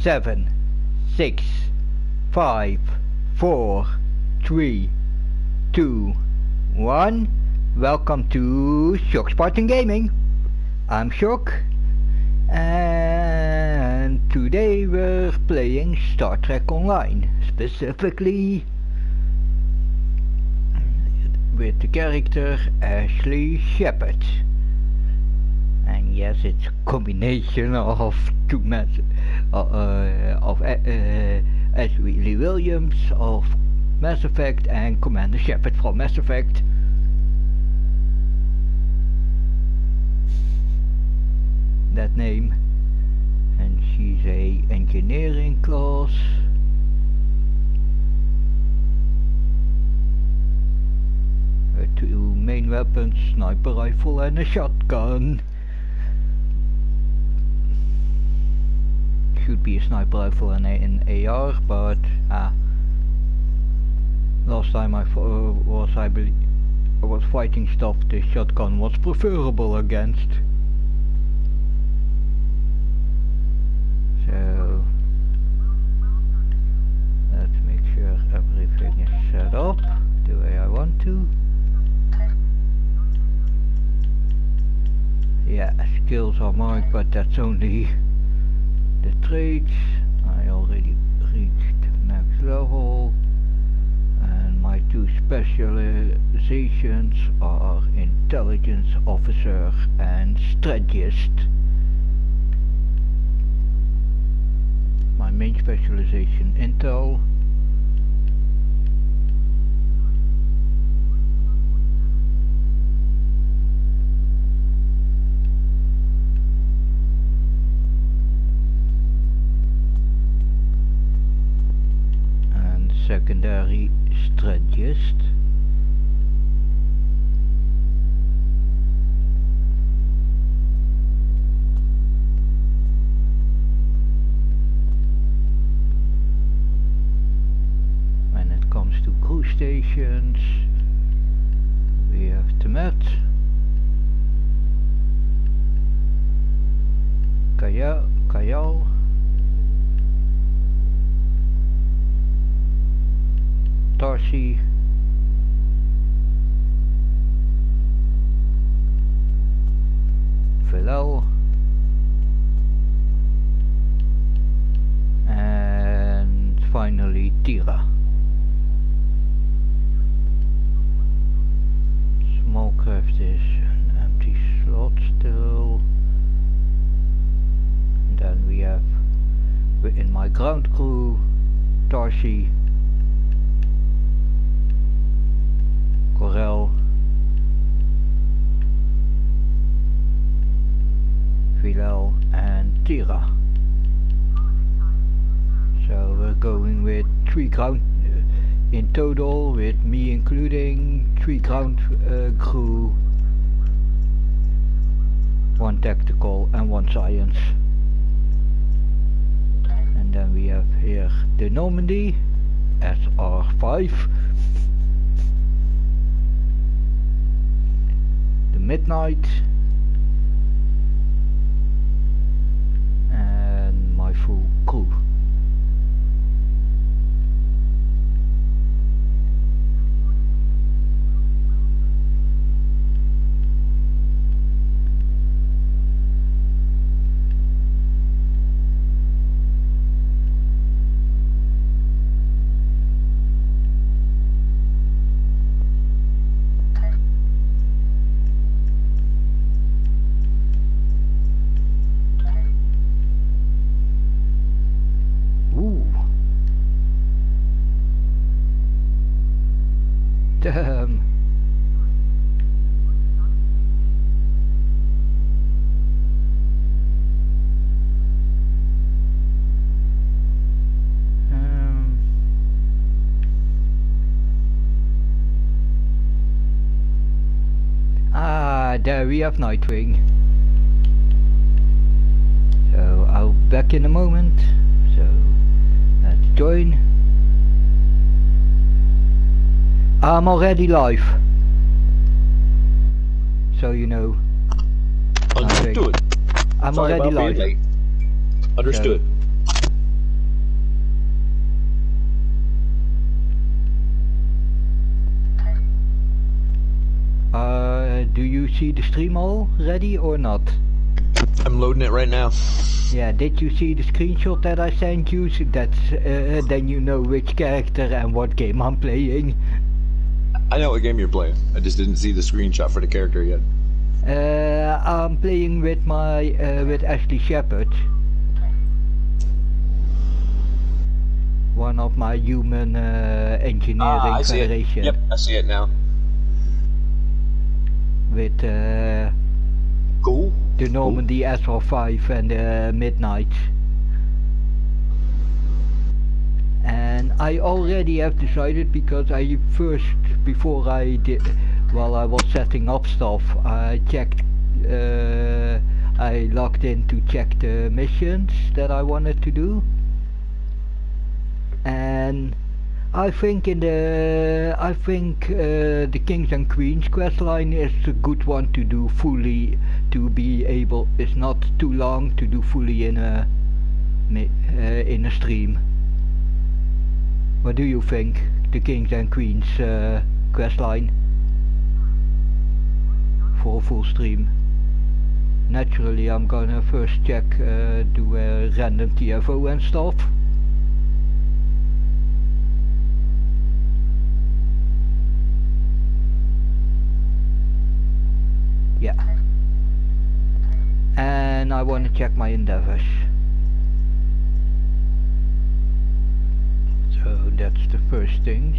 7, 6, 5, 4, 3, 2, 1. Welcome to Shock Spartan Gaming. I'm Shock, and today we're playing Star Trek Online, specifically with the character Ashley Shepard. And yes, it's a combination of two of Ashley Williams of Mass Effect and Commander Shepard from Mass Effect. That name. And she's a engineering class. Her two main weapons, sniper rifle and a shotgun. Should be a sniper rifle and an AR, but last time I was fighting stuff, the shotgun was preferable against. So let's make sure everything is set up the way I want to. Yeah, skills are marked, but that's only the traits. I already reached max level, and my two specializations are intelligence officer and strategist. My main specialization intel. Secondary strategist. When it comes to crew stations, we have Temet, Kayal, Tarsi, Philel, and finally Tira. Small craft is an empty slot still. And then we have in my ground crew Tarsi, Corel, Philel and Tira. So we're going with 3 ground in total, with me including 3 ground crew, 1 tactical and 1 science. And then we have here the Normandy SR5, Midnight, and my full crew. Damn. There we have Nightwing. So I'll be back in a moment. So let's join. I'm already live, so you know. Understood. I'm already live. Understood. see the stream already or not? I'm loading it right now. Yeah, did you see the screenshot that I sent you? So that's then you know which character and what game I'm playing. I know what game you're playing. I just didn't see the screenshot for the character yet. I'm playing with my with Ashley Shepherd, one of my human engineering federation. Yep, I see it now. With cool. The Normandy SR5 and the Midnight. And I already have decided, because I first, before I did, while I was setting up stuff, I checked, I logged in to check the missions that I wanted to do. And I think the Kings and Queens quest line is a good one to do fully, to be able, it's not too long to do fully in a stream. What do you think, the Kings and Queens quest line for a full stream? Naturally I'm gonna first check, do a random TFO and stuff. Yeah. And I want to check my endeavors. So that's the first things.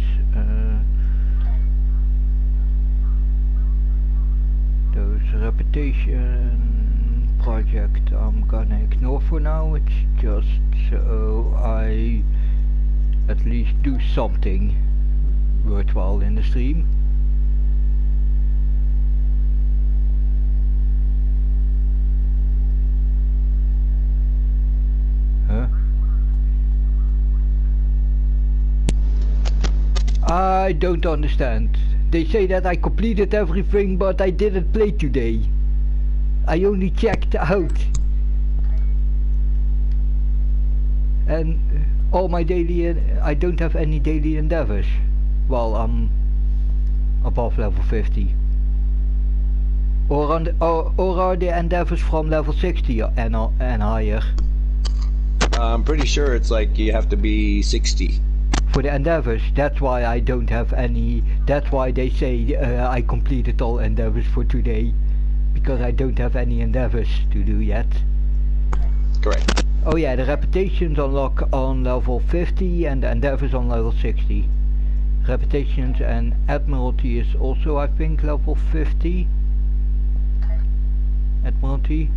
Those reputation project I'm gonna ignore for now. It's just so I at least do something worthwhile in the stream. Huh? I don't understand. They say that I completed everything, but I didn't play today. I only checked out. And all my daily, I don't have any daily endeavors. Well, I'm above level 50. Or are the endeavors from level 60 and higher? I'm pretty sure it's like you have to be 60. For the endeavors, that's why I don't have any, that's why they say I completed all endeavors for today. Because I don't have any endeavors to do yet. Correct. Oh yeah, the reputations unlock on level 50 and the endeavors on level 60. Reputations and Admiralty is also, I think, level 50. Admiralty.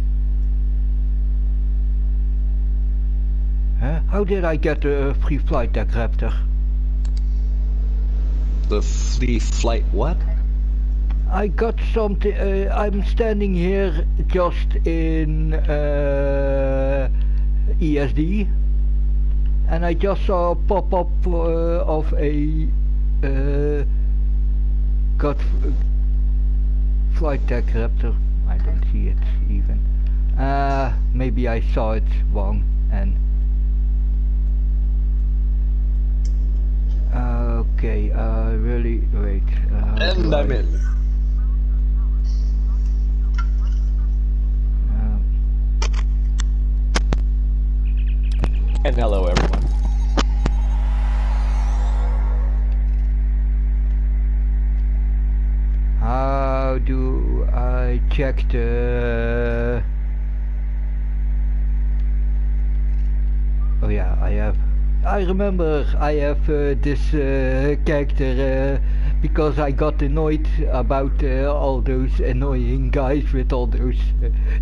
Huh? How did I get a free flight deck Raptor? The free flight what? I got something, I'm standing here just in ESD and I just saw a pop-up of a got flight deck Raptor. I don't see it even. Maybe I saw it wrong and okay, really, wait. And I'm in. And hello, everyone. How do I check the... Oh yeah, I remember I have this character because I got annoyed about all those annoying guys with all those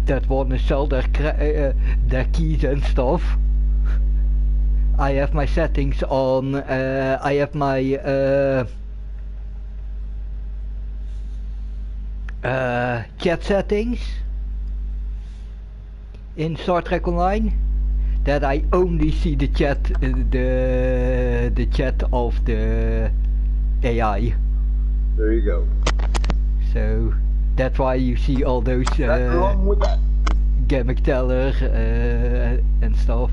that want to sell their keys and stuff. I have my settings on, I have my chat settings in Star Trek Online, that I only see the chat, the chat of the AI. There you go. So that's why you see all those wrong with that. gimmick teller and stuff.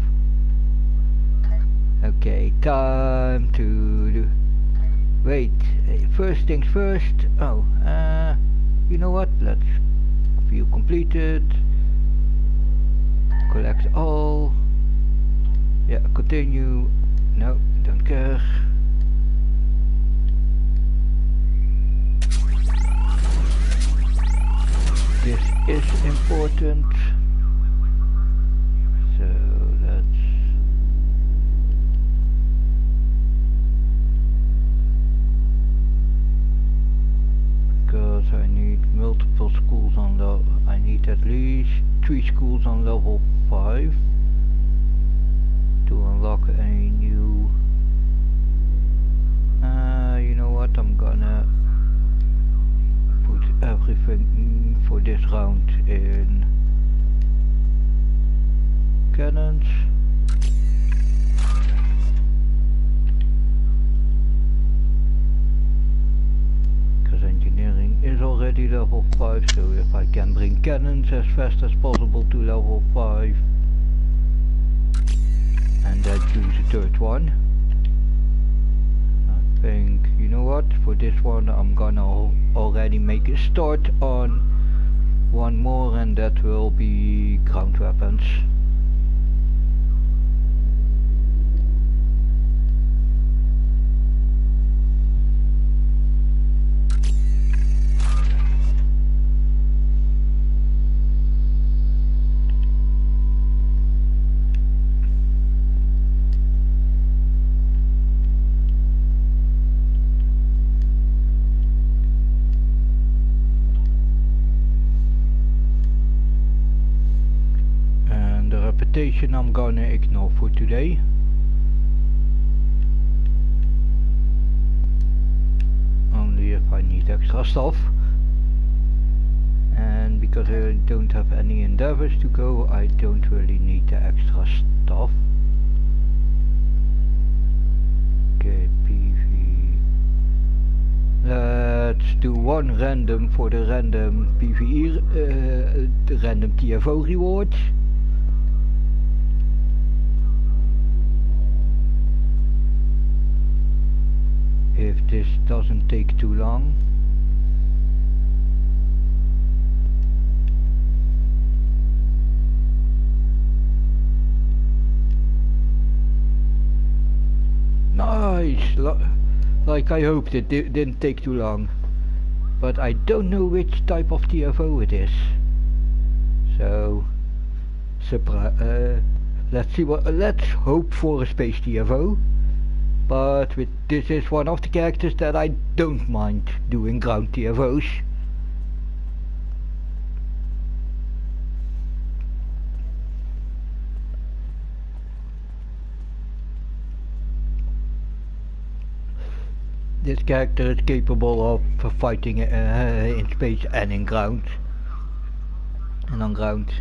Okay, time to do. Wait, first things first. Oh, You know what? Let's view completed. Collect all. Yeah, continue. No, don't care. This is important. So let's because I need multiple schools on level. I need at least 3 schools on level 5 to unlock any new. You know what? I'm gonna put everything for this round in cannons. Because engineering is already level 5, so if I can bring cannons as fast as possible to level 5 and then choose a third one. I think, you know what, for this one I'm gonna already make a start on one more, and that will be ground weapons. I'm gonna ignore for today. Only if I need extra stuff. And because I don't have any endeavors to go, I don't really need the extra stuff. Okay, PV. Let's do one random for the random PvE, the random TFO rewards. If this doesn't take too long. Nice! Like I hoped it didn't take too long. But I don't know which type of TFO it is. So let's see what let's hope for a space TFO. But this is one of the characters that I don't mind doing ground TFOs. This character is capable of fighting in space and in ground. And on ground.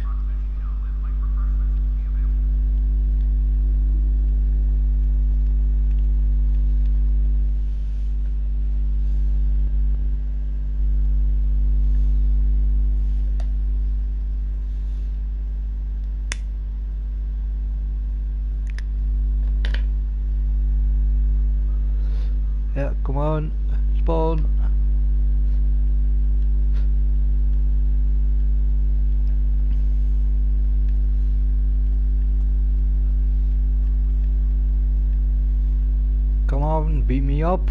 Yeah, come on, spawn. Come on, beam me up.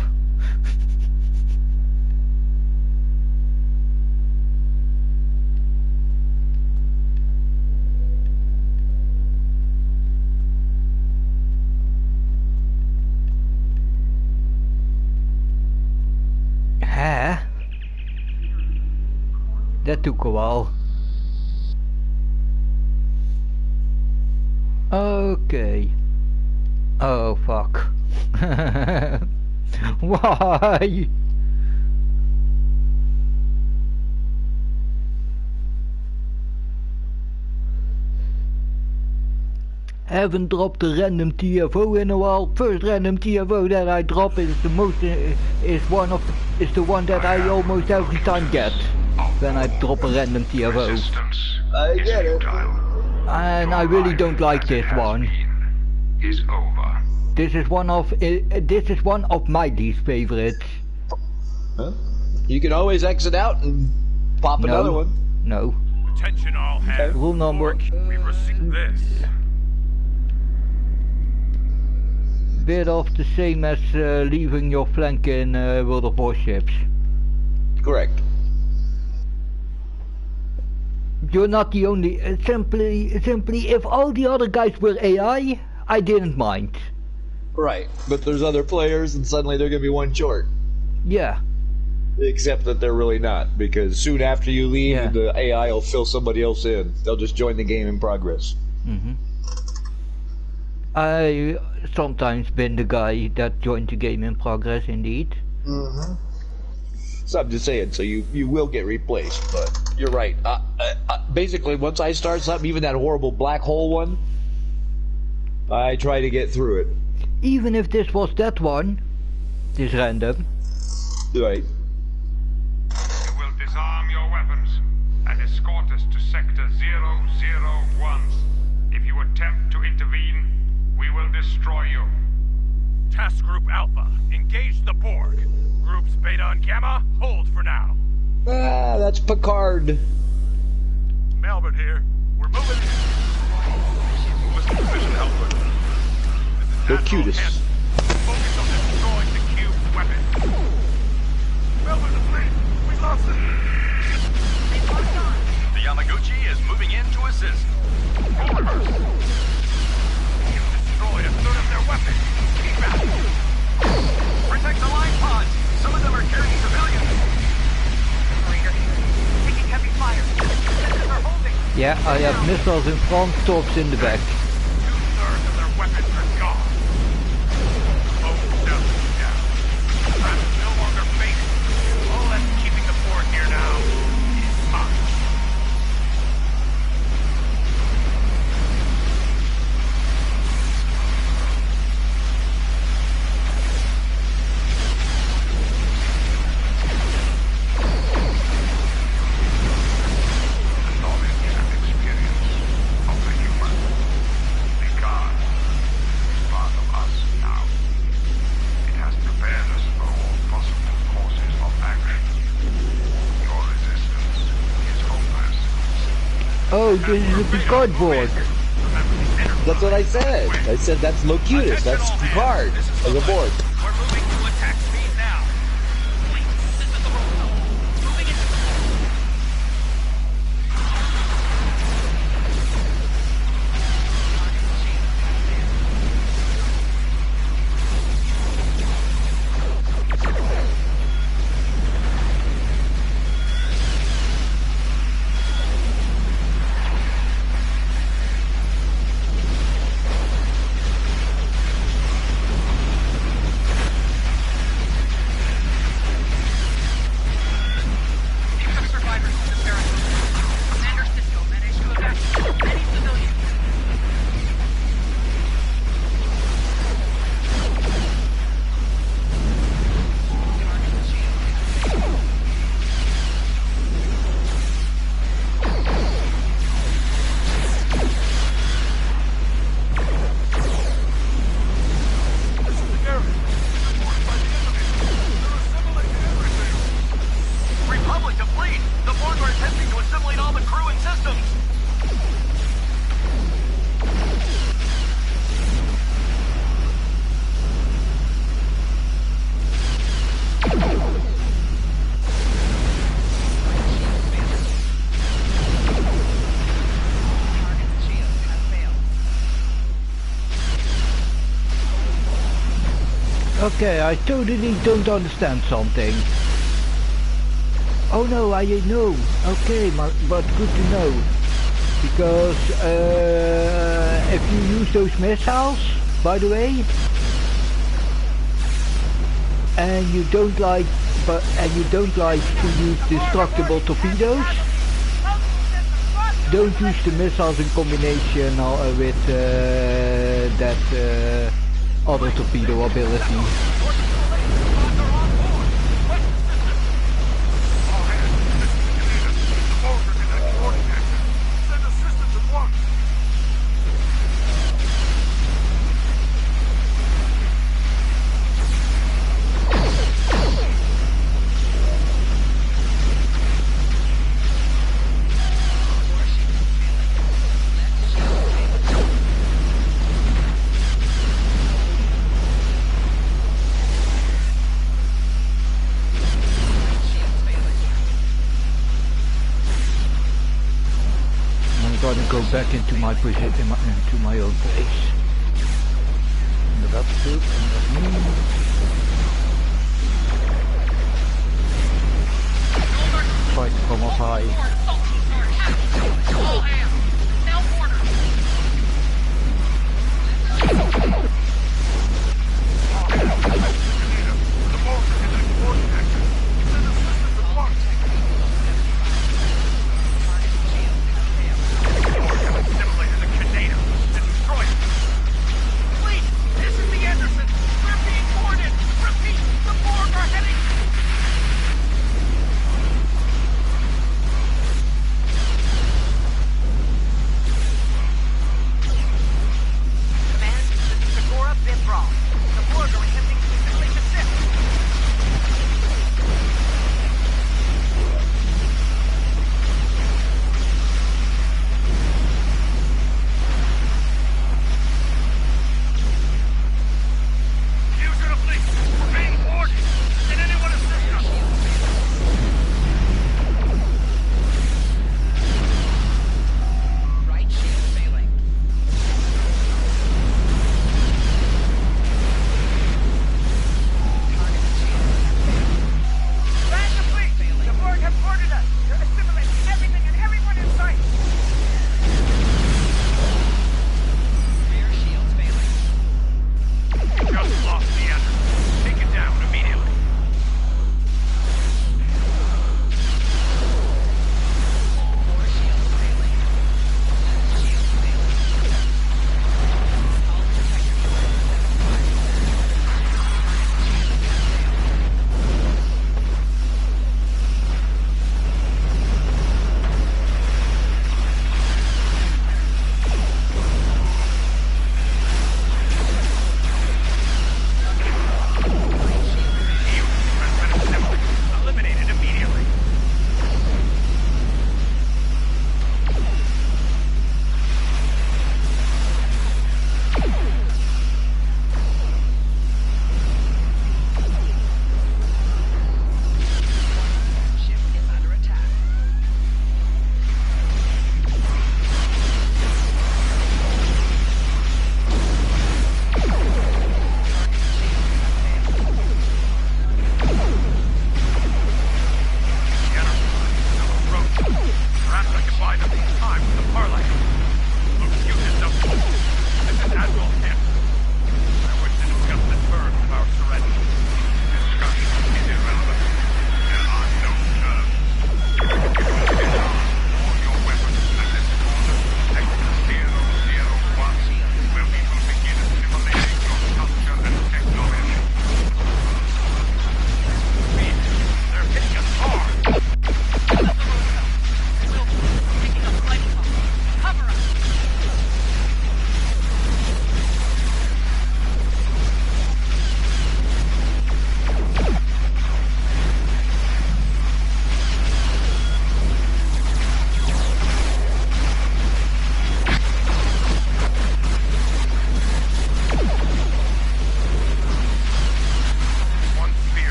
That took a while. Okay. Oh fuck. Why? Haven't dropped a random TFO in a while. First random TFO that I drop is the one that I almost every time get when I drop a random TFO. I get it. And I really don't like this one. This is one of my least favorites. Huh? You can always exit out and Pop another one. No. Attention all hands. Rule number. We've received this. Bit of the same as leaving your flank in World of Warships. Correct. You're not the only. Simply, if all the other guys were AI, I didn't mind. Right, but there's other players, and suddenly they're gonna be one short. Yeah. Except that they're really not, because soon after you leave, the AI will fill somebody else in. They'll just join the game in progress. I sometimes been the guy that joined the game in progress, indeed. So I'm just saying, so you will get replaced, but you're right. Basically, once I start something, even that horrible black hole one, I try to get through it. Even if this was that one, this random. Right. You will disarm your weapons and escort us to Sector 001. If you attempt to intervene, we will destroy you. Task Group Alpha, engage the Borg. Groups Beta and Gamma, hold for now. That's Picard. Melbourne here. We're moving in. Listen to Mission Output. They're cutest. Focus on destroying the cube's weapon. Melbourne to flee. We lost it. The Yamaguchi is moving in to assist. Full reverse. Destroyed a third of their weapon. Keep back. Protect the line pods. Some of them are carrying civilians. Operator, taking heavy fire. Sensors are holding. Yeah, I have missiles in front, torps in the back. 2/3 of their weapons are gone. Most definitely down. Threat is no longer fake. All that's keeping the Borg here now is us. Oh, this is a Picard Borg. That's what I said. I said that's Locutus. That's Picard as a Borg. We're moving to attack speed now. This is the roll zone. Moving into Okay, I totally don't understand something. Oh no, I know. Okay, but good to know. Because if you use those missiles, by the way, and you don't like to use destructible torpedoes, don't use the missiles in combination with that other torpedo ability. back into my position, into my own place. And that's good, and that's me. Try to come up high. All hands, now order. The boat is in port sector. Send assistance at once. Assimilated the Canada. Destroy it.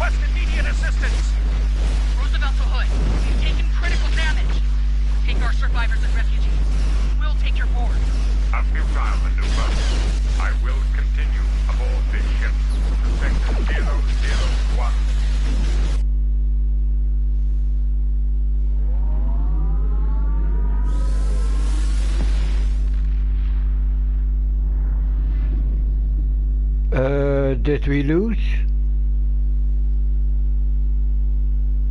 Request immediate assistance! Roosevelt to Hood, you've taken critical damage. Take our survivors and refugees. We'll take your board. A futile maneuver. I will continue aboard this ship to sector 001. Did we lose?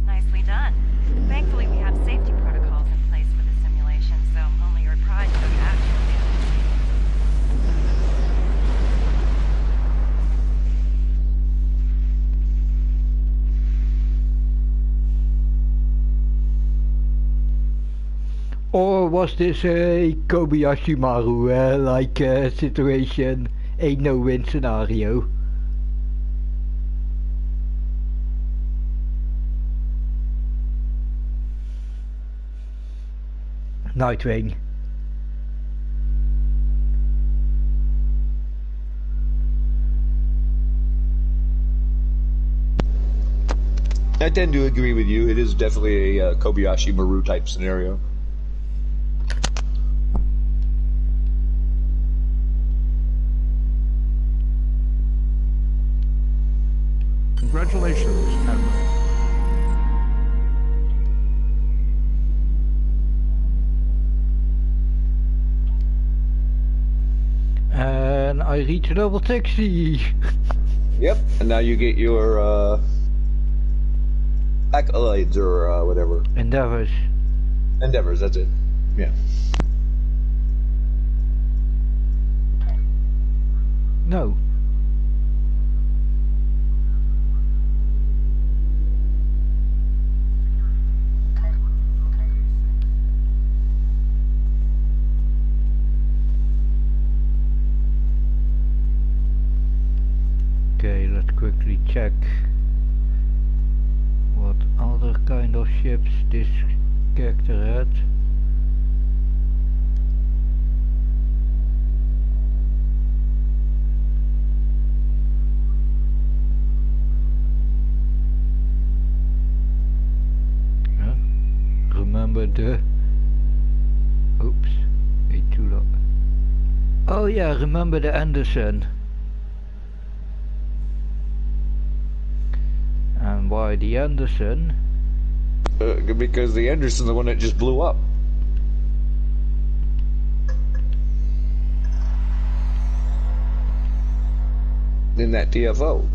Nicely done. Thankfully, we have safety protocols in place for the simulation, so only your pride go to action. Or was this a Kobayashi Maru like situation, a no-win scenario? Nightwing. I tend to agree with you. It is definitely a Kobayashi Maru type scenario. Congratulations, Admiral. And I reach level 60. Yep, and now you get your accolades or whatever. Endeavors. Endeavors, that's it. Yeah. No. Okay, let's quickly check what other kind of ships this character had. Remember the... Oops, way too low. Oh yeah, remember the Anderson. And why the Anderson? Because the Anderson's the one that just blew up. In that TFO,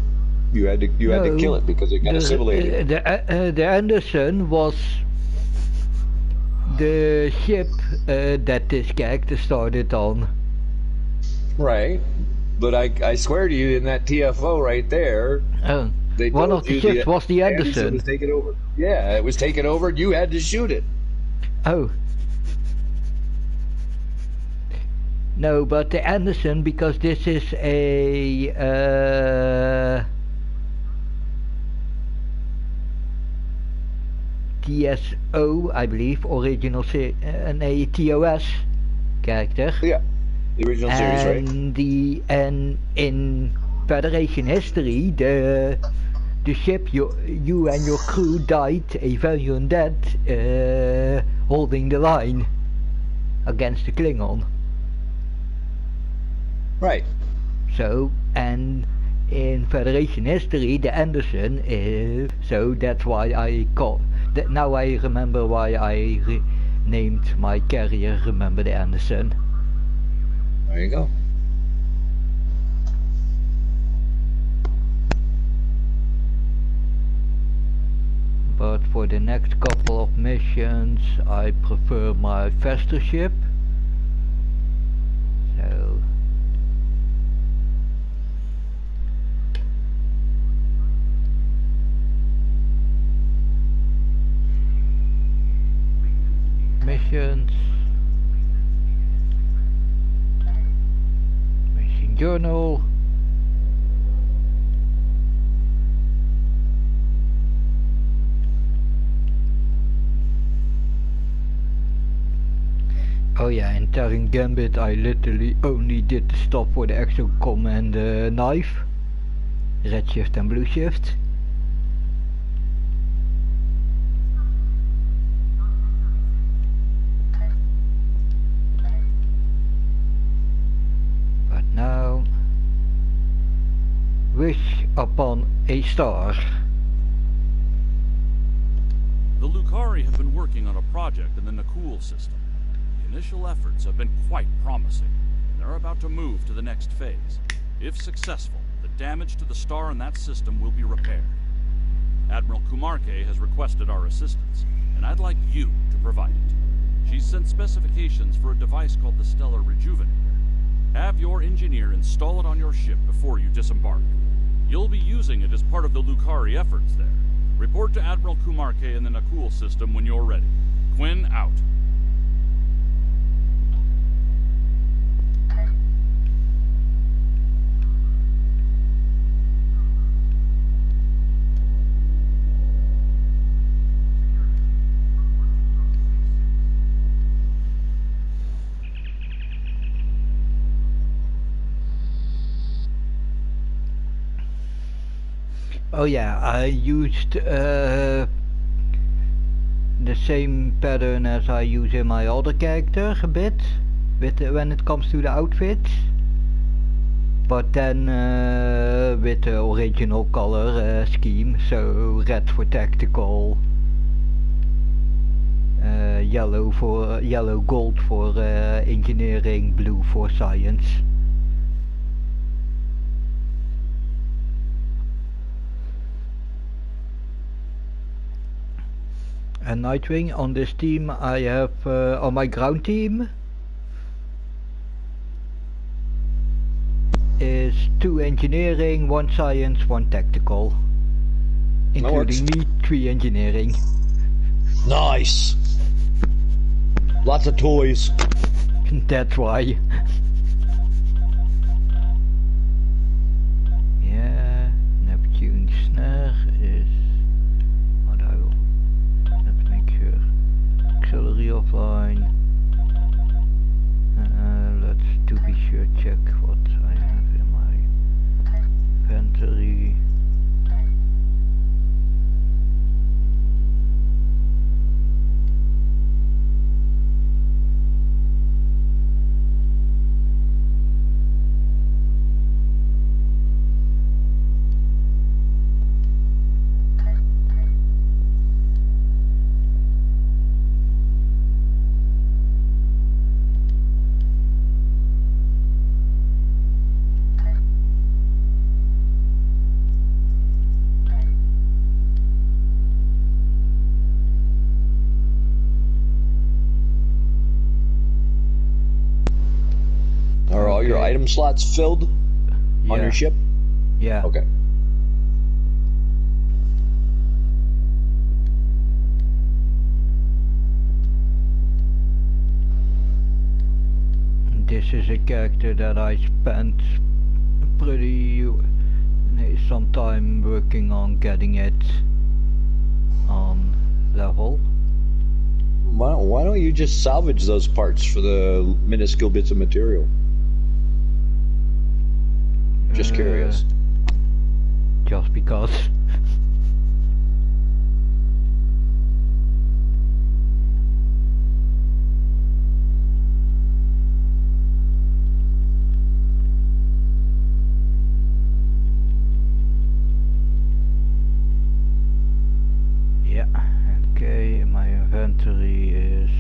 you had to kill it because it got assimilated. The Anderson was the ship that this character started on. Right, but I swear to you, in that TFO right there, one of the ships was the Anderson. Was taken over. Yeah, it was taken over, and you had to shoot it. Oh. No, but the Anderson, because this is a TSO, I believe, original and a TOS character. Yeah, the original series, right? And in Federation history, the ship you and your crew died a valiant death holding the line against the Klingon. Right. So, and in Federation history, the Anderson is... So that's why I call... Now I remember why I named my carrier Remember the Anderson. There you go. But for the next couple of missions, I prefer my faster ship. So... missions, mission journal, oh yeah, in Terran Gambit I literally only did the stop for the exocom and the knife, red shift and blue shift. wish upon a star. The Lucari have been working on a project in the Nakul system. The initial efforts have been quite promising, and they're about to move to the next phase. If successful, the damage to the star and that system will be repaired. Admiral Kumarke has requested our assistance, and I'd like you to provide it. She's sent specifications for a device called the Stellar Rejuvenator. Have your engineer install it on your ship before you disembark. You'll be using it as part of the Lucari efforts there. Report to Admiral Kumarke in the Nakul system when you're ready. Quinn out. Oh yeah, I used the same pattern as I use in my other character a bit, with when it comes to the outfits, but then with the original color scheme, so red for tactical, yellow gold for engineering, blue for science. And Nightwing, on this team I have, on my ground team, is 2 engineering, 1 science, 1 tactical. Including me, 3 engineering. Nice! Lots of toys. That's why. Yeah, Neptune's snare is... Auxiliary offline. Let's to be sure check what I have in my inventory. Are all your item slots filled on your ship? Yeah. Okay. This is a character that I spent some time working on getting it on level. Why don't you just salvage those parts for the minuscule bits of material? Just curious. Just because. Yeah, okay, my inventory is...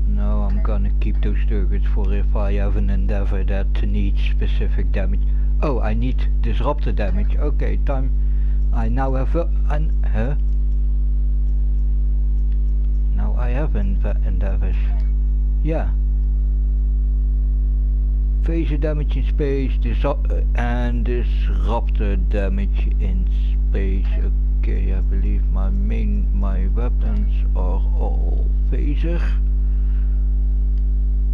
No, I'm gonna keep those targets for if I have an endeavor that needs specific damage. Oh, I need disruptor damage. Okay, time. I now have now I have endeavors. Yeah. Phaser damage in space, and disruptor damage in space. Okay, I believe my weapons are all phaser.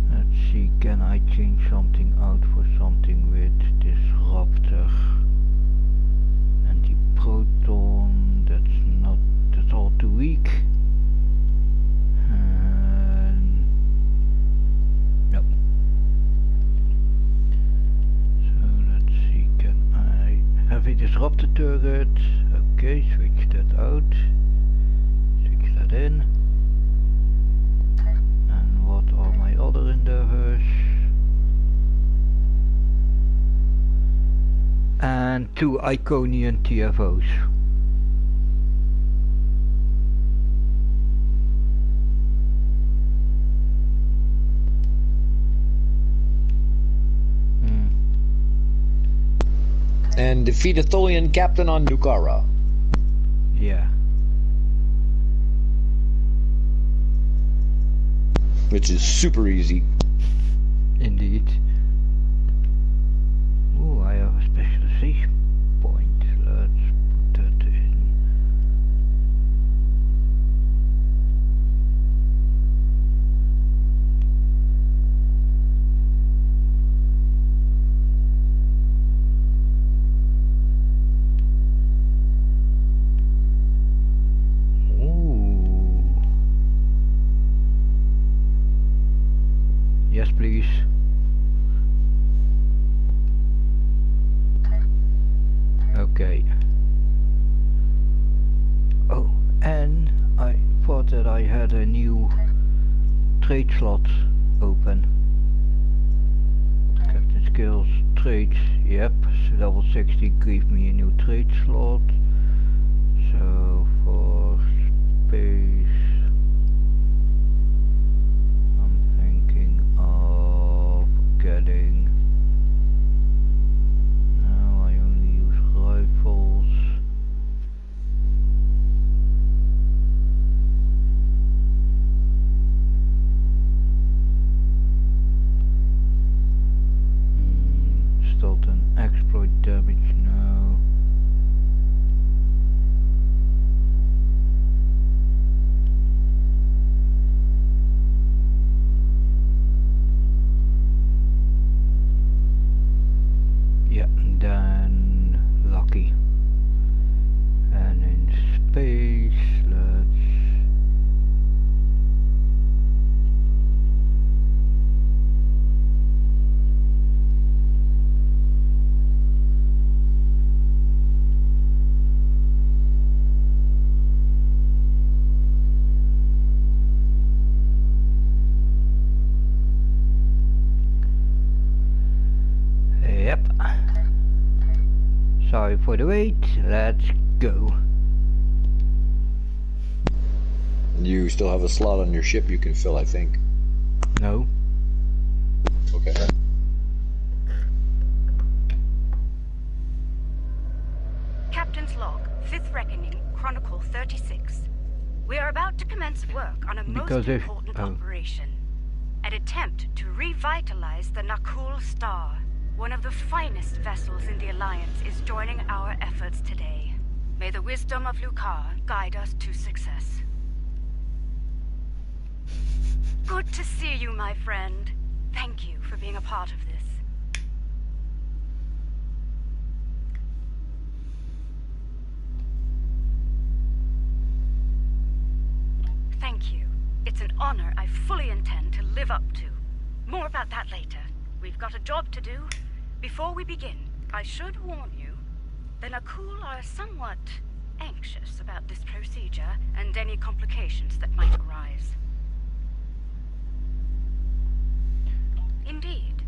Let's see, can I change something out for something with disruptor? Anti-proton, that's all too weak. Nope. So let's see, can I have a disruptor turret? Okay, switch that out. Switch that in. and 2 Iconian TFOs. And defeat a Tholian captain on Nukara. Yeah. Which is super easy. Indeed. Oh, I have a specialization point. Let's put that in. Ooh. Yes, please. Okay. Oh, and I thought that I had a new trade slot open. Captain skills, trades, yep, level 60 gave me a new trade slot. So for space, I'm thinking of getting. Now I only use rifles. Stilton exploit damage now. Yeah, and then lucky. And in space, let's. Yep. Sorry for the wait. Let's go. You still have a slot on your ship you can fill, I think. No. Okay. Captain's log, 5th Reckoning, Chronicle 36. We are about to commence work on a Because most important operation. An attempt to revitalize the Nakul Star. One of the finest vessels in the Alliance is joining our efforts today. May the wisdom of Lukar guide us to success. Good to see you, my friend. Thank you for being a part of this. Thank you. It's an honor I fully intend to live up to. More about that later. We've got a job to do. Before we begin, I should warn you, the Nakul are somewhat anxious about this procedure and any complications that might arise. Indeed.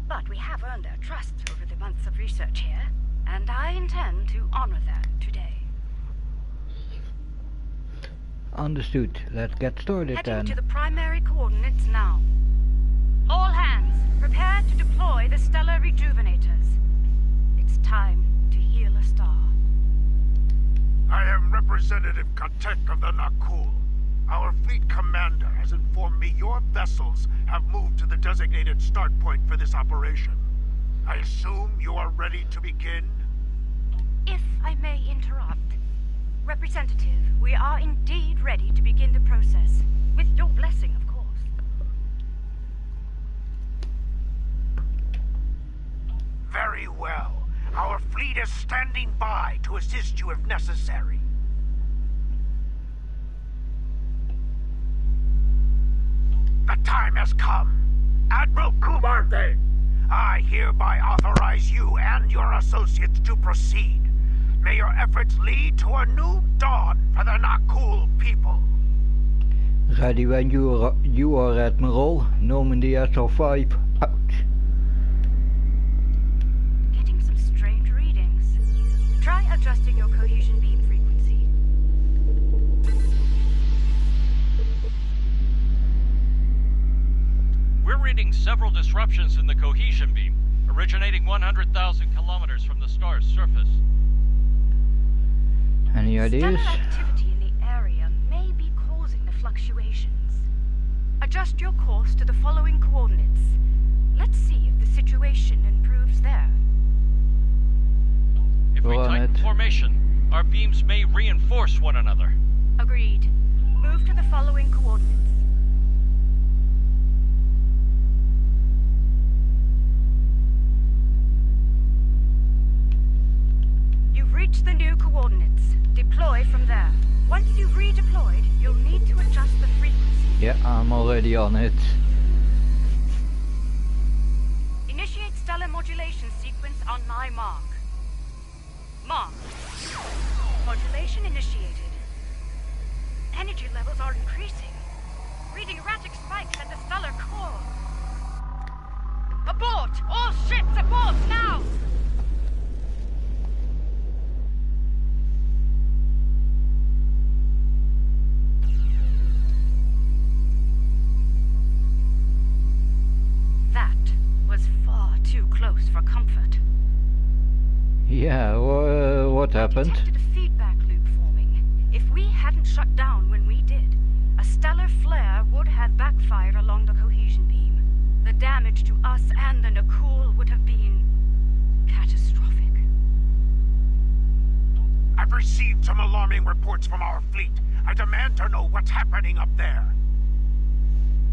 But we have earned their trust over the months of research here, and I intend to honor that today. Understood. Let's get started Heading then. to the primary coordinates now. All hands, prepare to deploy the stellar rejuvenators. It's time to heal a star. I am Representative Katek of the Nakul. Our fleet commander has informed me your vessels have moved to the designated start point for this operation. I assume you are ready to begin? If I may interrupt. Representative, we are indeed ready to begin the process. With your blessing, of course. Very well. Our fleet is standing by to assist you if necessary. The time has come. Admiral Kumarte, I hereby authorize you and your associates to proceed. May your efforts lead to a new dawn for the Nakul people. Ready when you are, Admiral. Normandy SR5 out. Getting some strange readings. adjusting your cohesion beam frequency. We're reading several disruptions in the cohesion beam, originating 100,000 kilometers from the star's surface. Any ideas? Stellar activity in the area may be causing the fluctuations. Adjust your course to the following coordinates. Let's see if the situation improves there. If we tighten formation, our beams may reinforce one another. Agreed. Move to the following coordinates. You've reached the new coordinates. Deploy from there. Once you've redeployed, you'll need to adjust the frequency. Yeah, I'm already on it. Initiate stellar modulation sequence on my mark. Mark. Modulation initiated. Energy levels are increasing. Reading erratic spikes at the stellar core. Abort! All ships abort now! That was far too close for comfort. Yeah, what happened? I detected a feedback loop forming. If we hadn't shut down when we did, a stellar flare would have backfired along the cohesion beam. The damage to us and the Nakul would have been catastrophic. I've received some alarming reports from our fleet. I demand to know what's happening up there.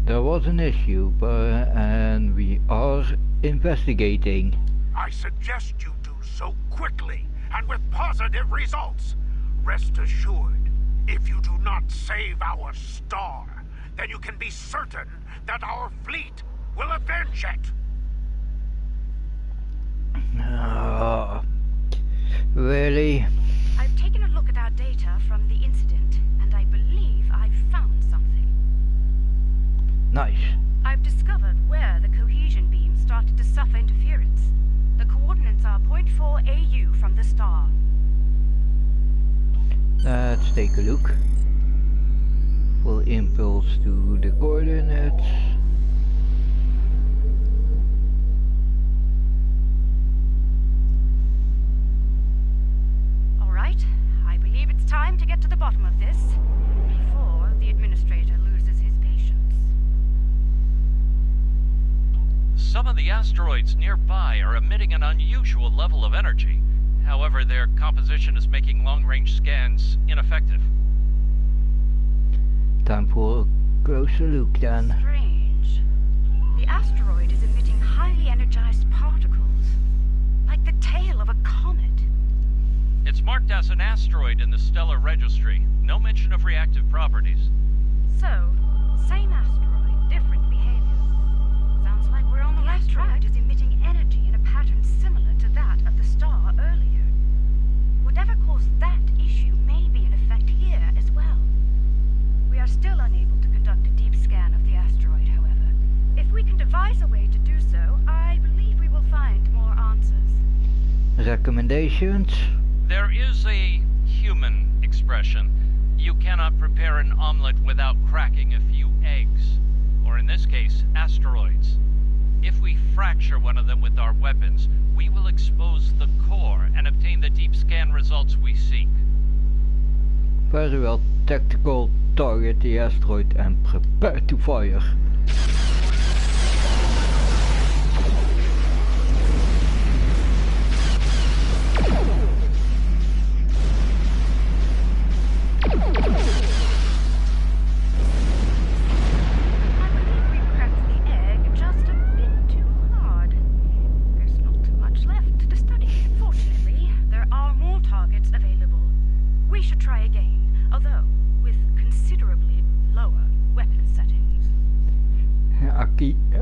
There was an issue, and we are investigating. I suggest you do so quickly and with positive results. Rest assured, if you do not save our star, then you can be certain that our fleet will avenge it. Really? I've taken a look at our data from the incident, and I believe I've found something. Nice. I've discovered where the cohesion beam started to suffer interference. The coordinates are 0.4 AU from the star. Let's take a look. Full impulse to the coordinates. All right, I believe it's time to get to the bottom of this before the administrator loses his patience. Some of the asteroids nearby are emitting an unusual level of energy. However, their composition is making long-range scans ineffective. Time for a closer look then. Strange. The asteroid is emitting highly energized particles, like the tail of a comet. It's marked as an asteroid in the stellar registry. No mention of reactive properties. So, same asteroid, different behavior. Sounds like we're on the right track. The asteroid is emitting energy in a pattern similar to that of the star earlier. Whatever caused that issue may be in effect here as well. We are still unable to conduct a deep scan of the asteroid, however. If we can devise a way to do so, I believe we will find more answers. Recommendations? There is a human expression. You cannot prepare an omelet without cracking a few eggs. Or in this case, asteroids. If we fracture one of them with our weapons, we will expose the core and obtain the deep scan results we seek. Very well. Tactical, target the asteroid and prepare to fire.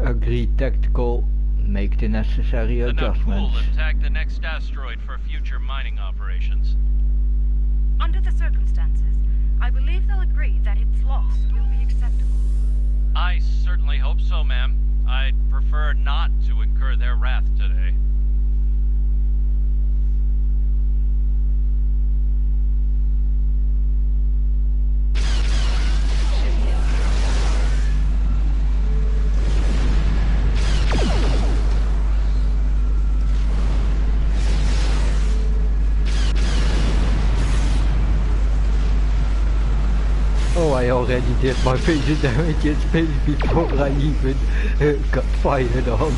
Agree tactical, make the necessary adjustments. The Nakul attack the next asteroid for future mining operations. Under the circumstances, I believe they'll agree that its loss will be acceptable. I certainly hope so, ma'am. I'd prefer not to incur their wrath today. did my phaser damage in space before I even got fired on.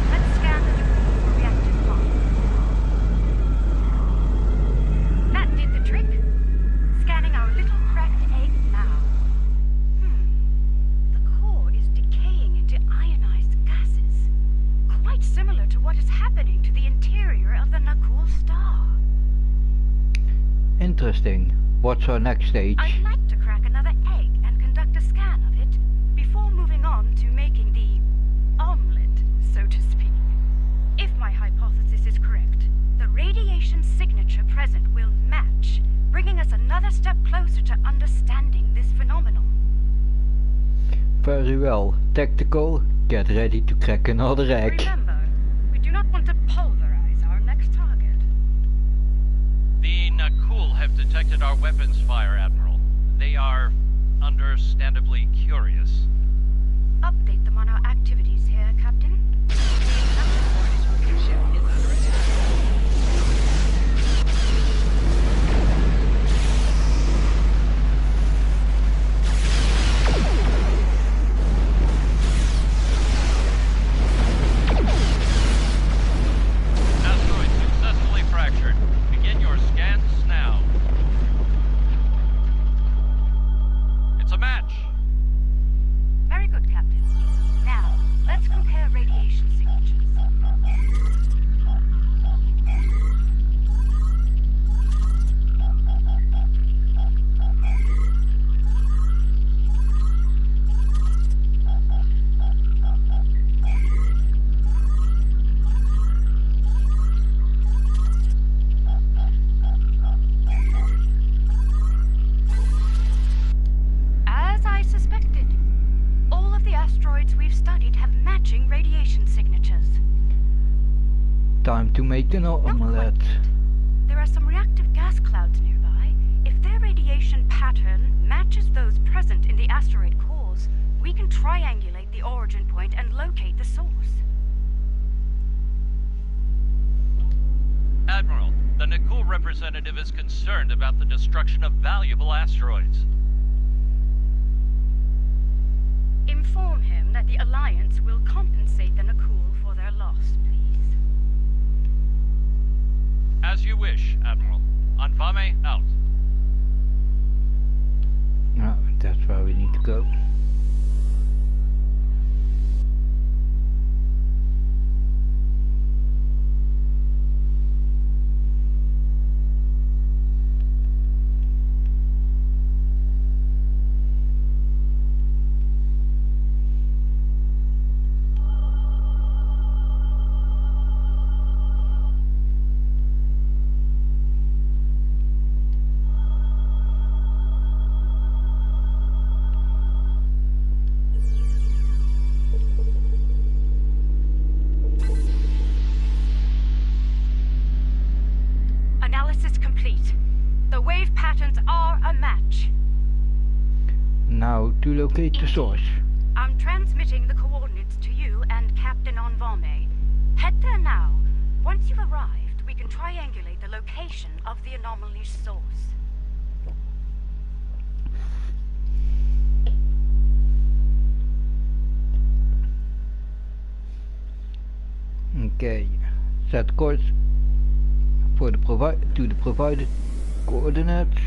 Let's scan the Nakul for reactive pod. That did the trick. Scanning our little cracked egg now. The core is decaying into ionized gases. Quite similar to what is happening to the interior of the Nakul star. Interesting. What's our next stage? I'd like to crack another egg and conduct a scan of it before moving on to making the omelet, so to speak. If my hypothesis is correct, the radiation signature present will match, bringing us another step closer to understanding this phenomenon. Very well. Tactical, get ready to crack another egg. Remember, we do not want to pulverize our next target. The Nakul have detected our weapons fire, Admiral. They are understandably curious. Update them on our activities here, Captain. Asteroid successfully fractured. Begin your scans now. It's a match. Very good, Captain. Now, let's compare radiation signatures. As I suspected, all of the asteroids we've studied have matching radiation signatures. Time to make an omelette. There are some reactive gas clouds nearby. If their radiation pattern matches those present in the asteroid cores, we can triangulate the origin point and locate the source. Admiral, the Nakul representative is concerned about the destruction of valuable asteroids. Inform him that the Alliance will compensate the Nakul for their loss, please. As you wish, Admiral. Anfame out. No, that's where we need to go. Analysis complete. The wave patterns are a match. Now to locate the source. I'm transmitting the coordinates to you and Captain Anfame. Head there now. Once you've arrived, we can triangulate the location of the anomaly's source. Okay, set course for the to the provided coordinates.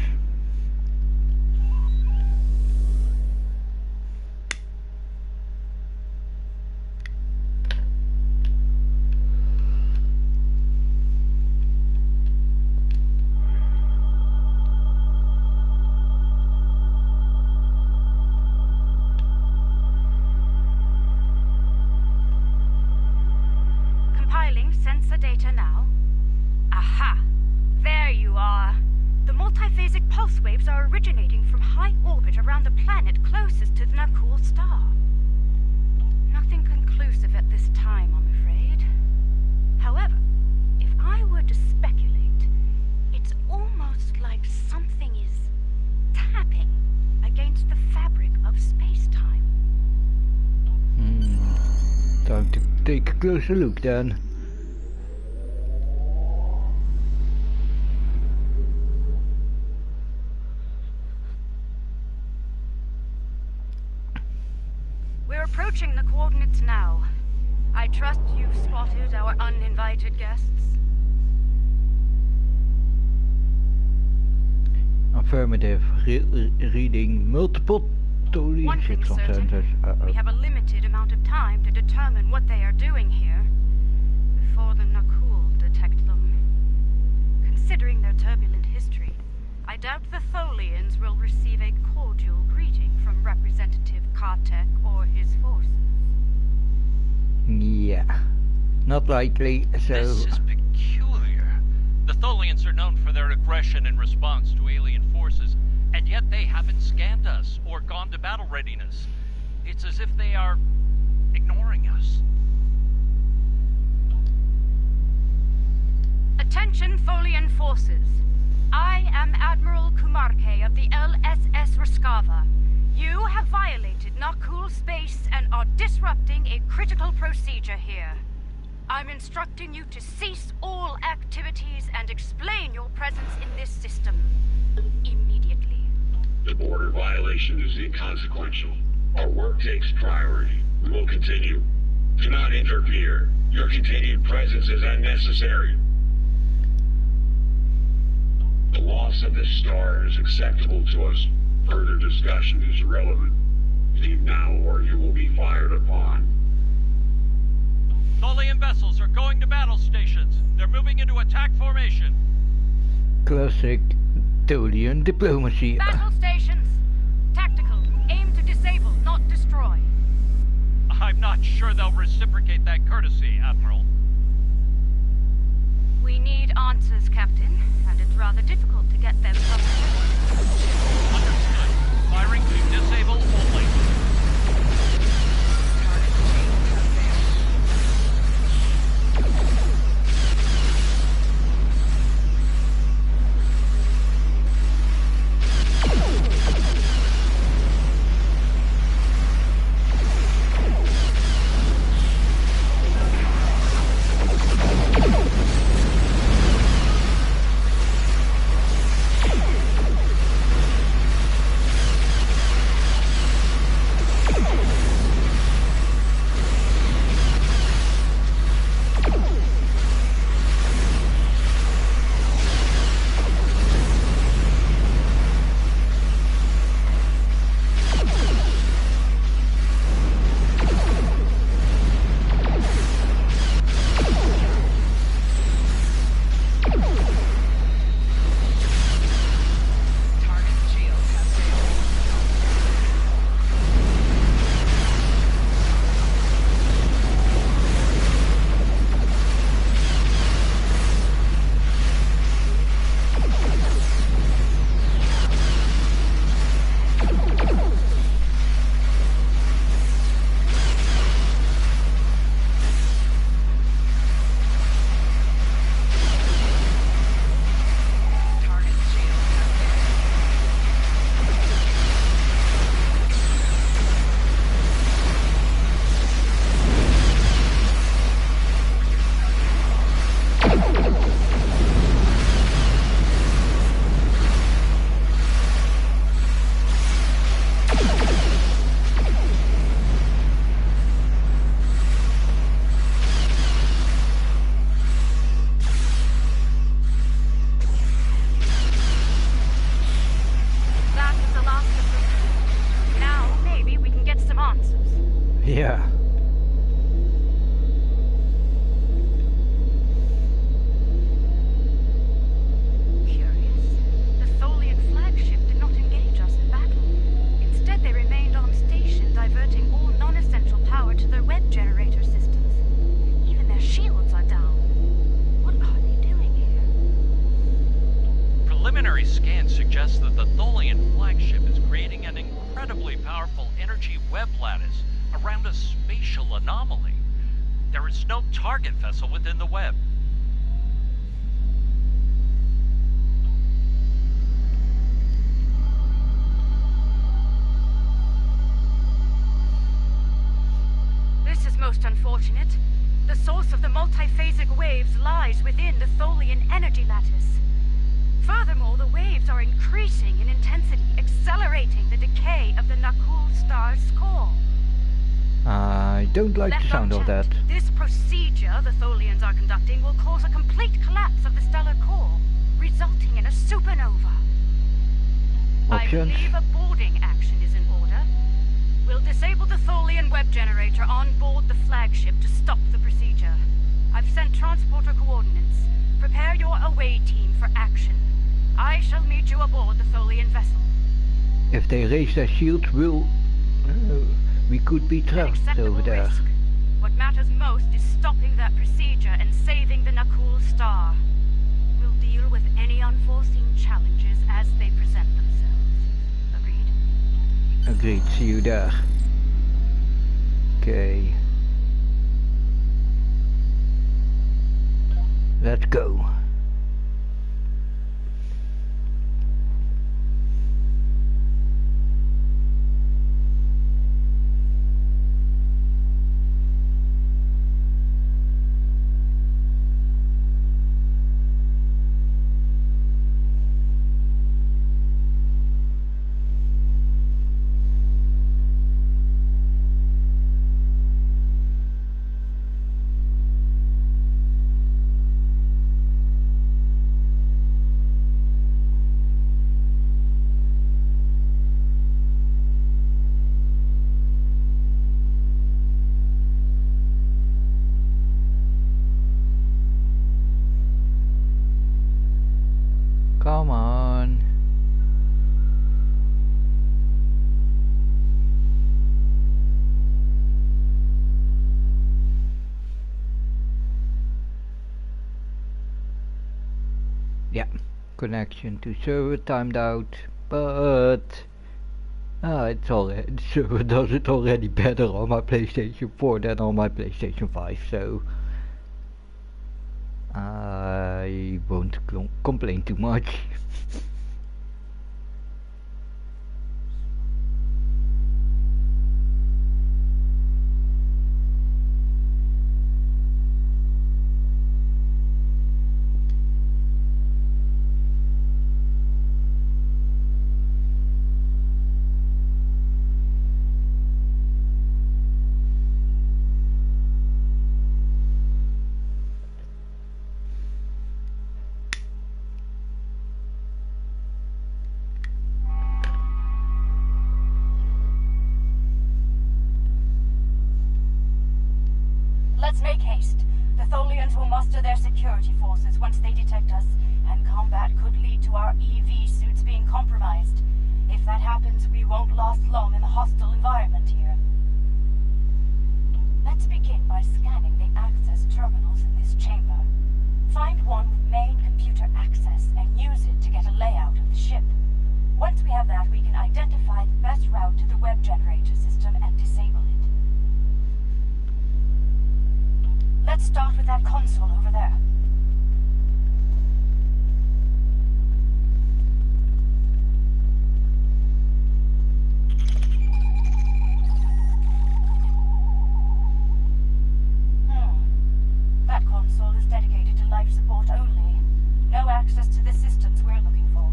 Compiling sensor data now. Aha! There you are. The multiphasic pulse waves are originating from high orbit around the planet closest to the Nakul star. Nothing conclusive at this time, I'm afraid. However, if I were to speculate, it's almost like something is tapping against the fabric of space-time. Time to take a closer look then. approaching the coordinates now. I trust you've spotted our uninvited guests. Affirmative. Reading multiple One thing certain, we have a limited amount of time to determine what they are doing here before the Nakul detect them. Considering their turbulent history, I doubt the Tholians will receive a cordial greeting from Representative Kartek or his forces. Yeah, not likely, so... This is peculiar. The Tholians are known for their aggression in response to alien forces, and yet they haven't scanned us or gone to battle readiness. It's as if they are ignoring us. Attention, Tholian forces. I am Admiral Kumarke of the LSS Raskava. You have violated Nakul space and are disrupting a critical procedure here. I'm instructing you to cease all activities and explain your presence in this system immediately. The border violation is inconsequential. Our work takes priority. We will continue. Do not interfere. Your continued presence is unnecessary. The loss of this star is acceptable to us. Further discussion is irrelevant. Leave now or you will be fired upon. Tholian vessels are going to battle stations. They're moving into attack formation. Classic Tholian diplomacy. Battle stations. Tactical. Aim to disable, not destroy. I'm not sure they'll reciprocate that courtesy, Admiral. We need answers, Captain, and it's rather difficult to get them from the Understood. Firing to disable only. Yeah. Curious. The Tholian flagship did not engage us in battle. Instead, they remained on station, diverting all non-essential power to their web generator systems. Even their shields are down. What are they doing here? Preliminary scans suggest that the Tholian flagship is creating an incredibly powerful energy web lattice around a spatial anomaly. There is no target vessel within the web. This is most unfortunate. The source of the multiphasic waves lies within the Tholian energy lattice. Furthermore, the waves are increasing in intensity, accelerating the decay of the Nakul star's core. don't like the sound of that. This procedure the Tholians are conducting will cause a complete collapse of the stellar core, resulting in a supernova. Options? I believe a boarding action is in order. We'll disable the Tholian web generator on board the flagship to stop the procedure. I've sent transporter coordinates. Prepare your away team for action. I shall meet you aboard the Tholian vessel. If they raise their shields, we could be trapped over there. Risk. What matters most is stopping that procedure and saving the Nakul Star. We'll deal with any unforeseen challenges as they present themselves. Agreed? Agreed. See you there. Okay. Let's go. Come on. Yeah, connection to server timed out, but it's already, the server does it already better on my PlayStation 4 than on my PlayStation 5, so I won't complain too much. Let's make haste. The Tholians will muster their security forces once they detect us, and combat could lead to our EV suits being compromised. If that happens, we won't last long in the hostile environment here. Let's begin by scanning the access terminals in this chamber. Find one with main computer access and use it to get a layout of the ship. Once we have that, we can identify the best route to the web generator system and disable it. Let's start with that console over there. That console is dedicated to life support only. No access to the systems we're looking for.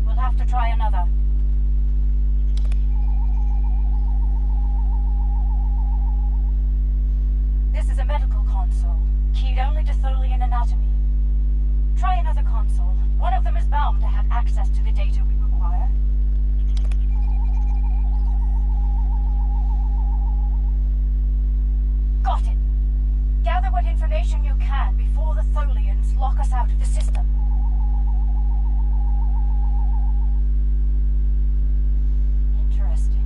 We'll have to try another. This is a medical console, keyed only to Tholian anatomy. Try another console. One of them is bound to have access to the data we require. Got it. Gather what information you can before the Tholians lock us out of the system. Interesting.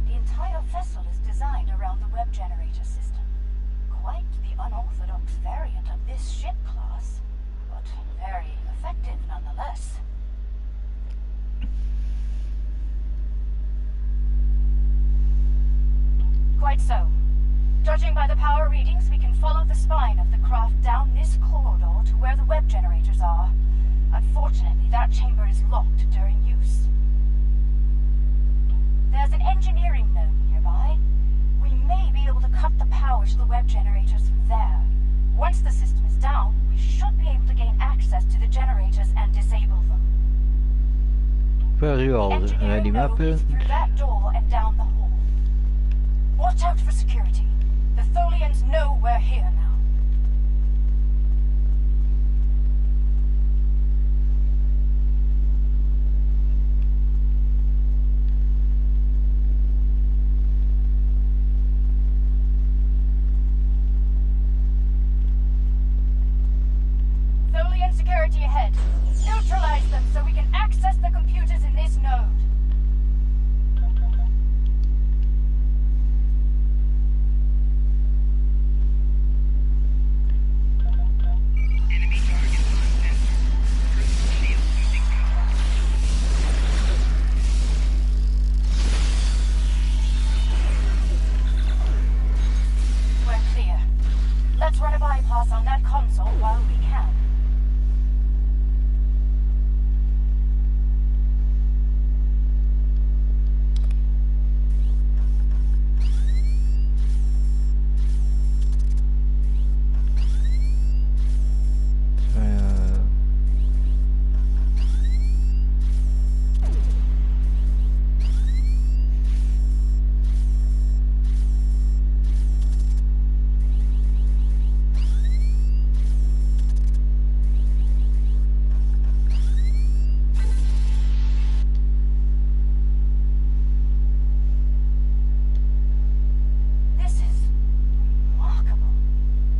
The entire vessel is designed around the web generator system. Quite the unorthodox variant of this ship class, but very effective nonetheless. Quite so. Judging by the power readings, we can follow the spine of the craft down this corridor to where the web generators are. Unfortunately, that chamber is locked during use. There's an engineering node nearby. We may be able to cut the power to the web generators from there. Once the system is down, we should be able to gain access to the generators and disable them. Very well, ready node mappen. leads through that door and down the hall. What Watch out for security. The Tholians know we're here now. Tholian security ahead. Neutralize them so we can access the computers in this node. Enemy target uncensored. Crystal shield losing power. We're clear. Let's run a bypass on that console while we can. This is remarkable.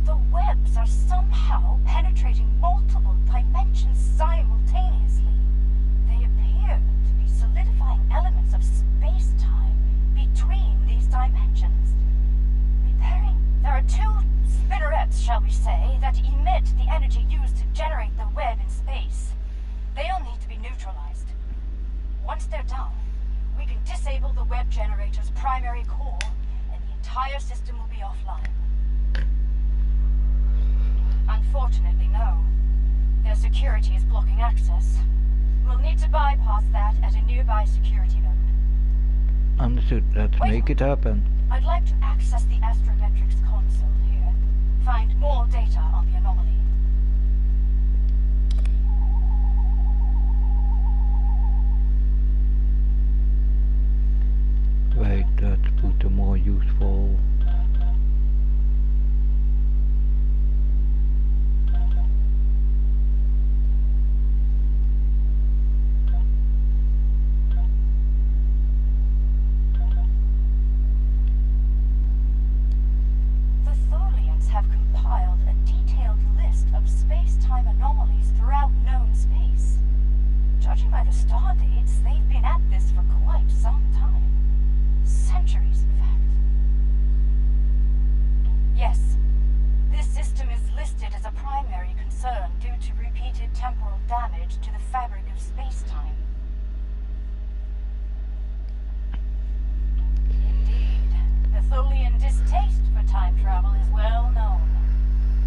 The webs are somehow penetrating multiple dimensions simultaneously. They appear to be solidifying elements of space-time between these dimensions. There are two spinnerets, shall we say, that emit the energy used to generate the web in space. They'll need to be neutralized. Once they're done, we can disable the web generator's primary core, and the entire system will be offline. Unfortunately, no. Their security is blocking access. We'll need to bypass that at a nearby security node. Understood. Let's make it happen. I'd like to access the astrometrics console here. Find more data on the anomaly. Wait, let's put a more useful. The Tholians have compiled a detailed list of space-time anomalies throughout known space. Judging by the star dates, they've been at this for quite some time. Centuries, in fact. Yes, this system is listed as a primary concern due to repeated temporal damage to the fabric of space-time. Indeed, the Tholian distaste for time travel is well known.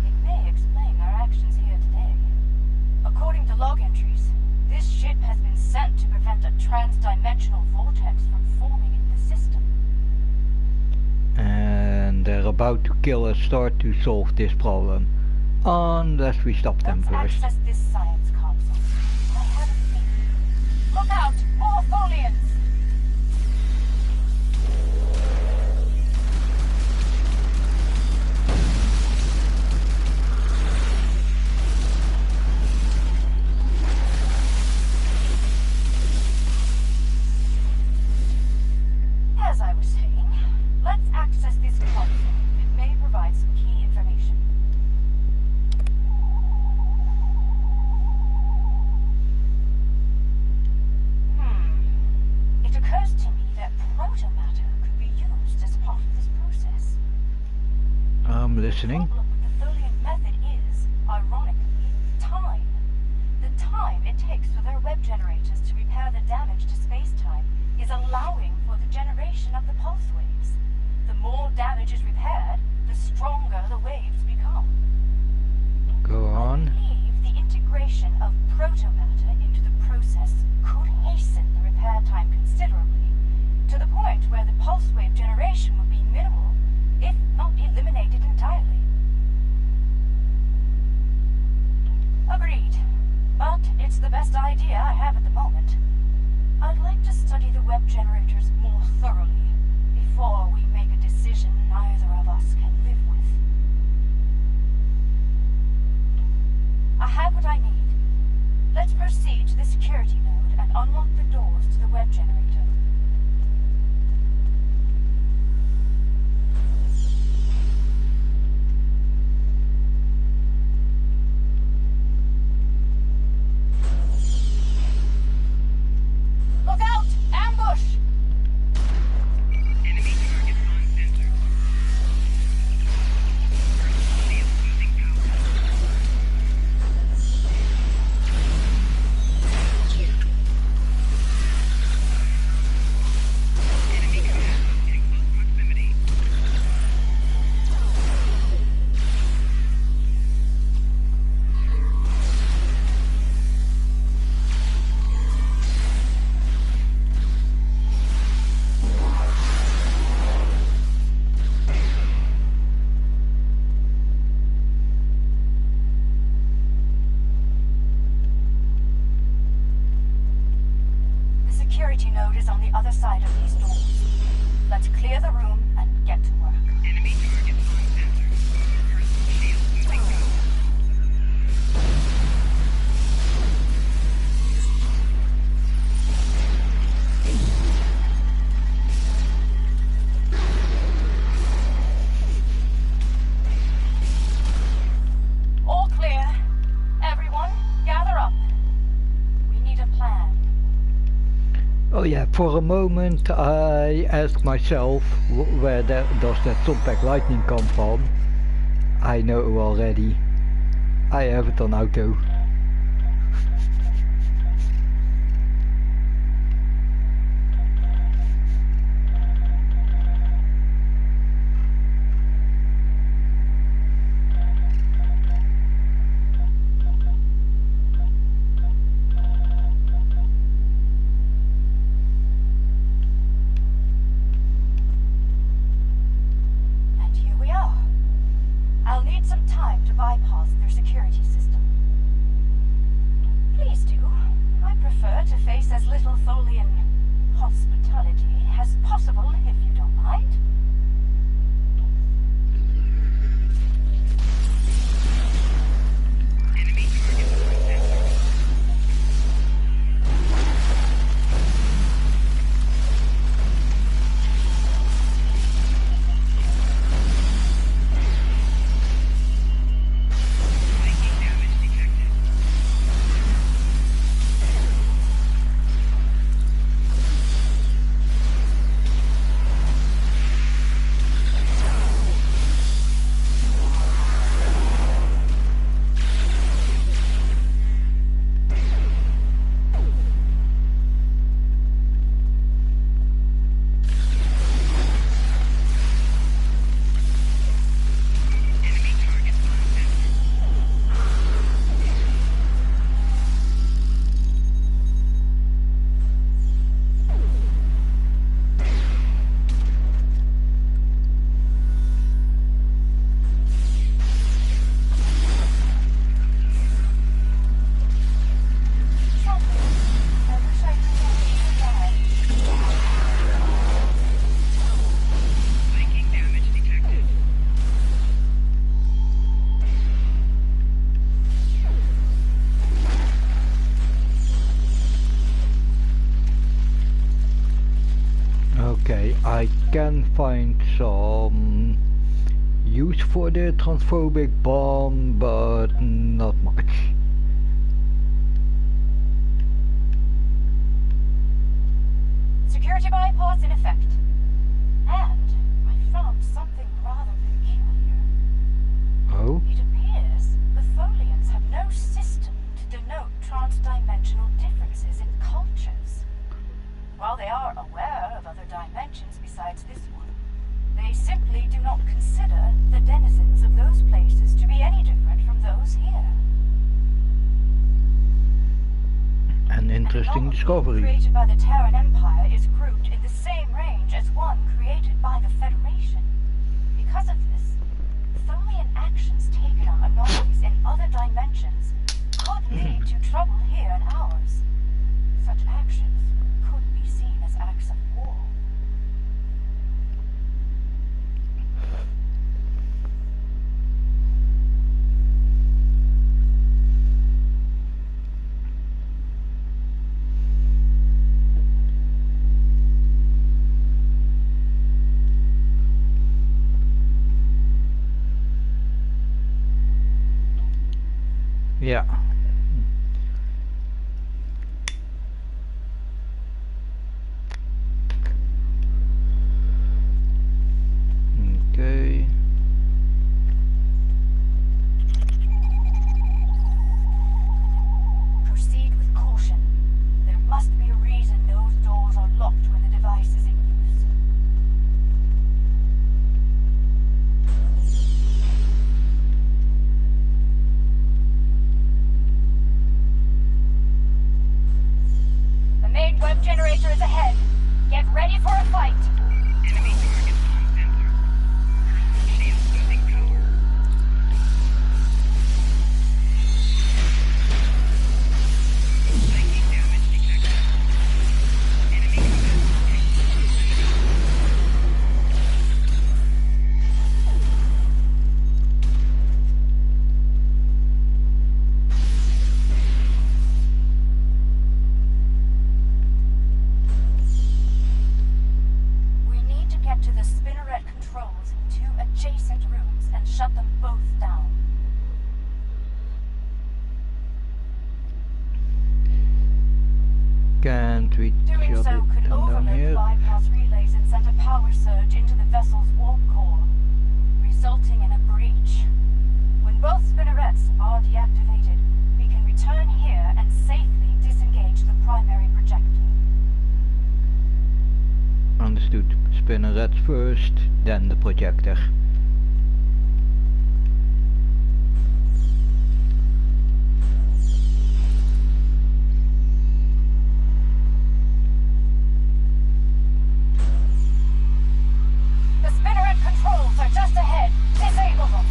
It may explain their actions here today. According to log entries, this ship has been sent to prevent a trans-dimensional vortex from forming in the system. And they're about to kill a star to solve this problem. Unless we stop them Let's first. access this science console. I have a feeling. Look out! More Tholians! As I was saying, let's access this console. It may provide some key information. It occurs to me that protomatter could be used as part of this process. I'm listening. The problem with the Tholian method is, ironically, time. The time it takes for their web generators to repair the damage to space-time is allowing for the generation of the pulse waves. The more damage is repaired, the stronger the waves become. Go on. I believe the integration of protomatter into the process could hasten the repair time considerably, to the point where the pulse wave generation would be minimal, if not eliminated entirely. Agreed. But it's the best idea I have at the moment. I'd like to study the web generators more thoroughly before we make a decision. situation neither of us can live with. I have what I need. Let's proceed to the security node and unlock the doors to the web generator. Look out! Ambush! Enemy target uncensored. Personnel losing power. Enemy commandos in close proximity. The security node is on the other side of these doors. Let's clear the room and get to work. Enemy target uncensored. Personal shield losing power. All clear. Everyone, gather up. We need a plan. Oh yeah, for a moment I asked myself where does that Thumbtack lightning come from. I know already. I have it on auto. And here we are. I'll need some time to bypass their security system. Please do. I prefer to face as little Tholian hospitality as possible, if you don't mind. Enemy target uncensored. Making damage detected. Enemy target uncensored. Something. I wish I could have Making damage detected. Okay, I can find some use for the transphobic bomb, but not much. security bypass in effect. And I found something rather peculiar. Oh? It appears the Tholians have no system to denote transdimensional differences in cultures. While they are aware of other dimensions besides this one, they simply do not consider the denizens of those places to be any different from those here. An interesting discovery. Created by the Terran Empire is grouped in the same range as one created by the Federation. Because of this, Tholian actions taken on anomalies in other dimensions could lead to trouble here in ours. Such actions could be seen as acts of war. Ja. Oké. Proceed with caution. There must be a reason those doors are locked when the device is in use. The main web generator is ahead. Get ready for a fight. Enemy target uncensored. Personal shield losing power. Psychic damage detected. Enemy command. We need to get to the spinneret controls in 2 adjacent rooms and shut them both down. Can't we Doing shut so it could down overload here? bypass relays and send a power surge into the vessel's warp core, resulting in a breach. When both spinnerets are deactivated, we can return here and safely disengage the primary projector. Understood. Spinnerets first, then the projector. The spinneret controls are just ahead. Disable them.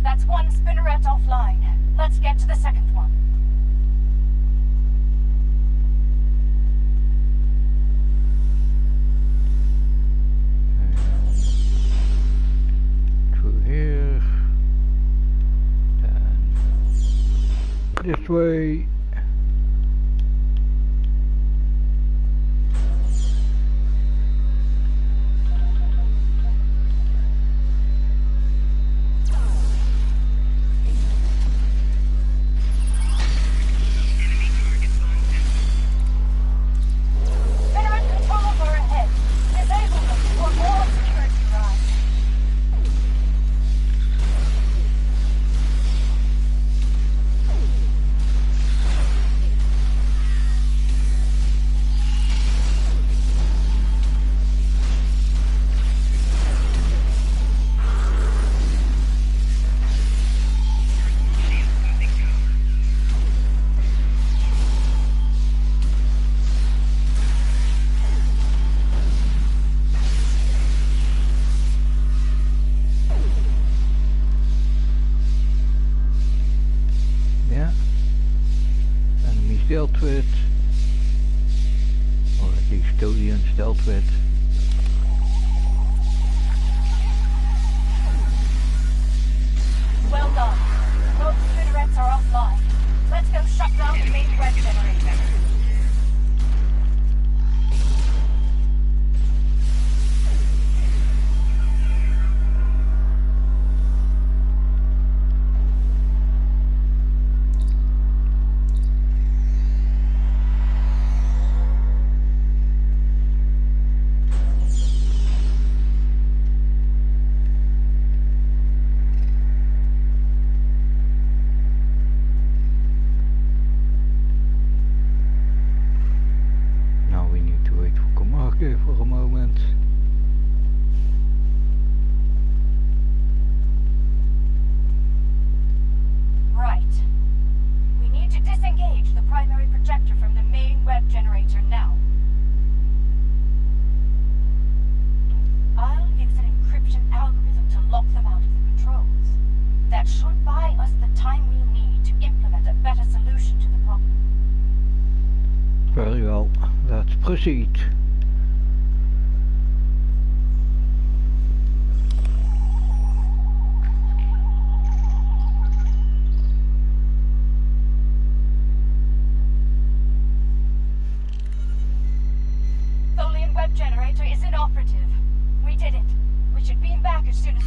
That's one spinneret offline. Let's get to the second one. Through here. Then this way. Spinneret controls are ahead. Disable them before more security rise. Yeah. Enemies dealt with. Or at least custodians dealt with. Well done. Both spinnerets are offline. Let's go shut down the main web generator. Disengage the primary projector from the main web generator now. I'll use an encryption algorithm to lock them out of the controls. That should buy us the time we need to implement a better solution to the problem. Very well, let's proceed. Tholian web generator is inoperative. We did it. We should beam back as soon as...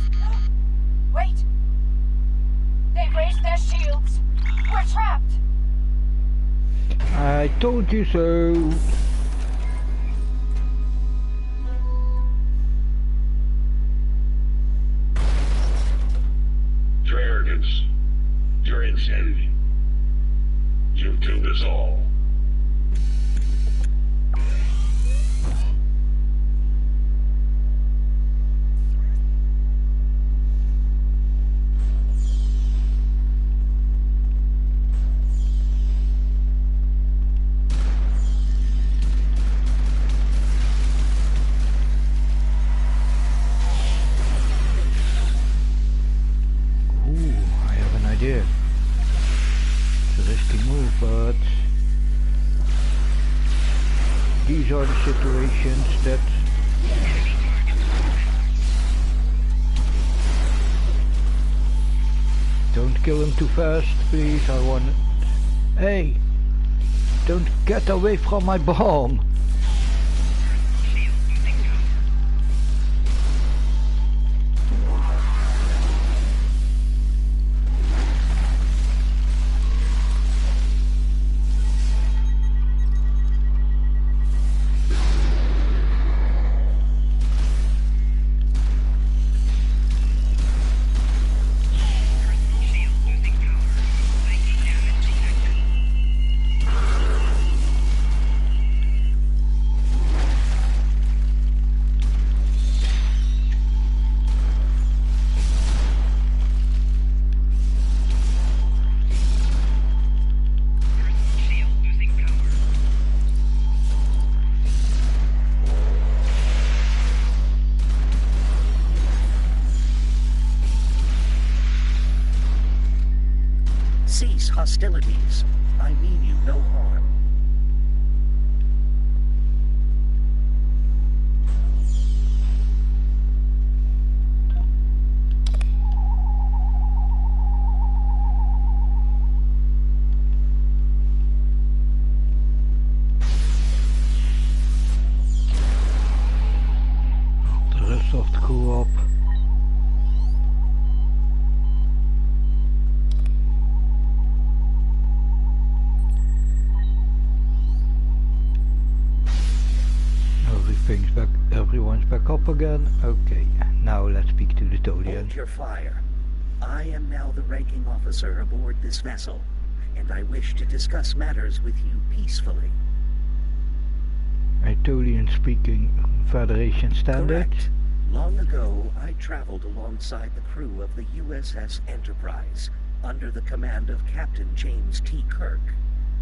Wait! They've raised their shields. We're trapped! I told you so. Your arrogance, your insanity. You've doomed us all. It's a risky move, but these are the situations that don't kill him too fast, please. I want... Hey! Don't get away from my bomb! Cease hostilities. I mean you no harm. The rest of the crew up. Everyone's back up again. Okay, now let's speak to the Tholian. Hold your fire. I am now the ranking officer aboard this vessel, and I wish to discuss matters with you peacefully. A Tholian speaking Federation standard. Correct. Long ago, I traveled alongside the crew of the USS Enterprise, under the command of Captain James T. Kirk.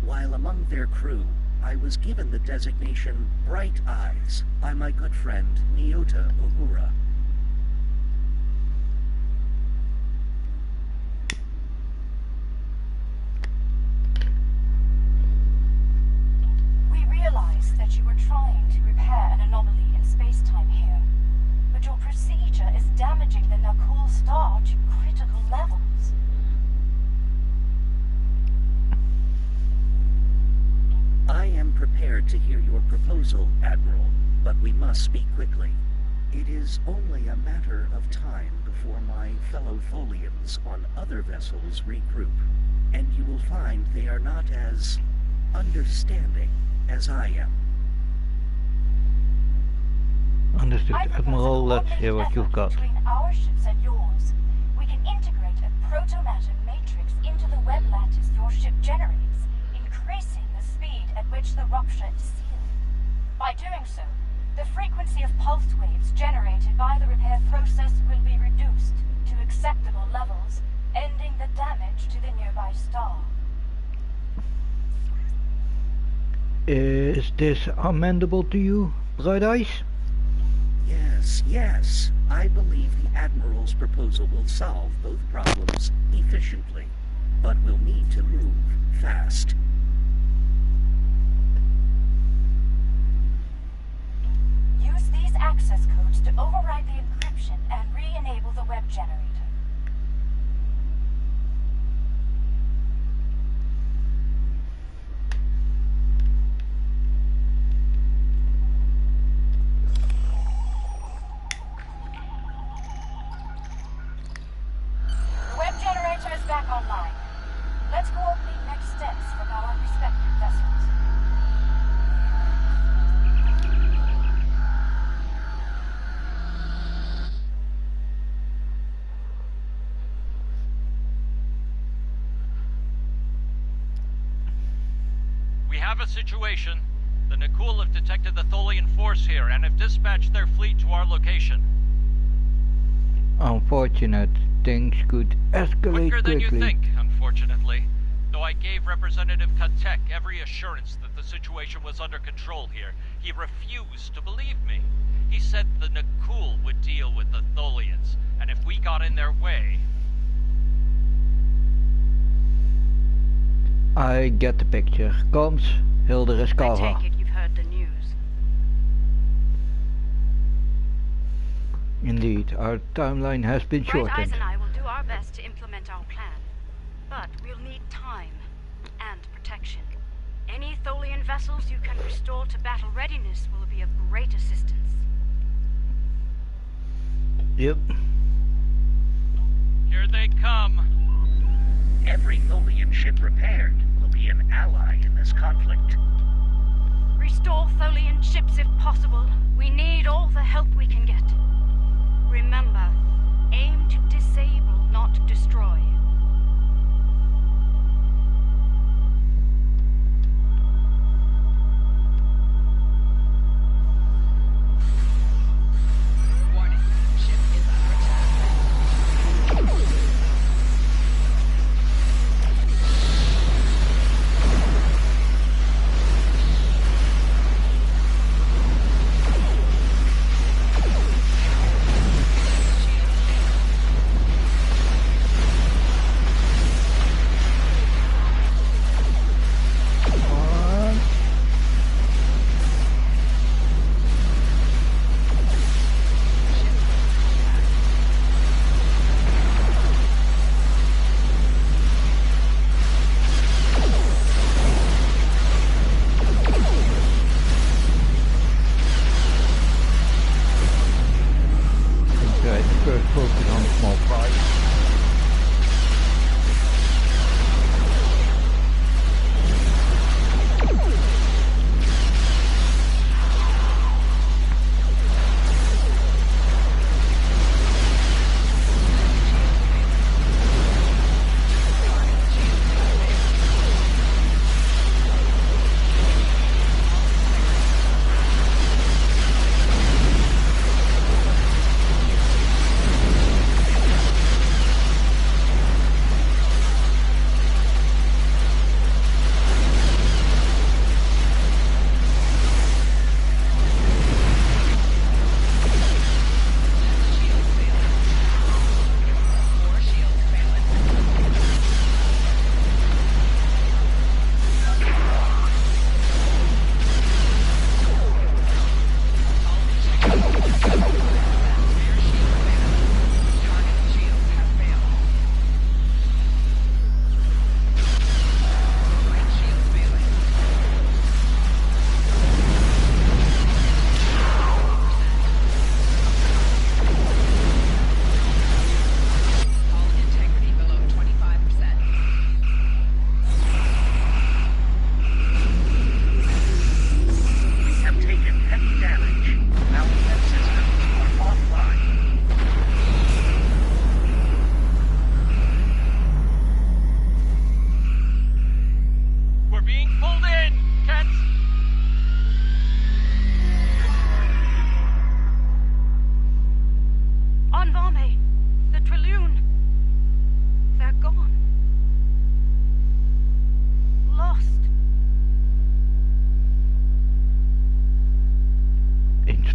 While among their crew, I was given the designation Bright Eyes by my good friend Nyota Uhura. We realized that you were trying to repair an anomaly in space-time here, but your procedure is damaging the Nakul star to critical levels. I am prepared to hear your proposal, Admiral, but we must speak quickly. It is only a matter of time before my fellow Tholians on other vessels regroup, and you will find they are not as understanding as I am. Understood, Admiral. Let's hear what you've got. Between our ships and yours, we can integrate a protomatter matrix into the web lattice your ship generates, increasing the speed at which the rupture is sealed. By doing so, the frequency of pulse waves generated by the repair process will be reduced to acceptable levels, ending the damage to the nearby star. Is this amendable to you, Bright Eyes? Yes, yes. I believe the Admiral's proposal will solve both problems efficiently, but we'll need to move fast. Use these access codes to override the encryption and re-enable the web generator. The web generator is back online. Let's coordinate next steps from our respective vessels. We have a situation. The Nakul have detected the Tholian force here and have dispatched their fleet to our location. Unfortunate. Things could escalate Quicker than quickly. you think, unfortunately. Though I gave Representative Katek every assurance that the situation was under control here, he refused to believe me. He said the Nakul would deal with the Tholians, and if we got in their way... I get the picture. Comms, Hilder is I cover. take it you've heard the news. Indeed, our timeline has been Bright Eyes shortened. and I will do our best to implement our plan. But we'll need time and protection. Any Tholian vessels you can restore to battle readiness will be of great assistance. Yep. Here they come. Every Tholian ship repaired will be an ally in this conflict. Restore Tholian ships if possible. We need all the help we can get. Remember, aim to disable, not destroy. Warning. Ship is under attack.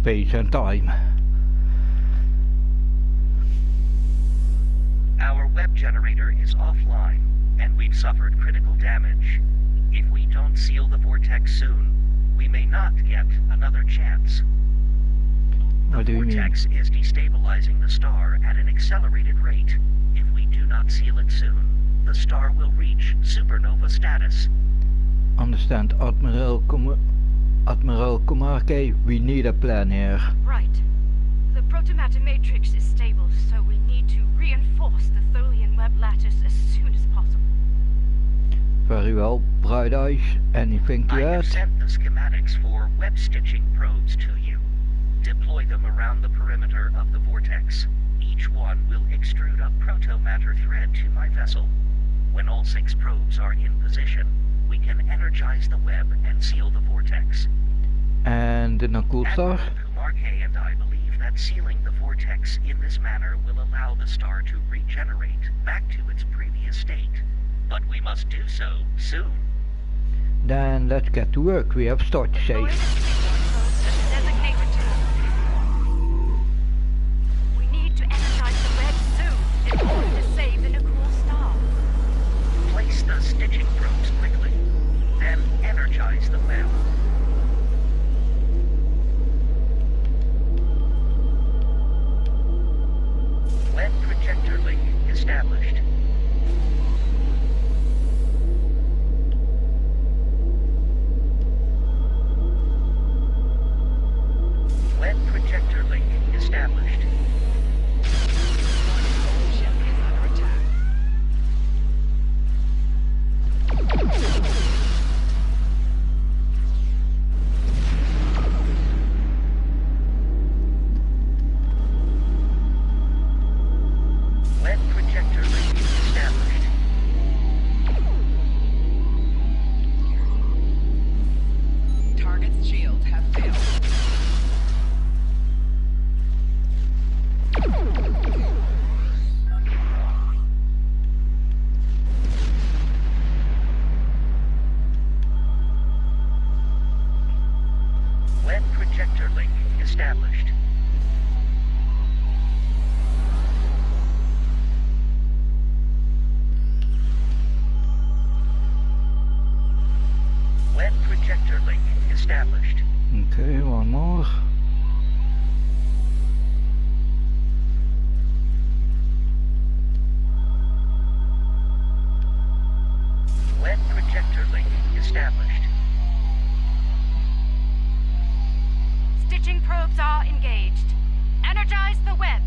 space and time. Our web generator is offline, and we've suffered critical damage. If we don't seal the vortex soon, we may not get another chance. The vortex is destabilizing the star at an accelerated rate. If we do not seal it soon, the star will reach supernova status. Understand, Admiral Komarke, we need a plan here. Right. The protomatter matrix is stable, so we need to reinforce the Tholian web lattice as soon as possible. Very well, Bright Eyes, anything to add? I have sent the schematics for web stitching probes to you. Deploy them around the perimeter of the vortex. Each one will extrude a protomatter thread to my vessel. When all 6 probes are in position, we can energize the web and seal the vortex. And the Nakul star? Kumarke and I believe that sealing the vortex in this manner will allow the star to regenerate back to its previous state. But we must do so soon. Then let's get to work. We have start to save. We need to energize the web soon in order to save the Nakul star. Place the stitching probes quickly, then energize the web. Web projector link established. Web projector link established. Web projector link established. Target's shields have failed. Web projector link established. Web projector link established. Okay, one more. Web projector link established. Stitching probes are engaged. Energize the web.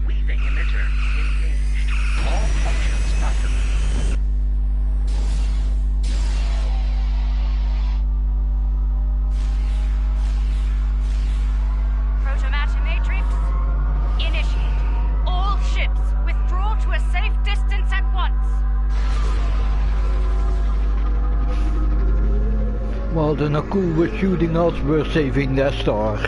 Weaving emitter engaged. All functions optimal. Protomatter matrix, initiate. All ships withdraw to a safe distance at once. While the Nakul were shooting us, we're saving their star.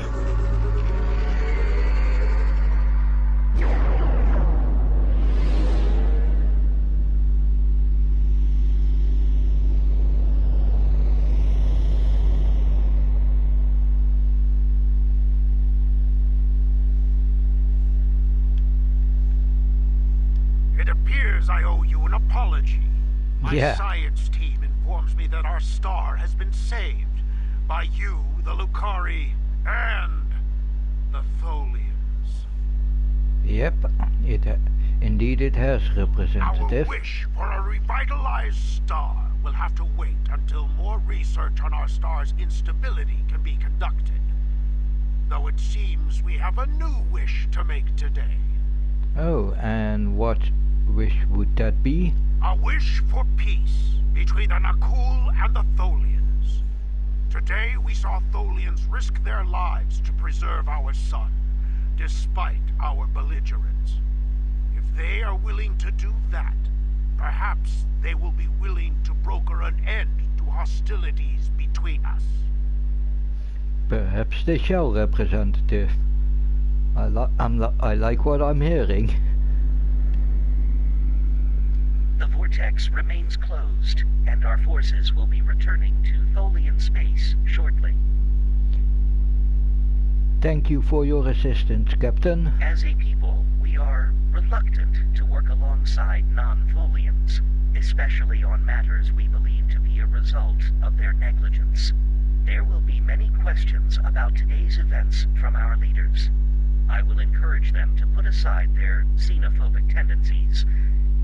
It appears I owe you an apology. My Yeah. science team informs me that our star has been saved by you, the Lucari, and the Tholians. Yep, indeed it has, Representative. Our wish for a revitalized star will have to wait until more research on our star's instability can be conducted. Though it seems we have a new wish to make today. Oh, and what wish would that be? A wish for peace between the Nakul and the Tholians. Today we saw Tholians risk their lives to preserve our sun, despite our belligerence. If they are willing to do that, perhaps they will be willing to broker an end to hostilities between us. Perhaps they shall, Representative. I like what I'm hearing. The vortex vortex remains closed, and our forces will be returning to Tholian space shortly. Thank you for your assistance, Captain. As a people, we are reluctant to work alongside non-Tholians, especially on matters we believe to be a result of their negligence. There will be many questions about today's events from our leaders. I will encourage them to put aside their xenophobic tendencies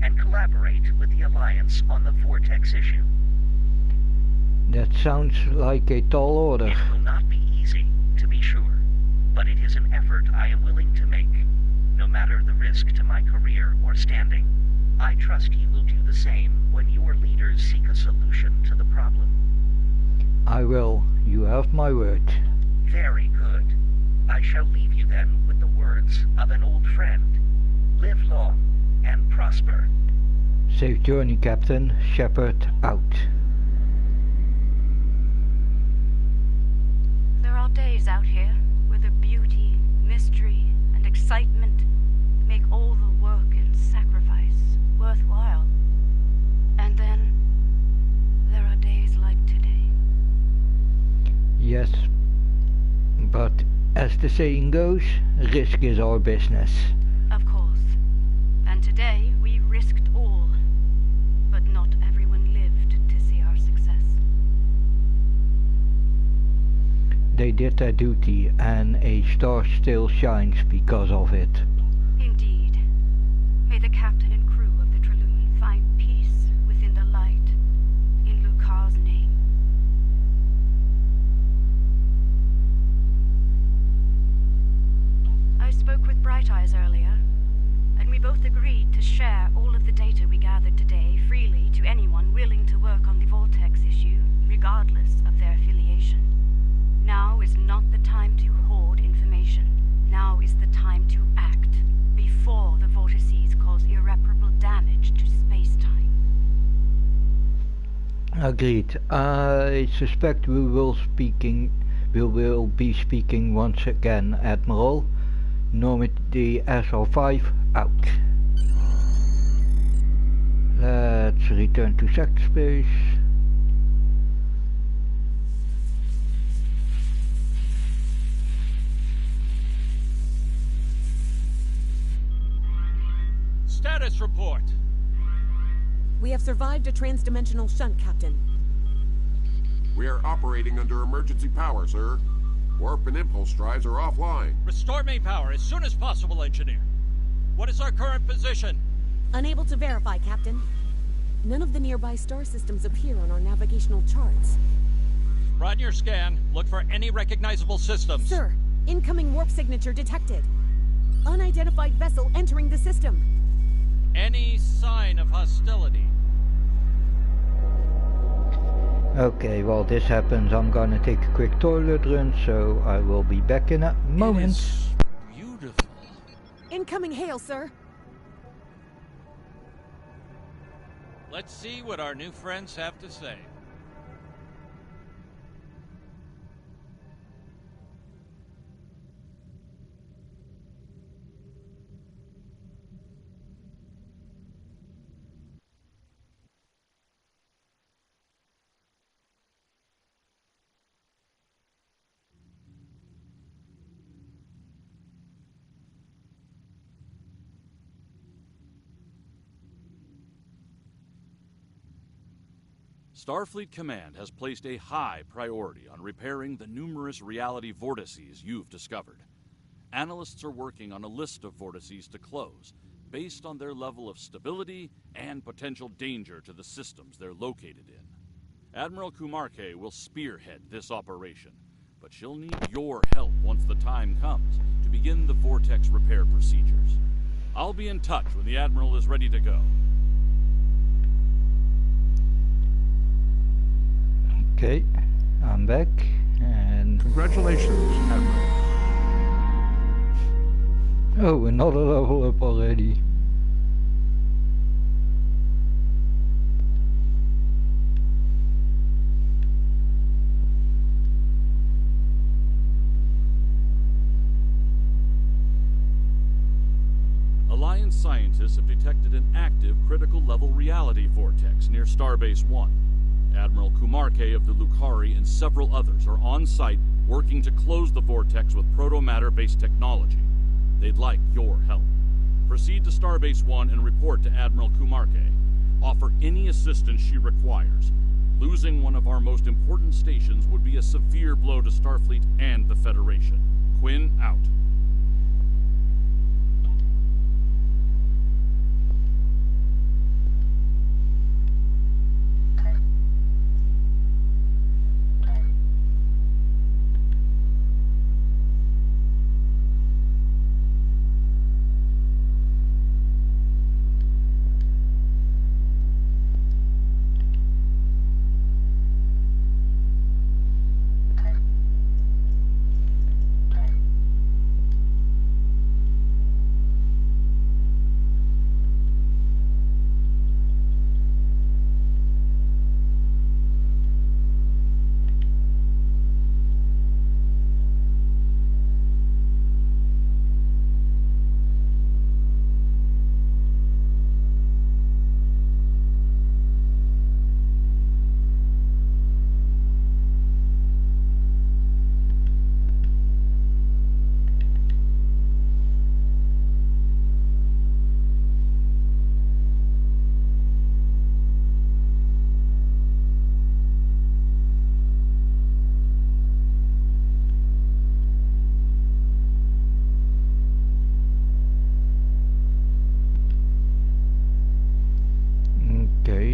and collaborate with the Alliance on the Vortex issue. That sounds like a tall order. It will not be easy, to be sure, but it is an effort I am willing to make, no matter the risk to my career or standing. I trust you will do the same when your leaders seek a solution to the problem. I will. You have my word. Very good. I shall leave you then with the words of an old friend. Live long and prosper. Safe journey, Captain. Shepard out. There are days out here where the beauty, mystery, and excitement make all the work and sacrifice worthwhile. And then there are days like today. Yes, but as the saying goes, risk is our business. Of course. And today we risked all, but not everyone lived to see our success. They did their duty, and a star still shines because of it. Indeed. May the captain and crew of the Traloon find peace within the light, in Lucar's name. I spoke with Bright Eyes earlier, and we both agreed to share all of the data we gathered today freely to anyone willing to work on the Vortex issue, regardless of their affiliation. Now is not the time to hoard information. Now is the time to act, before the vortices cause irreparable damage to space-time. Agreed. I suspect we will be speaking once again, Admiral. Normandy SR5 out. Let's return to sector space. Status report. We have survived a transdimensional shunt, Captain. We are operating under emergency power, sir. Warp and impulse drives are offline. Restore main power as soon as possible, Engineer. What is our current position? Unable to verify, Captain. None of the nearby star systems appear on our navigational charts. Run your scan. Look for any recognizable systems. Sir, incoming warp signature detected. Unidentified vessel entering the system. Any sign of hostility? Okay, while this happens, I'm gonna take a quick toilet run, so I will be back in a moment. It is beautiful. Incoming hail, sir. Let's see what our new friends have to say. Starfleet Command has placed a high priority on repairing the numerous reality vortices you've discovered. Analysts are working on a list of vortices to close, based on their level of stability and potential danger to the systems they're located in. Admiral Kumarke will spearhead this operation, but she'll need your help once the time comes to begin the vortex repair procedures. I'll be in touch when the Admiral is ready to go. Okay, I'm back, and... Congratulations, Admiral. Oh, another level up already. Alliance scientists have detected an active critical level reality vortex near Starbase 1. Admiral Kumarke of the Lukhari and several others are on site working to close the vortex with proto-matter-based technology. They'd like your help. Proceed to Starbase 1 and report to Admiral Kumarke. Offer any assistance she requires. Losing one of our most important stations would be a severe blow to Starfleet and the Federation. Quinn out.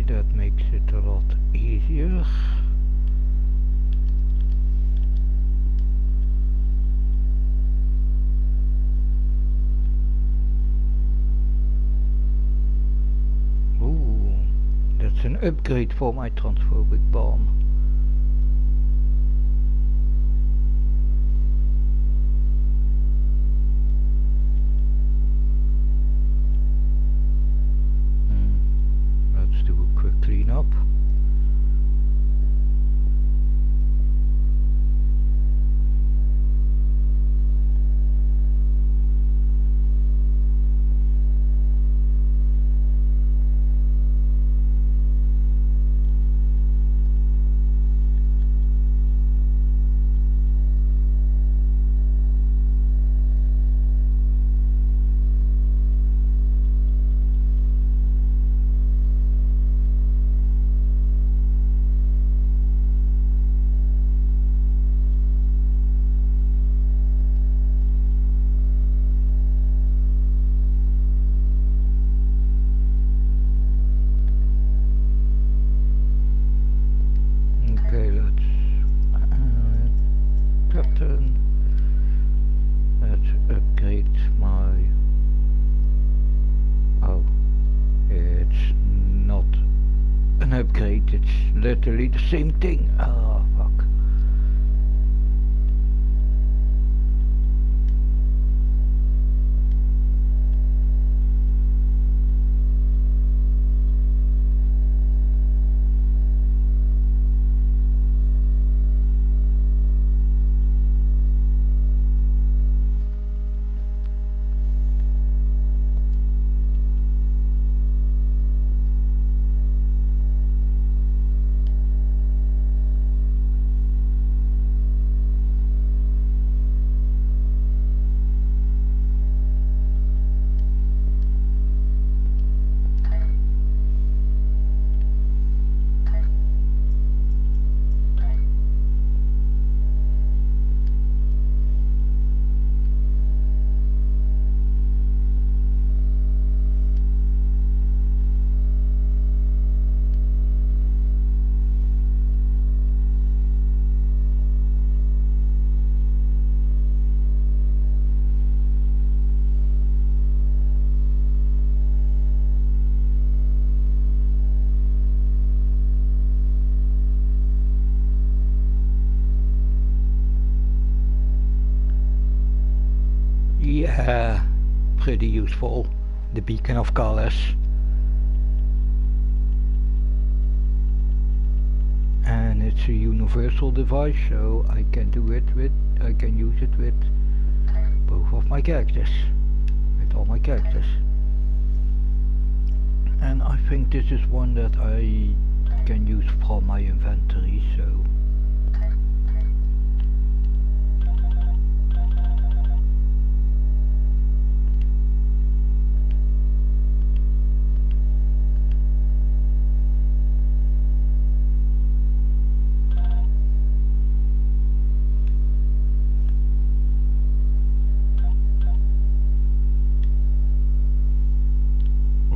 That makes it a lot easier. Ooh, that's an upgrade for my transphobic bomb. Let's do a quick cleanup. Literally the same thing. Oh, fuck. Yeah, pretty useful. The beacon of colors. And it's a universal device, so I can use it with both of my characters. With all my characters. And I think this is one that I can use from my inventory, so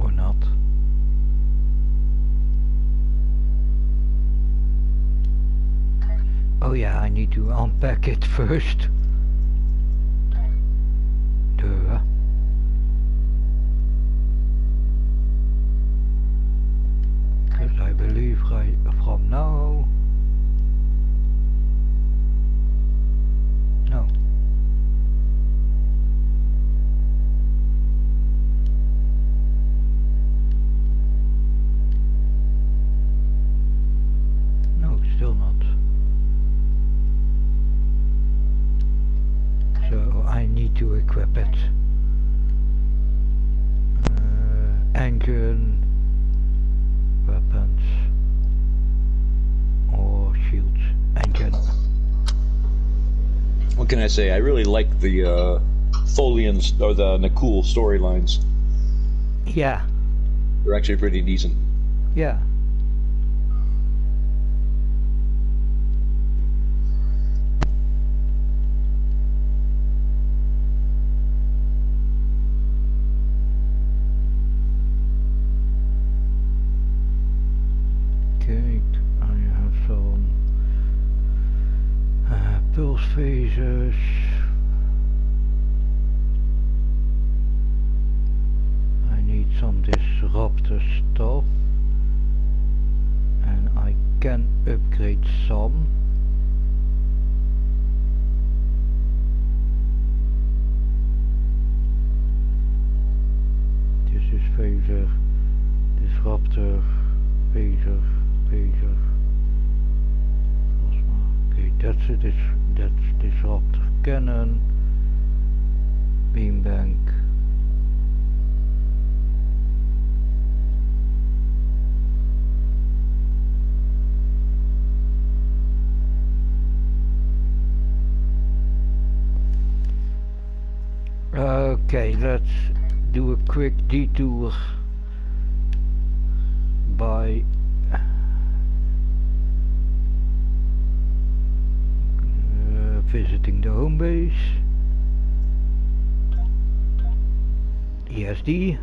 or not. Oh yeah, I need to unpack it first. Duh. Because I believe right from now... No. No, still not. So I need to equip it. Engine, weapons, or shields. Engine. What can I say? I really like the Tholians or the Nakul storylines. Yeah. They're actually pretty decent. Yeah. Okay, I have some pulse phasers. I need some disruptor stuff, and I can upgrade some. This is phaser, disruptor, phaser, phaser, plasma. Okay, that's it. That's disruptor cannon, beam bank. Okay, let's do a quick detour by visiting the home base. ESD.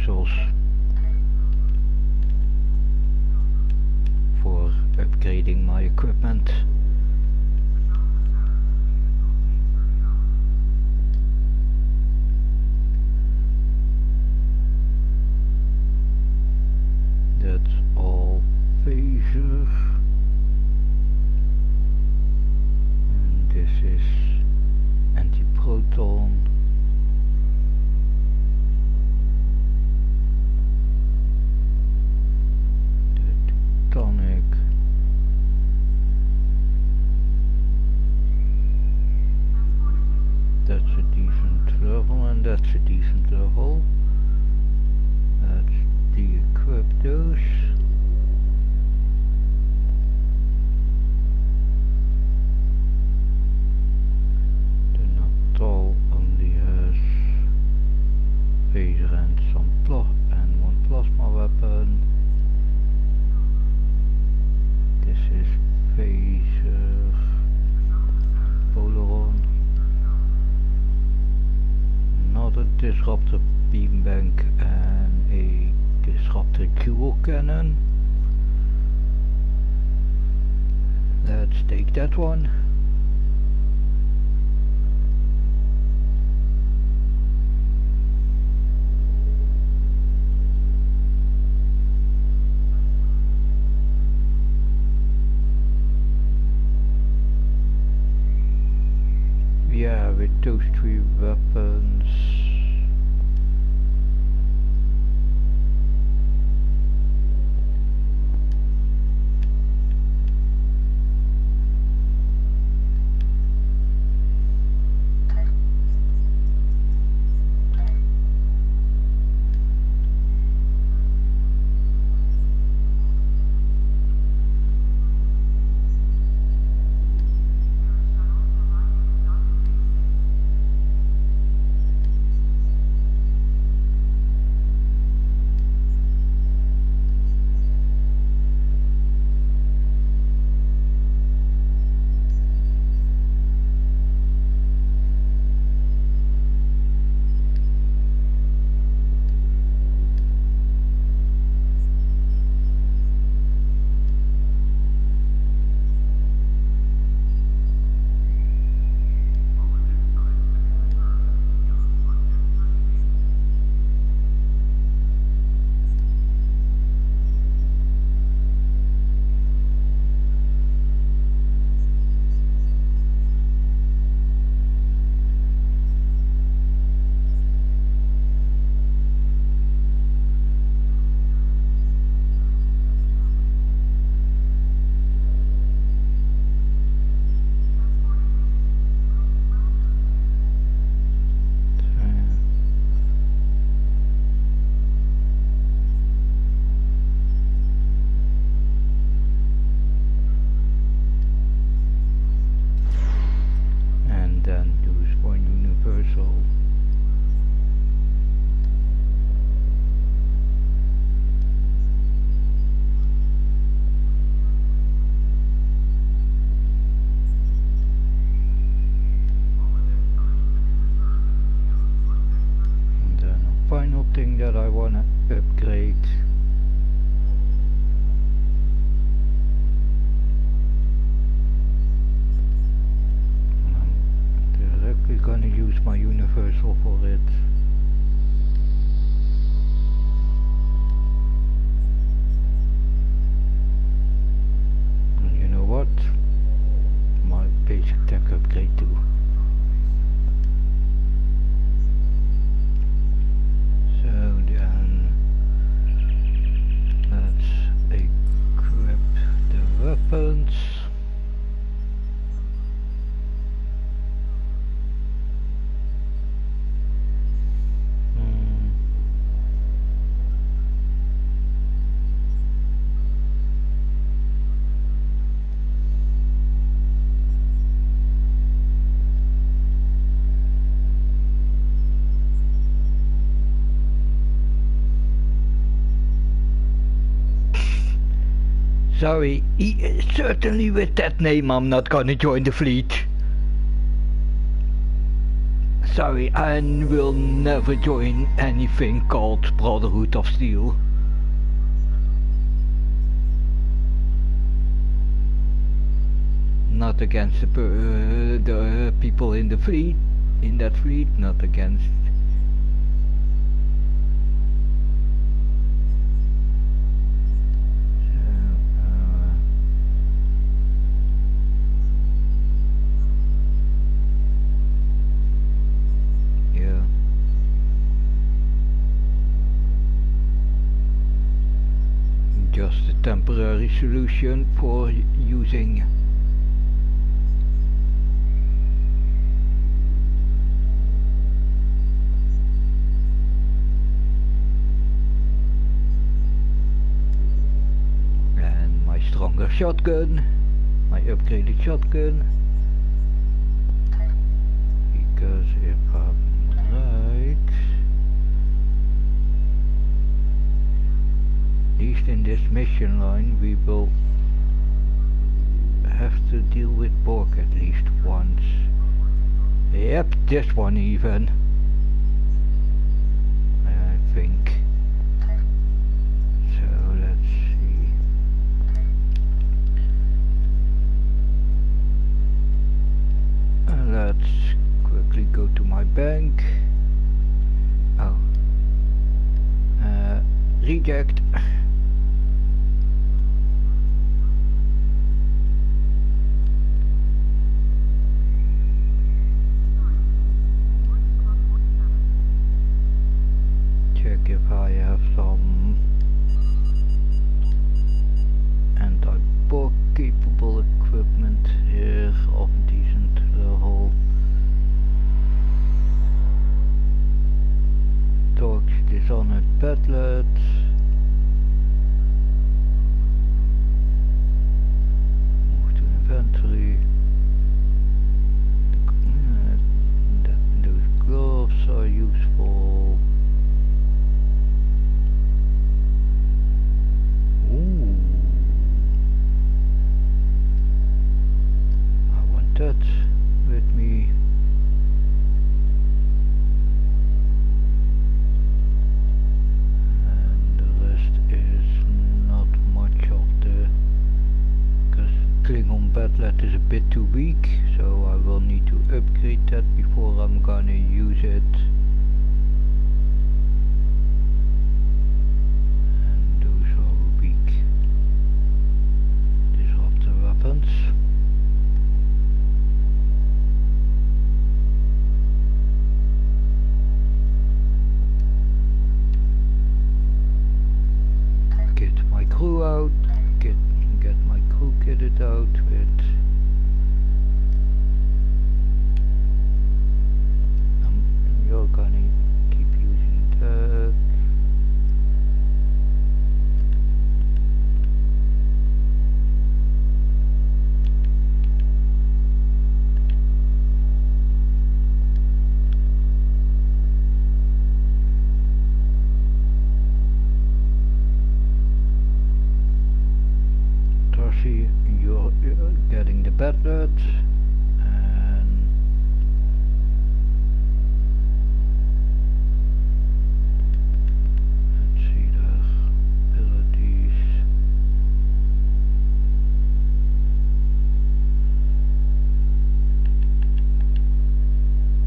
universals for upgrading my equipment. That's all phaser. And this is anti-proton. The Teutonic. That's a decent level, and that's a decent level. Let's de-equip those. The Natal only has phaser and some and one plasma weapon. This is phaser, Polaron. Another disruptor beam bank and a disruptor dual cannon. Let's take that one. Yeah, with those 3 weapons. Thing that I wanna upgrade. I'm directly gonna use my universal for it. And you know what? My basic tech upgrade too. So then let's equip the weapons. Sorry, certainly with that name I'm not gonna join the fleet. Sorry, I will never join anything called Brotherhood of Steel. Not against the people in the fleet, in that fleet, not against. Yeah. Just a temporary solution for using. Stronger shotgun, my upgraded shotgun, because if I'm right, at least in this mission line we will have to deal with Borg at least once. Yep, this one even, I think. Let's quickly go to my bank. Oh. Reject. Check if I have some anti-Borg capable equipment here of decent level. Torch dishonored padlet. Move to inventory. Those gloves are useful. Ooh. I want that with me. And the rest is not much of the, because Klingon Badlet is a bit too weak, so I will need to upgrade that before I'm gonna use it. And those are weak. Disruptor weapons. Get my crew out, get my crew kitted out with you're gonna keep using that. Darcy, you're getting the Badlet, and let's see the abilities.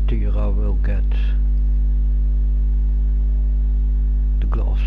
Tira will get the gloves.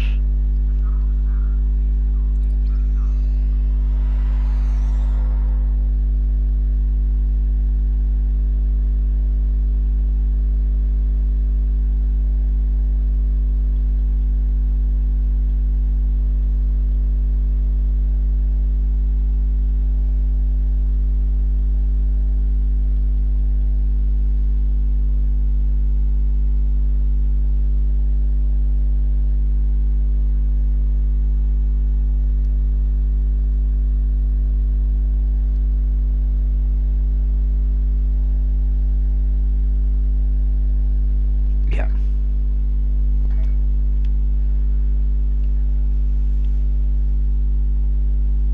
Yeah.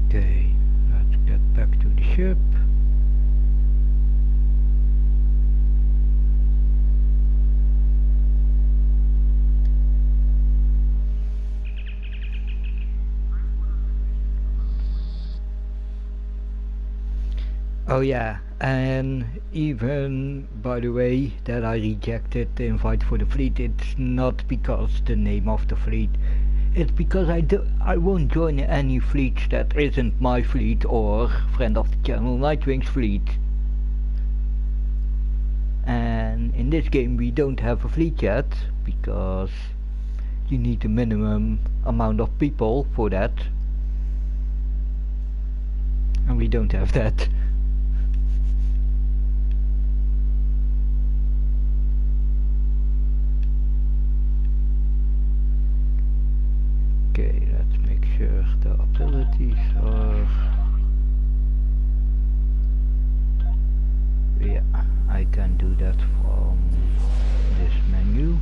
Okay, let's get back to the ship. Oh yeah, and even, by the way, that I rejected the invite for the fleet, it's not because the name of the fleet. It's because I won't join any fleets that isn't my fleet or friend of the channel Nightwing's fleet. And in this game we don't have a fleet yet, because you need a minimum amount of people for that. And we don't have that. Okay, let's make sure the abilities are... Yeah, I can do that from this menu.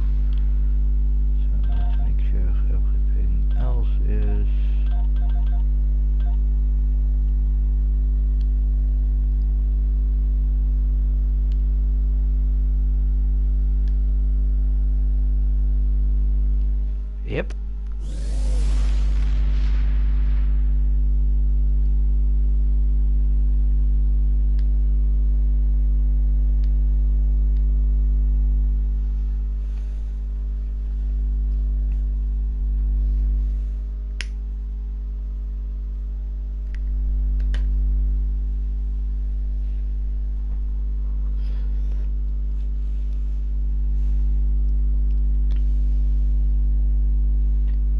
So let's make sure everything else is... Yep.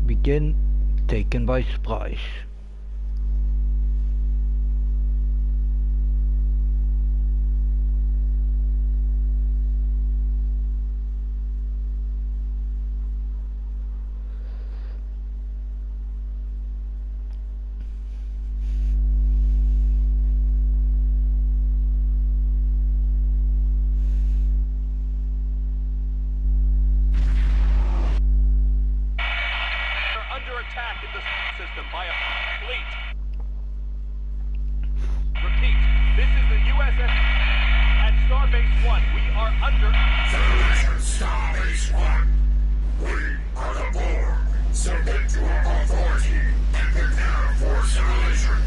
Begin taken by surprise. Attack in the system by a fleet. Repeat, this is the USS at Starbase 1. We are under... Federation Starbase 1. We are the Borg. Submit to our authority and prepare for simulation.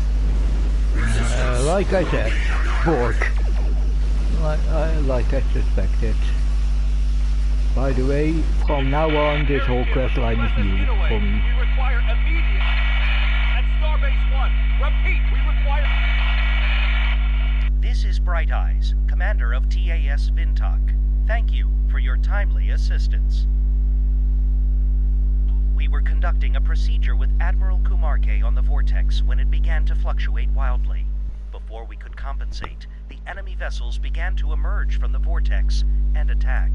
Like I said, Borg. Like I suspected. By the way, from now on this whole quest line is new for me. We require immediate at Starbase 1. Repeat, we require... This is Bright Eyes, commander of TAS Vintok. Thank you for your timely assistance. We were conducting a procedure with Admiral Kumarke on the Vortex when it began to fluctuate wildly. Before we could compensate, the enemy vessels began to emerge from the Vortex and attack.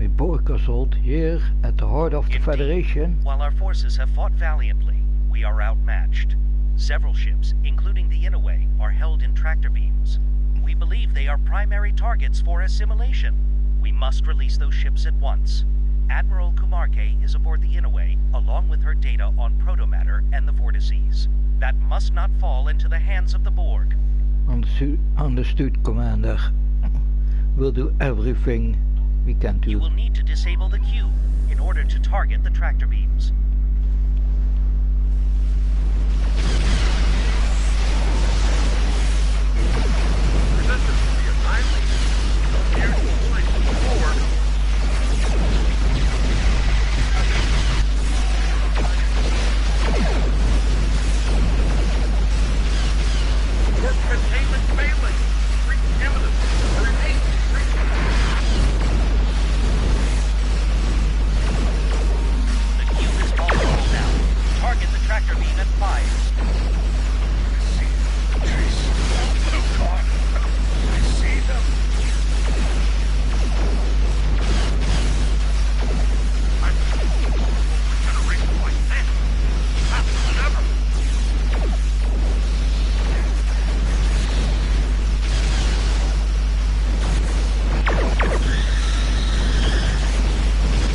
A Borg assault here at the heart of the Federation. While our forces have fought valiantly, we are outmatched. Several ships, including the Inouye, are held in tractor beams. We believe they are primary targets for assimilation. We must release those ships at once. Admiral Kumarke is aboard the Inouye, along with her data on protomatter and the vortices. That must not fall into the hands of the Borg. Understood, Commander. We'll do everything we can do. You will need to disable the Q in order to target the tractor beams. Resistance will be annihilated. Here's the point forward. Work containment failing. Breach imminent. Remain. Target the tractor beam at 5. Oh God! I see them! Regeneration like that. Faster than ever.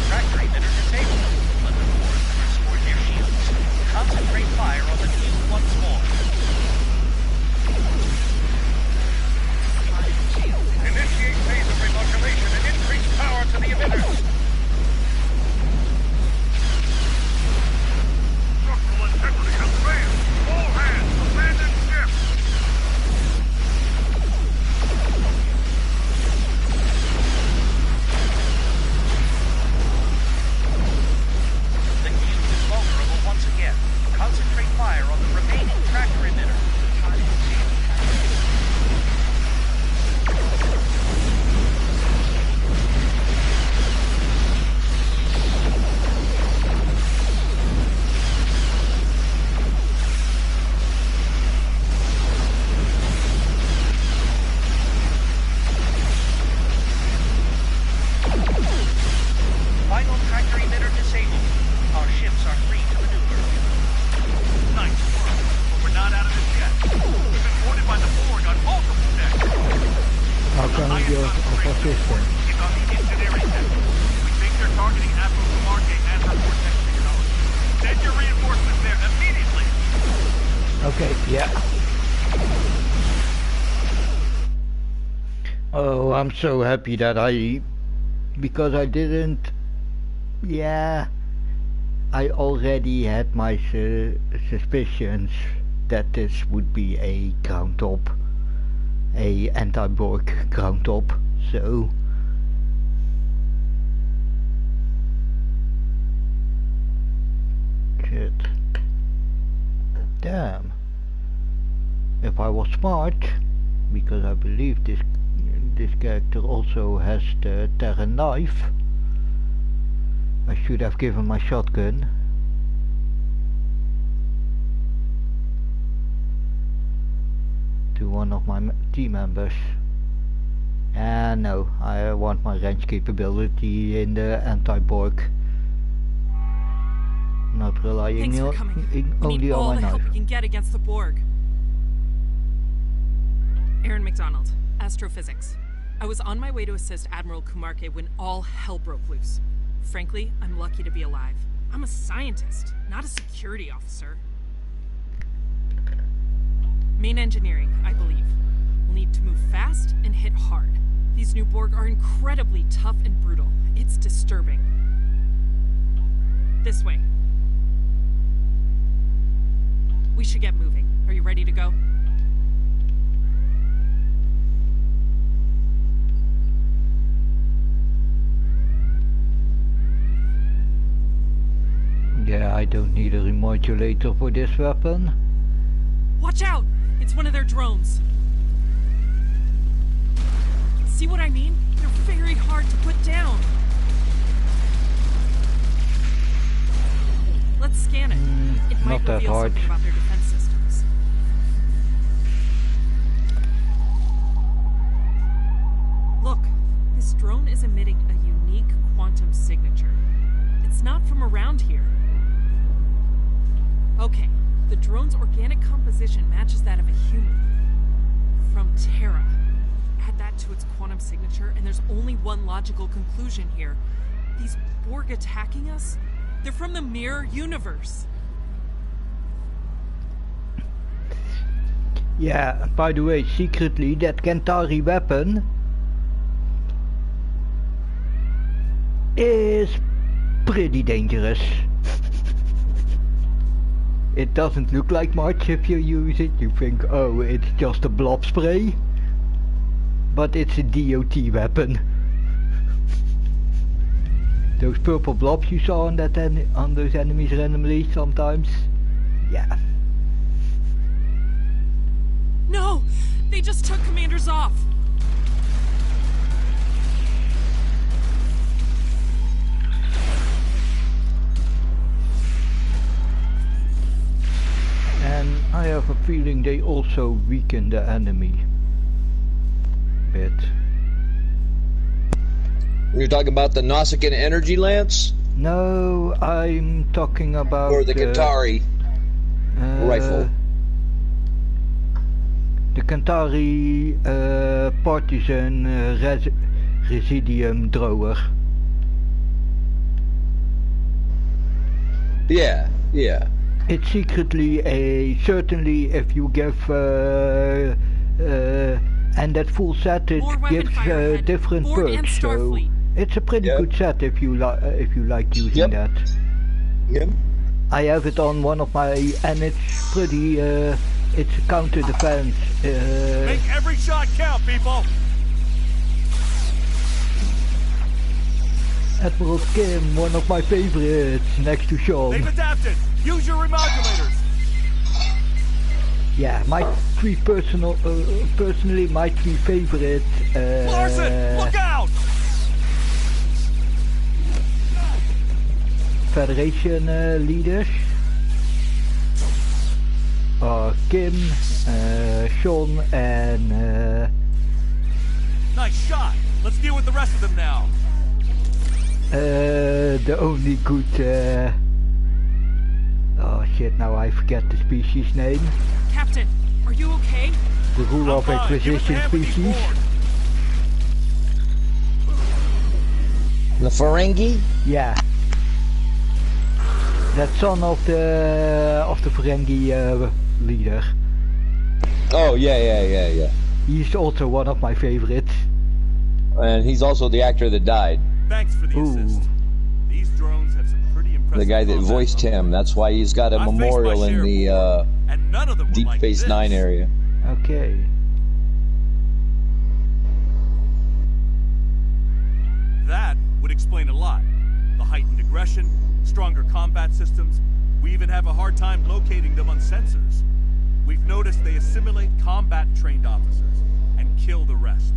Tractor emitter disabled. Let the Borg restore their shields. Concentrate fire on the Q once more. system. It's on the engineering deck. We think they're targeting Admiral Kumarke and her vortex technology. Send your reinforcements there immediately. Okay, yeah. Oh, I'm so happy that because I didn't, yeah, I already had my suspicions that this would be a ground top, a anti-Borg ground top, so shit. Damn. If I was smart, because I believe this character also has the Terran knife, I should have given my shotgun. To one of my team members. And no, I want my range capability in the anti-Borg. Not relying only on my knife. Help we can get against the Borg. Aaron McDonald, Astrophysics. I was on my way to assist Admiral Kumarke when all hell broke loose. Frankly, I'm lucky to be alive. I'm a scientist, not a security officer. Main engineering, I believe. We'll need to move fast and hit hard. These new Borg are incredibly tough and brutal. It's disturbing. This way. We should get moving. Are you ready to go? Yeah, I don't need a remodulator for this weapon. Watch out! It's one of their drones. See what I mean? They're very hard to put down. Let's scan it. It might reveal something about their defense systems. Look, this drone is emitting a unique quantum signature. It's not from around here. Okay, the drone's organic composition matches that of a human. From Terra. Add that to its quantum signature, and there's only one logical conclusion here. These Borg attacking us? They're from the mirror universe. Yeah, by the way, secretly, that Kentari weapon is pretty dangerous. It doesn't look like much if you use it. You think, oh, it's just a blob spray. But it's a DOT weapon. Those purple blobs you saw on that on those enemies randomly sometimes. Yeah. No! They just took commanders off! And I have a feeling they also weaken the enemy. Bit. You're talking about the Nausicaan energy lance? No, I'm talking about... Or the Kentari rifle. The Kentari partisan residium drawer. Yeah, yeah. It's secretly certainly if you give and that full set it gives different perks, so it's a pretty good set if you like using that. Yep. I have it on one of my, and it's pretty it's a counter defense. Make every shot count, people. Admiral Kim, one of my favorites, next to Sean. They've adapted. Use your remodulators. Yeah, my three personally my three favorite. Larson, look out! Federation leaders are Kim, Sean, and. Nice shot. Let's deal with the rest of them now. The only good. Oh shit! Now I forget the species name. Captain, are you okay? The rule of acquisition species. The Ferengi? Yeah. That son of the Ferengi leader. Oh yeah. He's also one of my favorites. And he's also the actor that died. Thanks for the assist. These drones have some pretty impressive. The guy that voiced him. That's why he's got a memorial in the Deep Space Nine area. Okay. That would explain a lot. The heightened aggression, stronger combat systems. We even have a hard time locating them on sensors. We've noticed they assimilate combat-trained officers and kill the rest.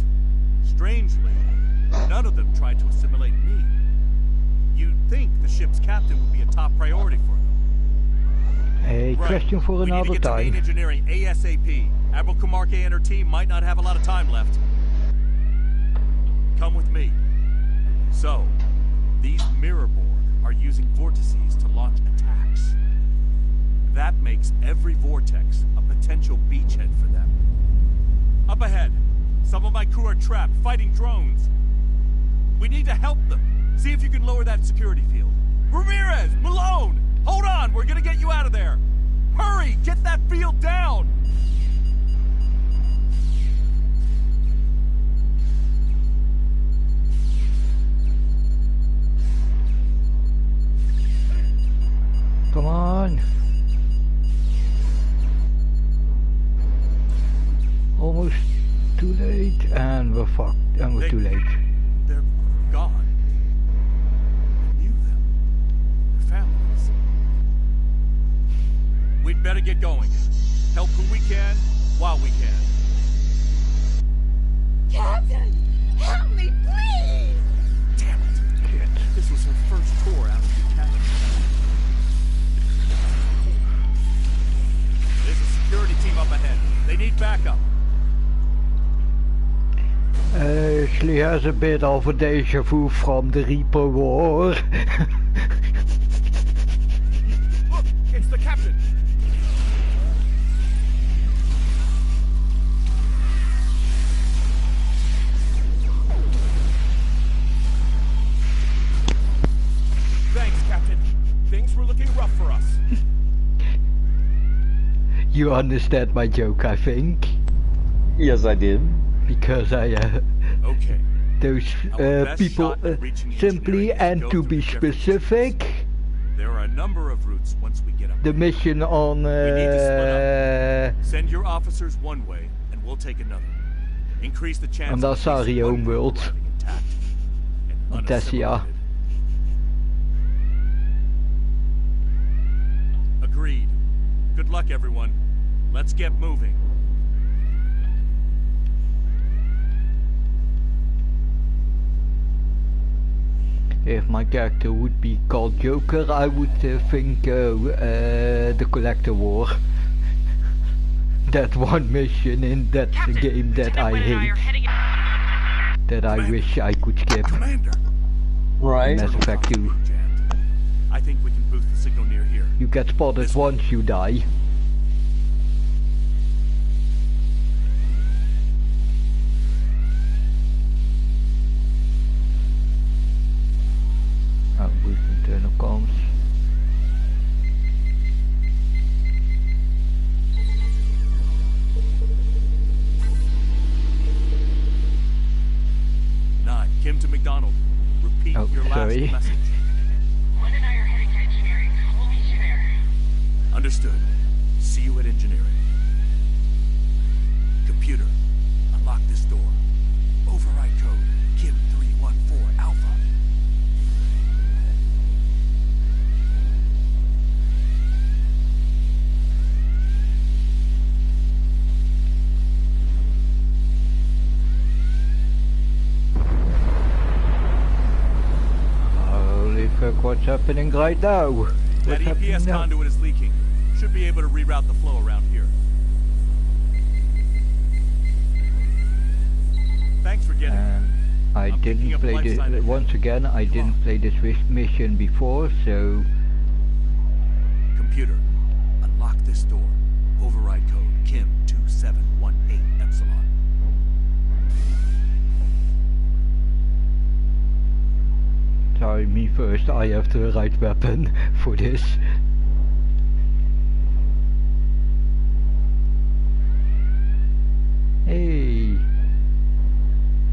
Strangely, none of them tried to assimilate me. You'd think the ship's captain would be a top priority for them. A question for another time. We need to get to main engineering ASAP. Admiral Kamarke and her team might not have a lot of time left. Come with me. So, these Mirrorborg are using vortices to launch attacks. That makes every vortex a potential beachhead for them. Up ahead, some of my crew are trapped, fighting drones. We need to help them. See if you can lower that security field. Ramirez! Malone! Hold on, we're gonna get you out of there! Hurry, get that field down! Come on. Almost too late, and we're fucked, and we're too late. They're gone. I knew them. Their families. We'd better get going. Help who we can, while we can. Captain! Help me, please! Damn it. Shit. This was her first tour out of the academy. There's a security team up ahead. They need backup. She has a bit of a deja vu from the Reaper War. Look, it's the captain. Thanks, Captain. Things were looking rough for us. You understand my joke, I think. Yes, I did. Because I, okay. Those people simply, and to be specific, there are a number of routes once we get up. The mission on. We need to split up. Send your officers one way, and we'll take another. Increase the chance. On the Asari homeworld. On Tessia. Agreed. Good luck, everyone. Let's get moving. If my character would be called Joker, I would think the Collector War. That one mission in that game that I hate. That I wish I could skip. Commander. Right. Mass Effect 2. I think we can boost the signal near here. You get spotted once you die. Boost internal comms. Kim to McDonald. Repeat your last message. Glenn and I are heading to engineering. We'll meet you there. Understood. See you at engineering. Computer, unlock this door. Override code Kim 314 Alpha. What's happening right now? That EPS conduit is leaking. Should be able to reroute the flow around here. Thanks for getting I didn't play this once again. I didn't play this mission before, so. Computer, unlock this door. Override code Kim 2718 Epsilon. first I have the right weapon for this. Hey.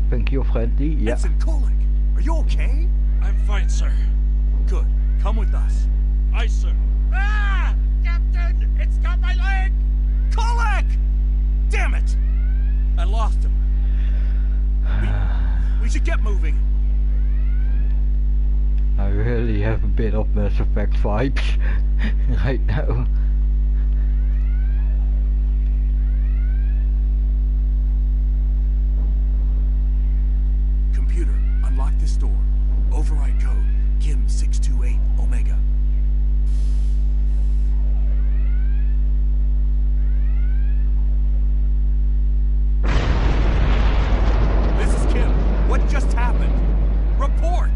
Think you're friendly? Yeah. Ensign Kolek, are you okay? I'm fine, sir. Good. Come with us. Aye, sir. Ah! Captain! It's got my leg! Kolek! Damn it! I lost him. We should get moving. I really have a bit of Mass Effect vibes right now. Computer, unlock this door. Override code, Kim 628 Omega. This is Kim. What just happened? Report!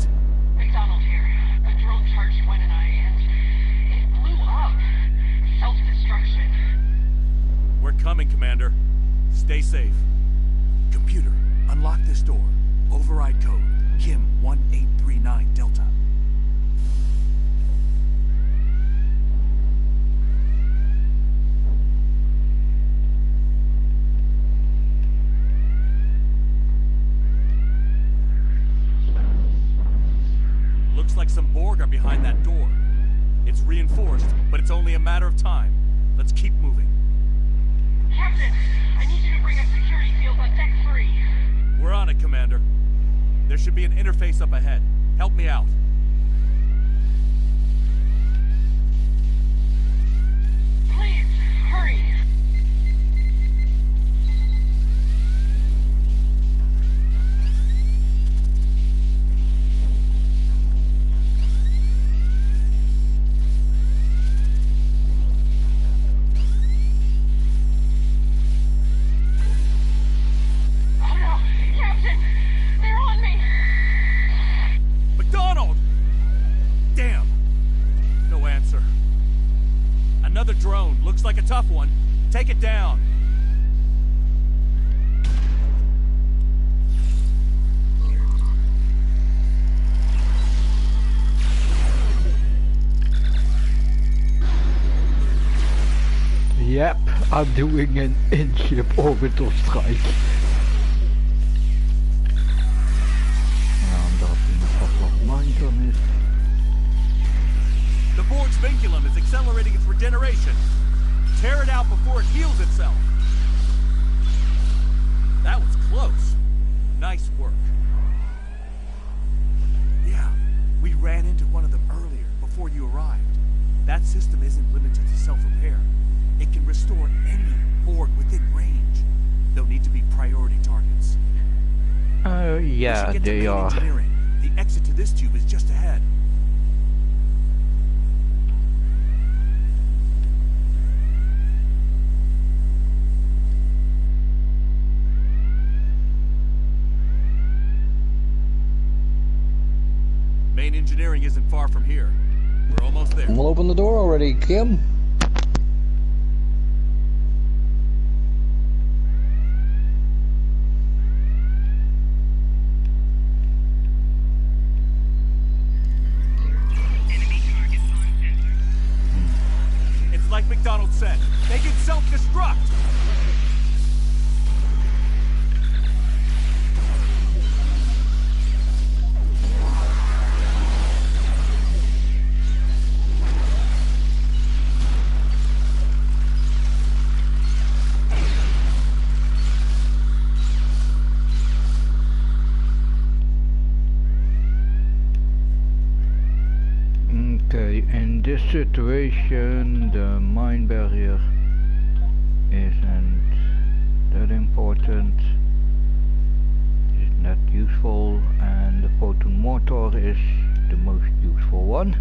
McDonald here. A drone charged Gwen and I, and it blew up. Self-destruction. We're coming, Commander. Stay safe. Computer, unlock this door. Override code, Kim 1839 Delta. Looks like some Borg are behind that door. It's reinforced, but it's only a matter of time. Let's keep moving. Captain, I need you to bring up security fields on Deck 3. We're on it, Commander. There should be an interface up ahead. Help me out. Please, hurry. Oh no, Captain! They're on me! McDonald! Damn. No answer. Another drone. Looks like a tough one. Take it down. Yep, I'm doing an in-ship orbital strike. The Borg's vinculum is accelerating its regeneration. Tear it out before it heals itself. That was close. Nice work. Yeah, we ran into one of them earlier, before you arrived. That system isn't limited to self-repair. It can restore any Borg within range. They'll need to be priority targets. Yeah, they are. Engineering. The exit to this tube is just ahead. Main engineering isn't far from here. We're almost there. We'll open the door already, Kim. It's like McDonald said. They can self-destruct. Okay, in this situation the mine barrier isn't that important, it's not useful, and the photon mortar is the most useful one.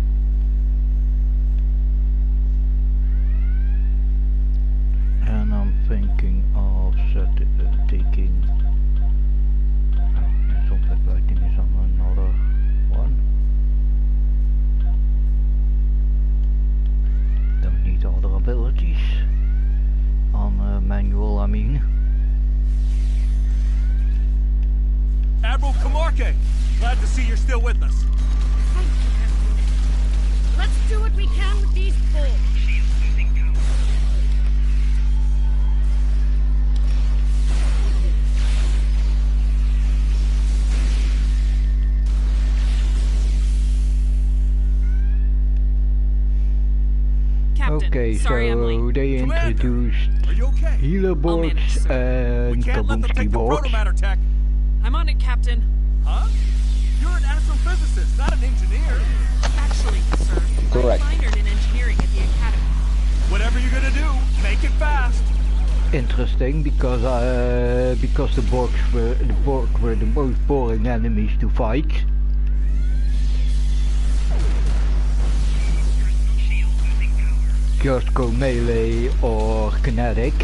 And I'm thinking of taking something is on another one. Don't need all the abilities on manual, I mean. Admiral Kamarke, glad to see you're still with us. Thank you, Let's do what we can with these fools. Captain, Okay, sorry I'm so late. they introduced healer boards and Kaboomski boards. Tech. I'm on it, Captain. Huh? You're an astrophysicist, not an engineer. Actually, sir, Correct. I minored in engineering at the academy. Whatever you're gonna do, make it fast. Interesting, because the Borg were the most boring enemies to fight. Just go melee or kinetic.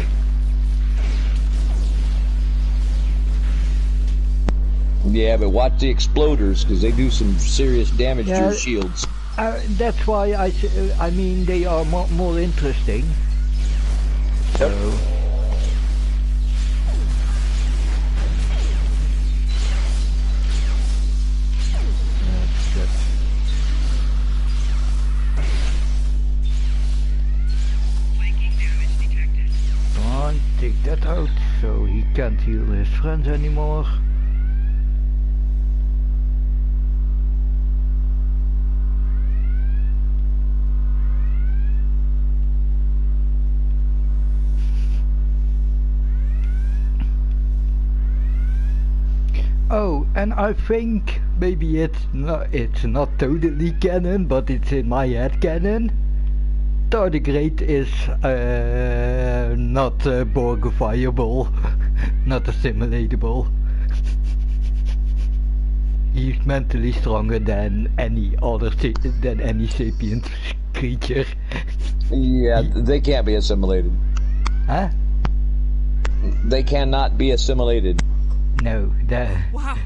Yeah, but watch the exploders, because they do some serious damage to your shields. That's why I mean they are more interesting. Yep. So. Come on, take that out, so he can't heal his friends anymore. Oh, and I think maybe it's not totally canon, but it's in my head canon. Tardigrade is not Borgifiable, not assimilatable. He's mentally stronger than any sapient creature. Yeah, they can't be assimilated. Huh? They cannot be assimilated. No, that. Wow,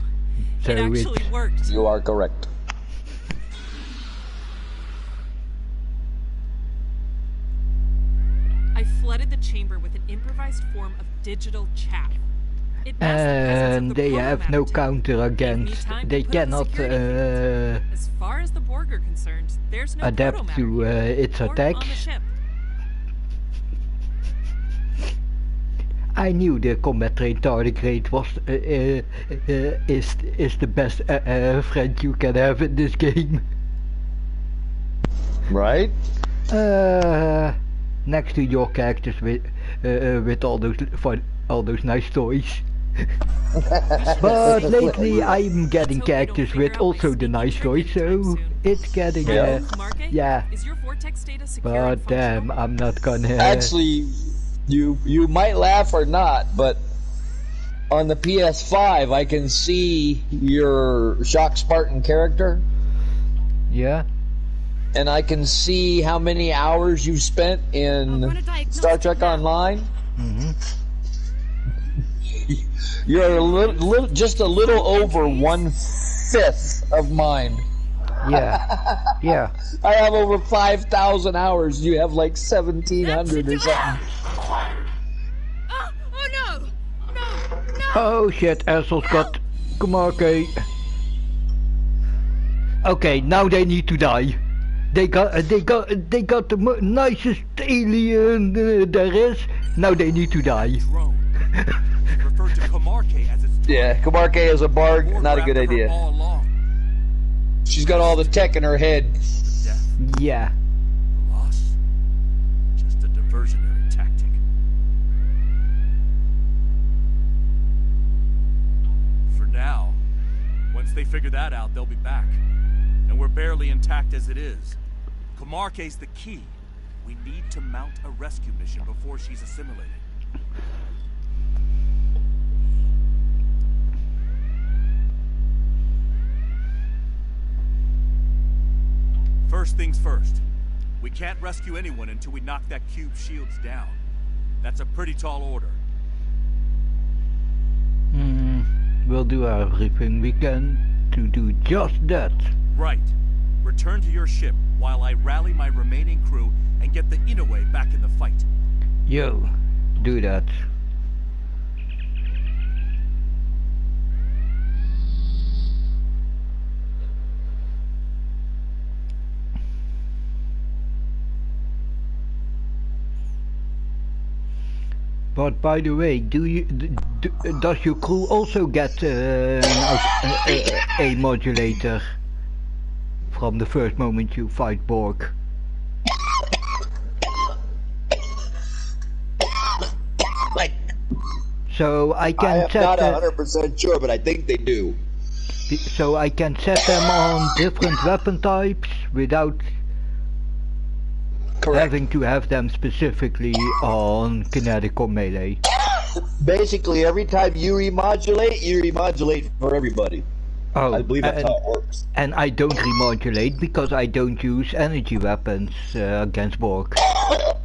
So it actually worked. You are correct. I flooded the chamber with an improvised form of digital chaff. It masked the presence of And the they have no proto-matter counter against. They cannot As far as the Borg are concerned, there's no adapt proto-matter to here, its or attack. on the ship. I knew the combat trained tardigrade was is the best friend you can have in this game. Right? Next to your characters with all those nice toys. But lately I'm getting characters with also the nice toys, so it's getting yeah. Is your vortex data secure But and damn, I'm not gonna. Actually, you might laugh or not, but on the PS5 I can see your Shock Spartan character. Yeah. And I can see how many hours you've spent in Star Trek Online. Mm-hmm. You're just a little over 1/5 of mine. Yeah. Yeah. I have over 5,000 hours. You have like 1,700 or something. Oh no! No! Oh shit, assholes got Kumarke. Okay, now they need to die. They got the nicest alien there is. Now they need to die. Referred to Kumarke as its Yeah, Kumarke is a Borg. Not a good idea. She's got all the tech in her head. Yeah. The loss, just a diversionary tactic. For now, once they figure that out, they'll be back. And we're barely intact as it is. Kumarke's the key. We need to mount a rescue mission before she's assimilated. First things first. We can't rescue anyone until we knock that cube's shields down. That's a pretty tall order. We'll do everything we can to do just that. Right. Return to your ship while I rally my remaining crew and get the Inoue back in the fight. Yo, do that. But by the way, does your crew also get a modulator from the first moment you fight Borg? So I can set. I'm not 100% sure, but I think they do. So I can set them on different weapon types without having to have them specifically on kinetic or melee. Basically, every time you remodulate for everybody. Oh, I believe that's how it works. And I don't remodulate because I don't use energy weapons against Borg.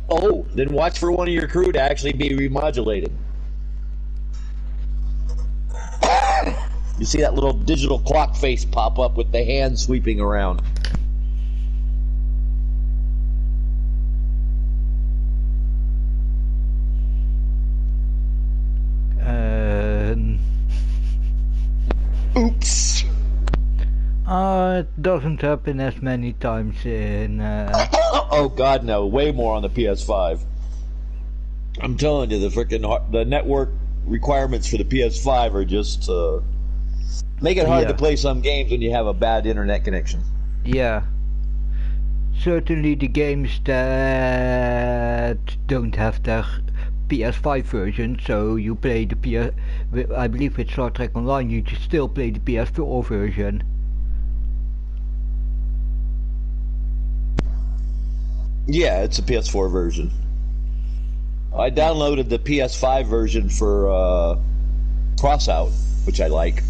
Oh, then watch for one of your crew to actually be remodulated. You see that little digital clock face pop up with the hand sweeping around. Oops. It doesn't happen as many times in... Oh god, no. Way more on the PS5. I'm telling you, the network requirements for the PS5 are just... make it hard to play some games when you have a bad internet connection. Yeah. Certainly the games that don't have their PS5 version, so you play the I believe with Star Trek Online you just still play the PS4 version. Yeah, it's a PS4 version. I downloaded the PS5 version for Crossout, which I like.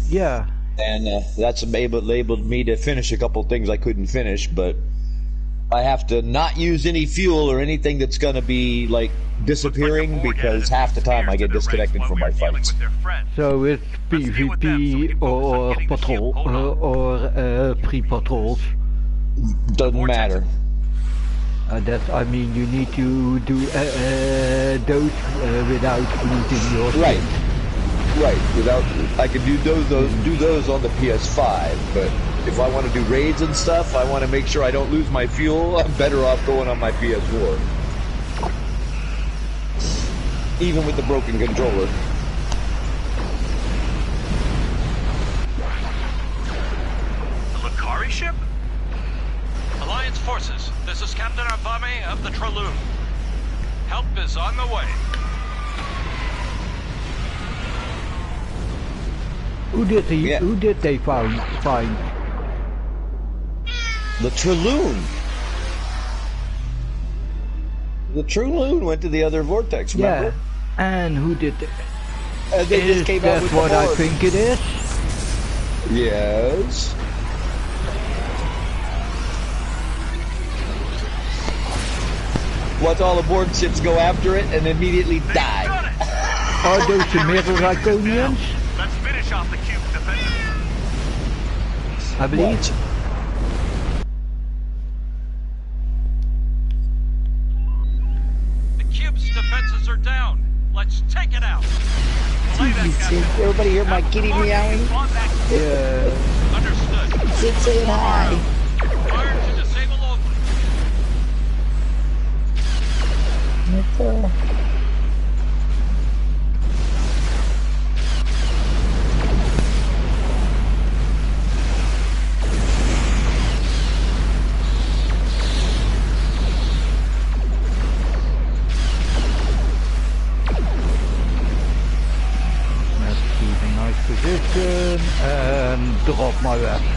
Yeah. And that's enabled me to finish a couple things I couldn't finish, but I have to not use any fuel or anything that's going to be like disappearing because half the time I get disconnected from my fights. So it's PvP or patrol or pre-patrols. Doesn't matter. I mean, you need to do those without losing your right. Right. I can do those on the PS5, but if I want to do raids and stuff, I want to make sure I don't lose my fuel. I'm better off going on my PS4, even with the broken controller. The Lucari ship? Alliance forces, this is Captain Avame of the Traloon. Help is on the way. Who did they find? The Traloon. The Traloon went to the other vortex, remember? Yeah. And who did they? They just came out with what I think it is? Yes. Watch all the Borg ships go after it and immediately die. Are those the mirror Iconians? Let's finish off the cube's defense. I believe. What? The cube's defenses are down. Let's take it out. Everybody hear my kitty meowing? Yeah. Understood. It's saying hi. Fire to disable only. Position and drop my weapon.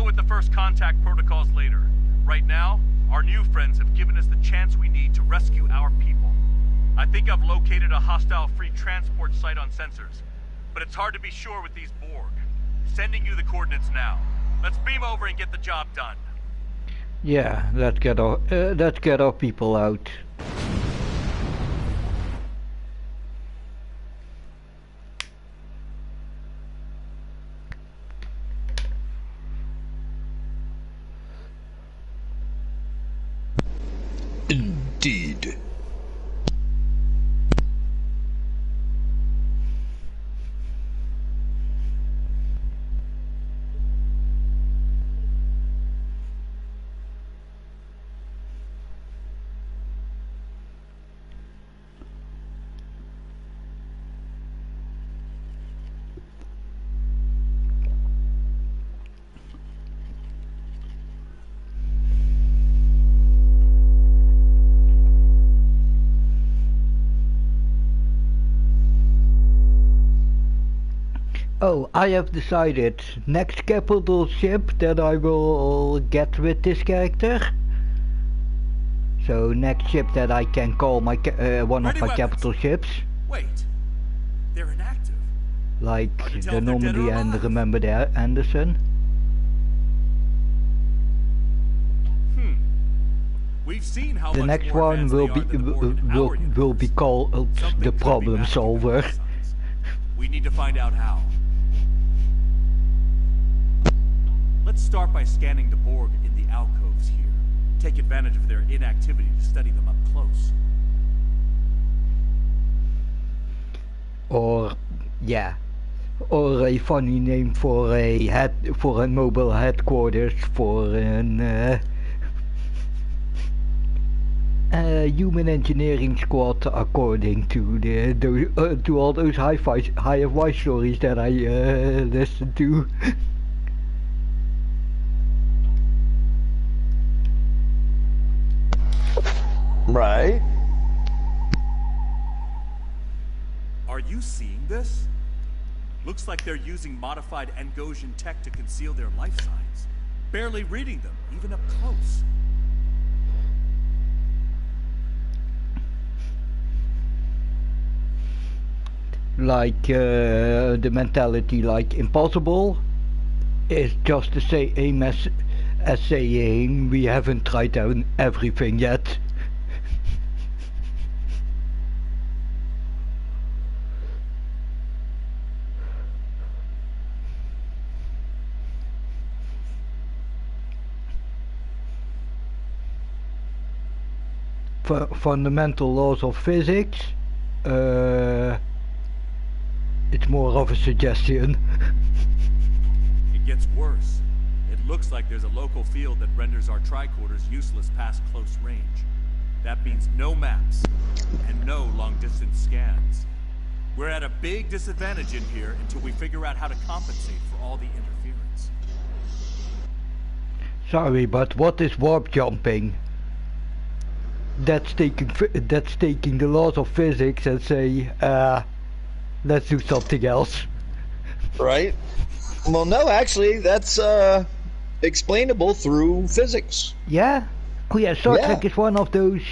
with the first contact protocols later. Right now, our new friends have given us the chance we need to rescue our people. I think I've located a hostile free transport site on sensors, but it's hard to be sure with these Borg. Sending you the coordinates now. Let's beam over and get the job done. Yeah, let's get our people out. Indeed. Oh, I have decided. Next capital ship that I will get with this character. So next ship that I can call my one of my capital ships. Wait, they're inactive. Like the Normandy and Remember the Anderson. We've seen how the next one will be called the Problem Solver. We need to find out how. Let's start by scanning the Borg in the alcoves here. Take advantage of their inactivity to study them up close. Or, yeah. Or a funny name for a mobile headquarters for an human engineering squad, according to to all those high-fi stories that I listened to. Right. Are you seeing this? Looks like they're using modified Angosian tech to conceal their life signs. Barely reading them, even up close. Like the mentality like impossible is just the same as saying we haven't tried out everything yet. Fundamental laws of physics, it's more of a suggestion. It gets worse. It looks like there's a local field that renders our tricorders useless past close range. That means no maps and no long-distance scans. We're at a big disadvantage in here until we figure out how to compensate for all the interference. Sorry, but what is warp jumping? That's taking the laws of physics and say, let's do something else. Right? Well, no, actually, that's explainable through physics. Yeah? Oh yeah, Star Trek is one of those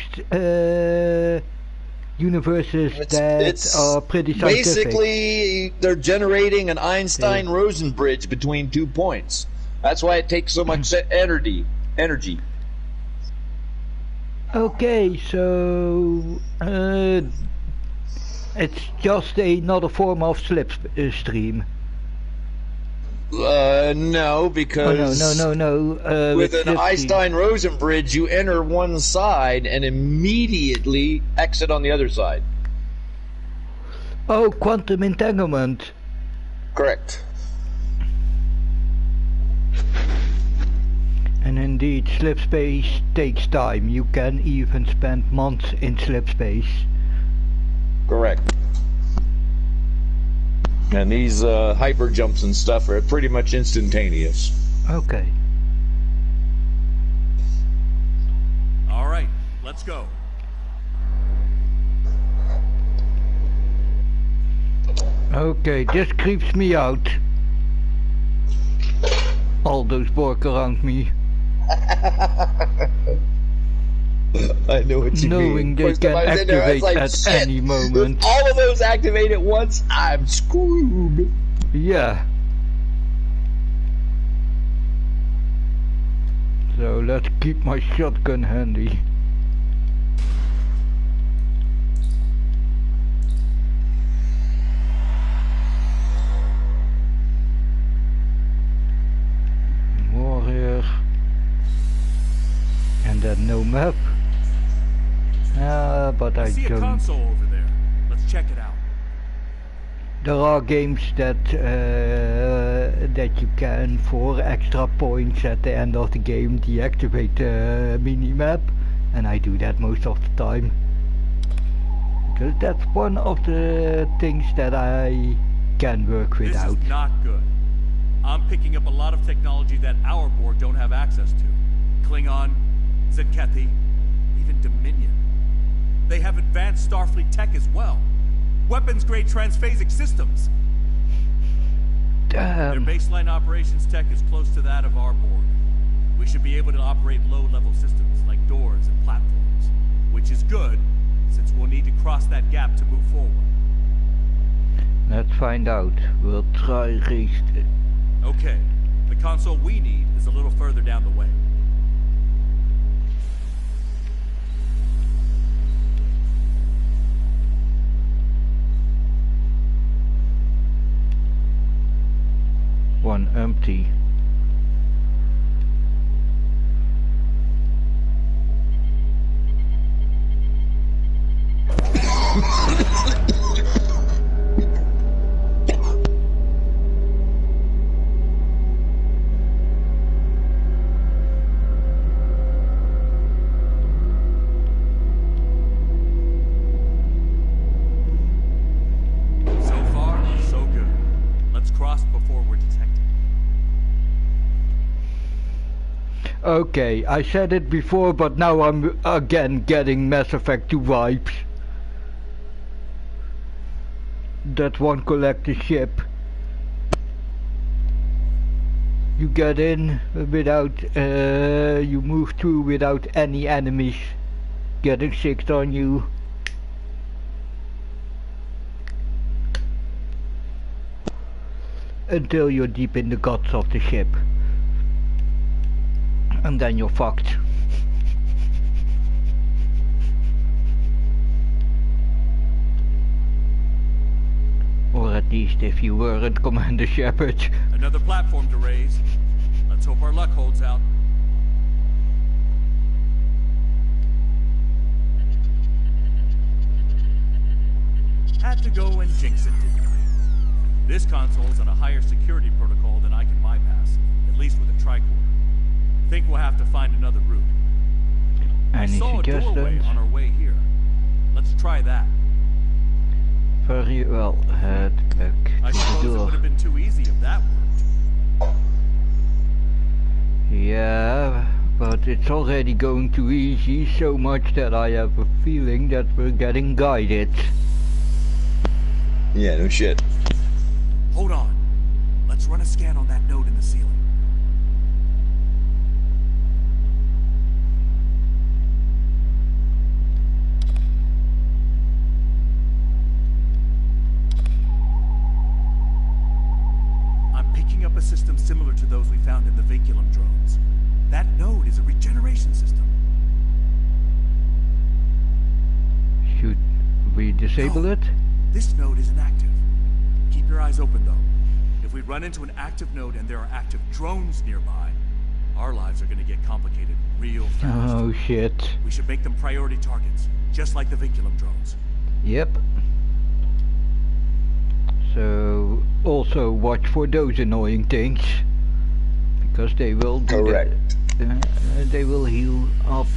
universes that are pretty scientific. Basically, they're generating an Einstein-Rosen bridge between 2 points. That's why it takes so much energy. Okay, so it's just another form of slipstream. No, because no. With an Einstein-Rosen bridge, you enter one side and immediately exit on the other side. Oh, quantum entanglement. Correct. And indeed, slip space takes time. You can even spend months in slip space. Correct. And these hyper jumps and stuff are pretty much instantaneous. Okay. All right, let's go. Okay, this creeps me out. all those Borg around me. I know what you mean. Knowing they can activate at any moment. If all of those activate at once, I'm screwed. Yeah. So let's keep my shotgun handy. Warrior. And then no map. But I see a don't. console over there. Let's check it out. There are games that you can, for extra points at the end of the game, deactivate the mini-map, and I do that most of the time. Because that's one of the things that I can work without. This is not good. I'm picking up a lot of technology that our Borg don't have access to. Klingon, Zenkethi, even Dominion. They have advanced Starfleet tech as well. Weapons-grade transphasic systems. Damn. Their baseline operations tech is close to that of our Borg. We should be able to operate low-level systems like doors and platforms, which is good, since we'll need to cross that gap to move forward. Let's find out. We'll try race it. Okay, the console we need is a little further down the way. One empty. Okay, I said it before, but now I'm again getting Mass Effect 2 vibes. That one collector ship. You get in without, you move through without any enemies getting sicked on you. Until you're deep in the guts of the ship. And then you're fucked. Or at least if you weren't Commander Shepard. Another platform to raise. Let's hope our luck holds out. Had to go and jinx it, didn't I? This console is on a higher security protocol than I can bypass, at least with a tricorder. Think we'll have to find another route. Any I saw suggestions? A doorway on our way here. Let's try that. Very well. Head back I to the suppose it door. would have been too easy if that worked. Yeah, but it's already going too easy, so much that I have a feeling that we're getting guided. Yeah, no shit. Hold on. Let's run a scan on that node in the ceiling. A system similar to those we found in the Vinculum drones. That node is a regeneration system. Should we disable it? This node isn't active. Keep your eyes open though. If we run into an active node and there are active drones nearby, our lives are going to get complicated real fast. Oh shit. We should make them priority targets, just like the Vinculum drones. Yep. So also watch for those annoying things, because they will do correct. They will heal up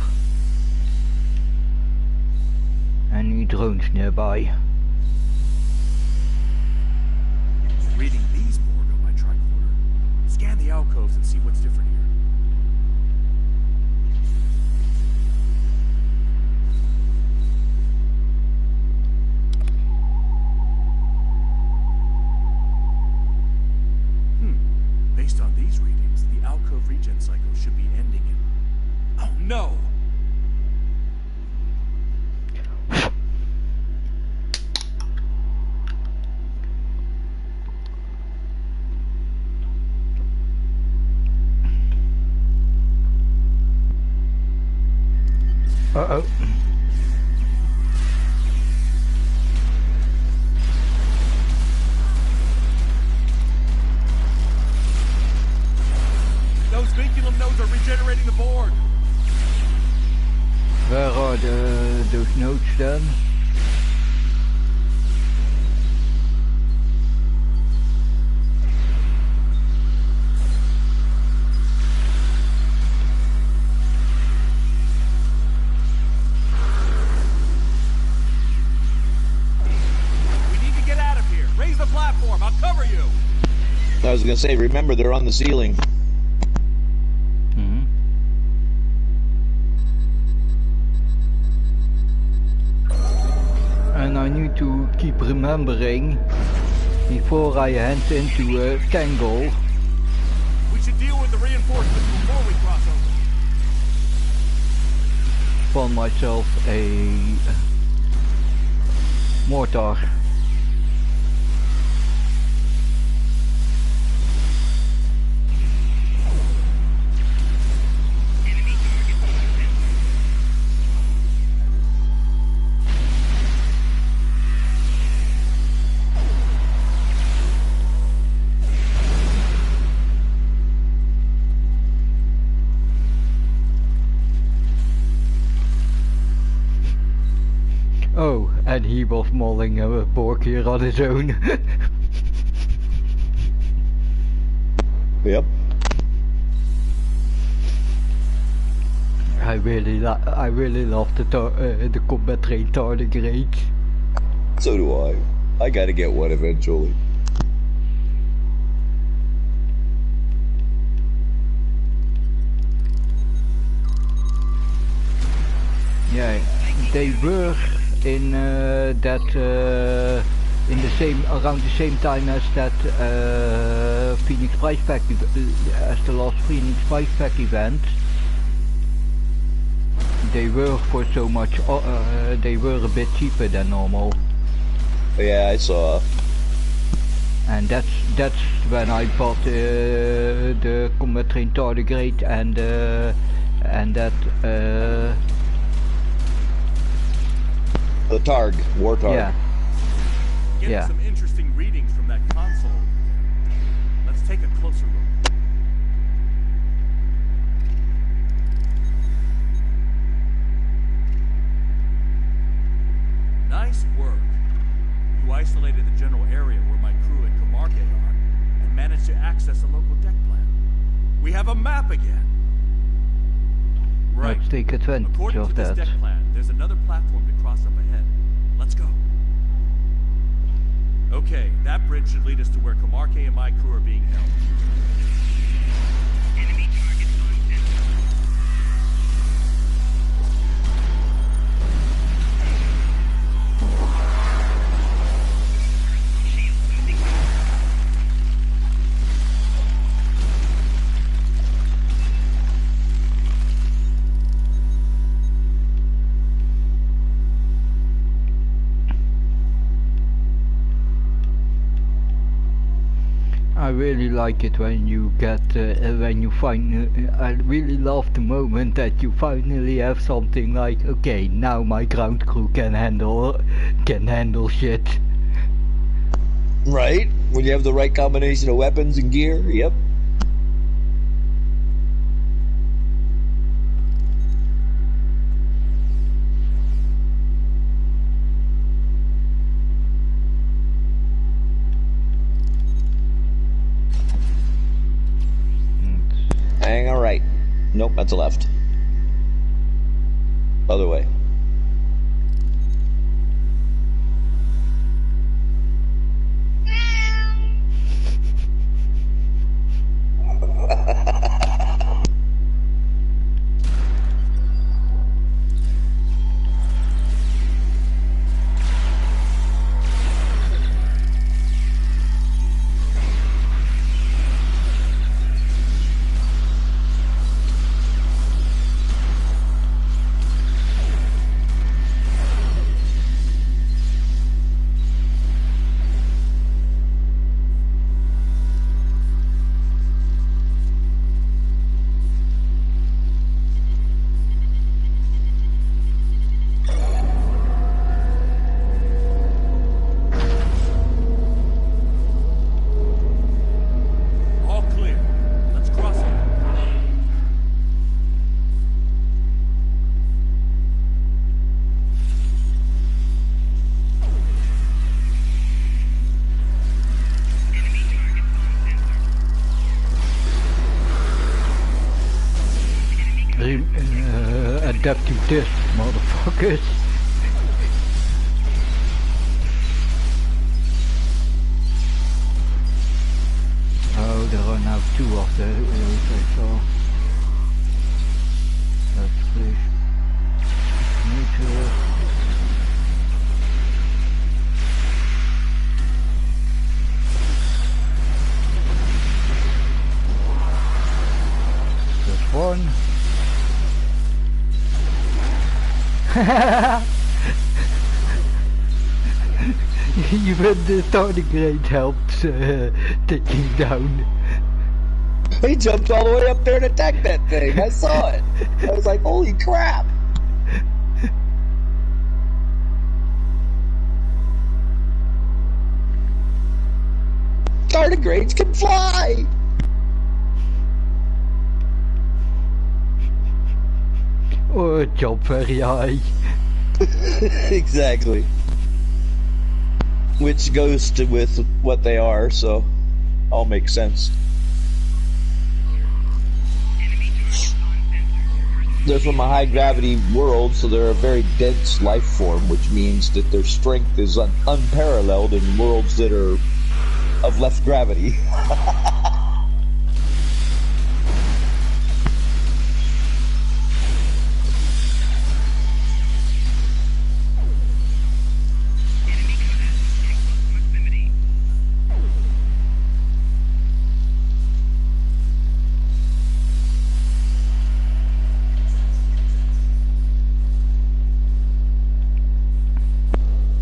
any drones nearby. Reading these Borg on my tricorder. Scan the alcoves and see what's different here. Based on these readings, the No! Uh-oh. Those vinculum nodes are regenerating the board. Where are those nodes then? I'll cover you. I was gonna say, remember they're on the ceiling. And I need to keep remembering before I head into a tangle. We should deal with the reinforcements before we cross over. Find myself a mortar. Oh, and he was mauling a pork here on his own. Yep. I really love the combat train tardigrade. So do I. I gotta get one eventually. Yeah, they were in in the same around the same time as that Phoenix Prize Pack as the last Phoenix Prize Pack event. They were for so much. They were a bit cheaper than normal. Yeah, I saw. And that's when I bought the Combat Train Tardigrade and that. The Targ, War Targ. Yeah. Getting some interesting readings from that console. Let's take a closer look. Nice work. You isolated the general area where my crew and Comarque are, and managed to access a local deck plan. We have a map again. Right. Let's take advantage According of to this that. deck plan, there's another platform to cross up ahead. Let's go. Okay, that bridge should lead us to where Comarque and my crew are being held. Enemy target I really like it when you get when you find. I really love the moment that you finally have something like, okay, now my ground crew can handle shit. Right? When you have the right combination of weapons and gear. Yep. Hang a right. Nope, that's a left. Other way. adapt to this, motherfuckers. Oh, there are now 2 of those I saw. That's good. Meter. There's 1. Even the tardigrade helped taking down. He jumped all the way up there and attacked that thing. I saw it. I was like, holy crap. Tardigrades can fly. Or jump very high. Exactly. Which goes to with what they are, so all makes sense. They're from a high gravity world, so they're a very dense life form, which means that their strength is unparalleled in worlds that are of less gravity.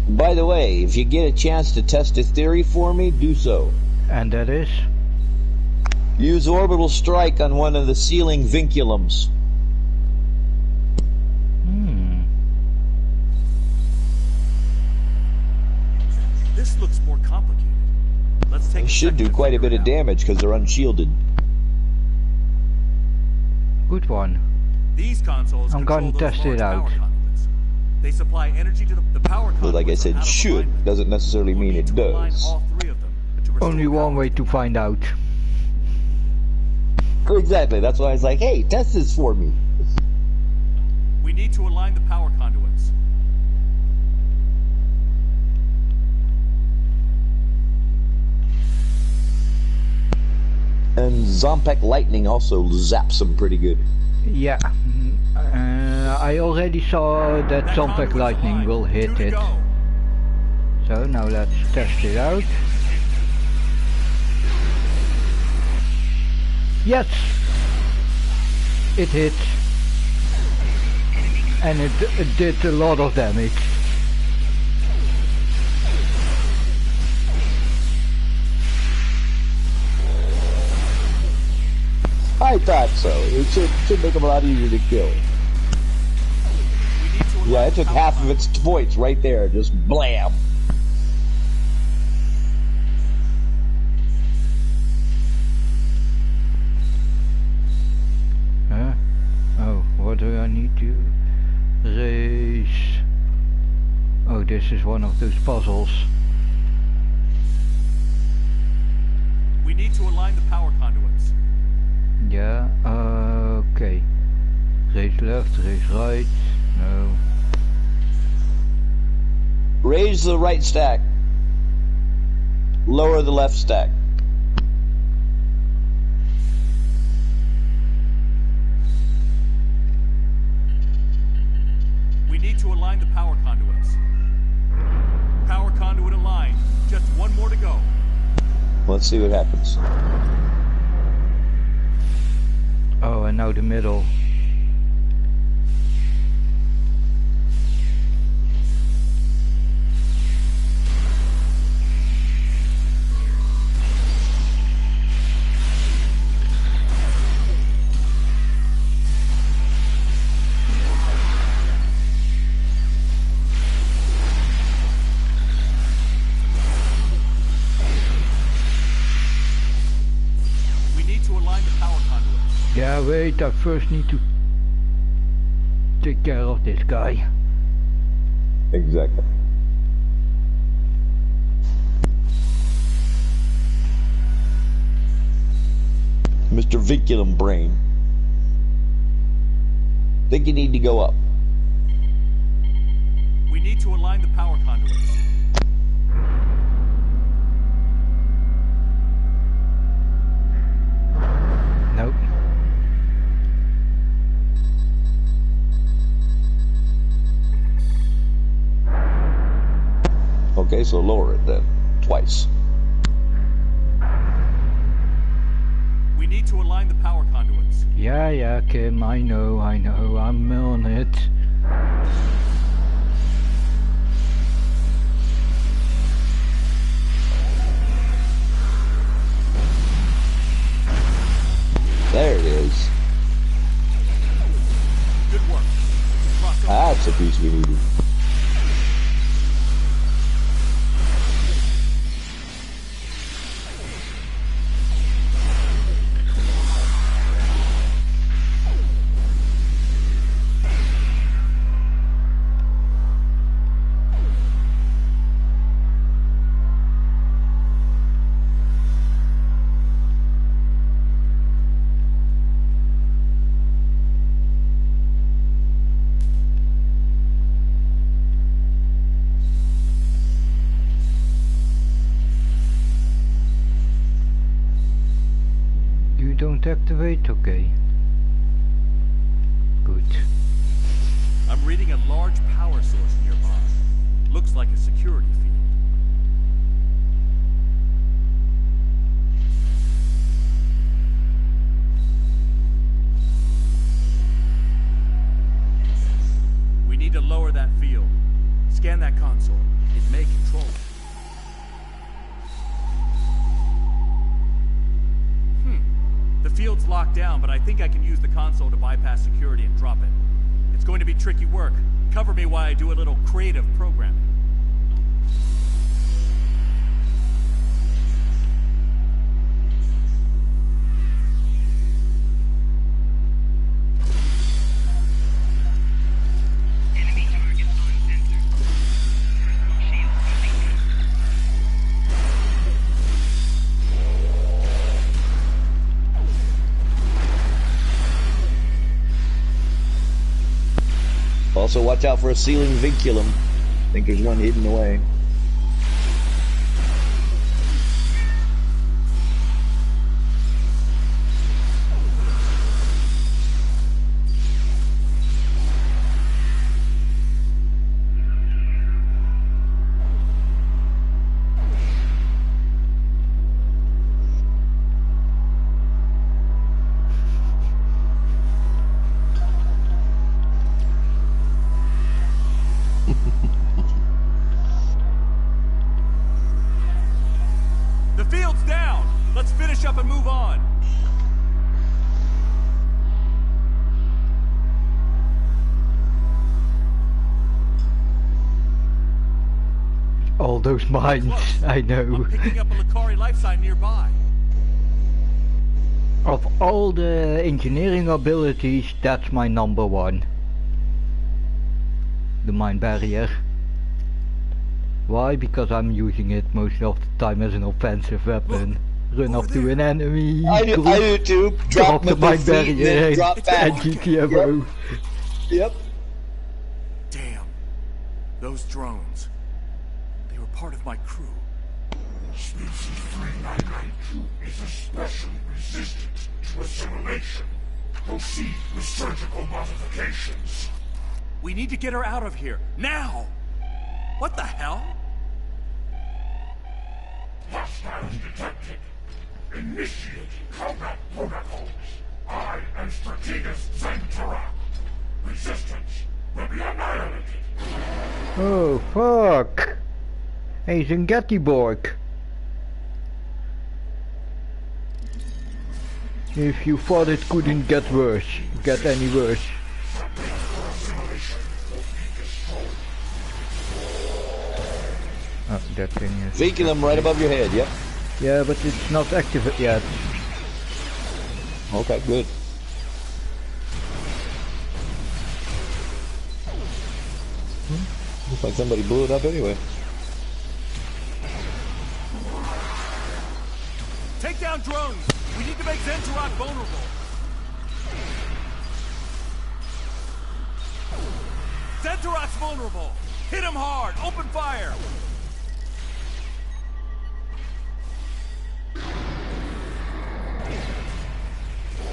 By the way, if you get a chance to test a theory for me, do so. And that is? Use orbital strike on one of the ceiling vinculums. This looks more complicated. Let's take. They should do quite a bit of damage because they're unshielded. Good one. These consoles I'm going to test it out. They supply energy to the power conduits. But like I said, should doesn't necessarily mean it does. Only one way to find out. Exactly. That's why I was like, hey, test this for me. We need to align the power conduits. And Zompek lightning also zaps them pretty good. Yeah. I already saw that Zompek lightning will hit it. So now let's test it out. Yes! It hit. And it did a lot of damage. I thought so. It should make them a lot easier to kill. Yeah, it took half of its points right there. Just blam. Huh? Oh, what do I need to raise? Oh, this is one of those puzzles. We need to align the power conduits. Yeah, okay. Raise left, raise right. No. Raise the right stack. Lower the left stack. We need to align the power conduits. Power conduit aligned. Just one more to go. Let's see what happens. Oh, and now the middle. Yeah, wait, I first need to take care of this guy. Exactly. Mr. Vinculum Brain. Think you need to go up. We need to align the power conduits. Nope. Okay, so lower it then. Twice. We need to align the power conduits. Yeah, Kim, I know, I'm on it. There it is. Good work. That's a piece we needed. Don't activate, okay. Good. I'm reading a large power source nearby. Looks like a security field. We need to lower that field. Scan that console. It may control it. The field's locked down, but I think I can use the console to bypass security and drop it. It's going to be tricky work. Cover me while I do a little creative programming. Also, watch out for a ceiling vinculum. I think there's one hidden away. The field's down! Let's finish up and move on! All those mines, I know. I'm picking up a Lucari life sign nearby. Of all the engineering abilities, that's my number one. The mine barrier. Why? Because I'm using it most of the time as an offensive weapon. Run up to an enemy, I do too. Drop the mine barrier drop back. and GTFO. Yep. Damn. Those drones. They were part of my crew. Species 3992 is especially resistant to assimilation. Proceed with surgical modifications. We need to get her out of here, now! What the hell? Hostiles detected. Initiate combat protocols. I am Strategus Zentara. Resistance will be annihilated. Oh fuck! Hey, Zingatiborg. If you thought it couldn't get any worse. Oh, that thing is... Vinculum right above your head, yep. Yeah, but it's not active yet. Okay, good. Looks like somebody blew it up anyway. Take down drones! We need to make Zentarok vulnerable! Zentorok's vulnerable! Hit him hard! Open fire!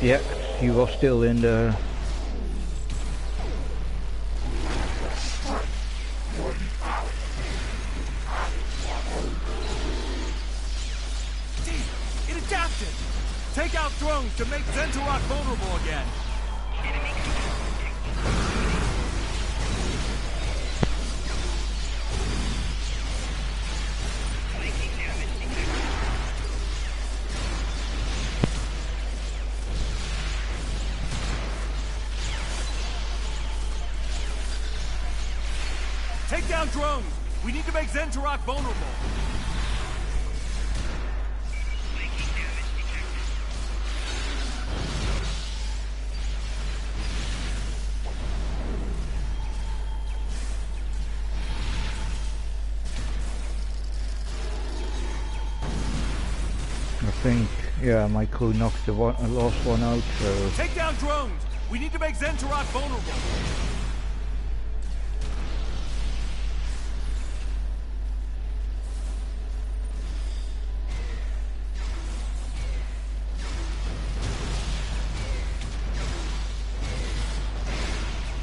Yeah, he was still in the... It adapted! Take out drones to make Zentorok vulnerable again! Take down drones! We need to make Zentorok vulnerable! I think, yeah, my crew knocked the last one out, so... Take down drones! We need to make Zentorok vulnerable!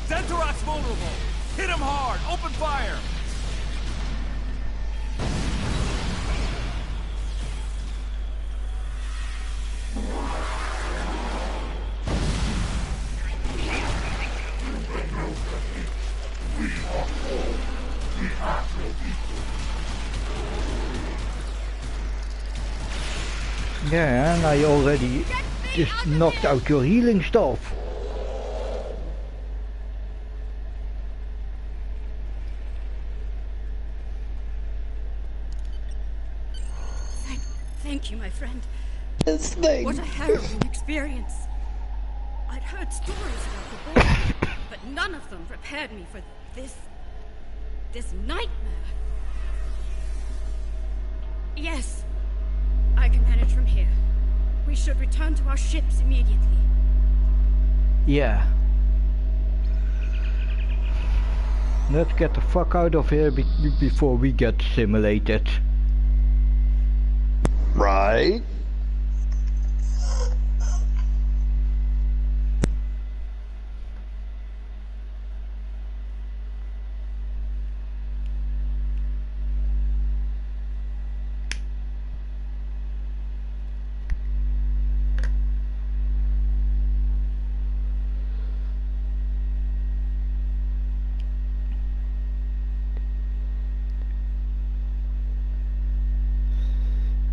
Zentorok's vulnerable! Hit him hard! Open fire! Yeah, and I already just knocked out your healing stuff. Thank you, my friend. This thing. What a harrowing experience. I'd heard stories about the border, but none of them prepared me for this nightmare. Yes, I can manage from here. We should return to our ships immediately. Yeah. Let's get the fuck out of here before we get simulated. Right.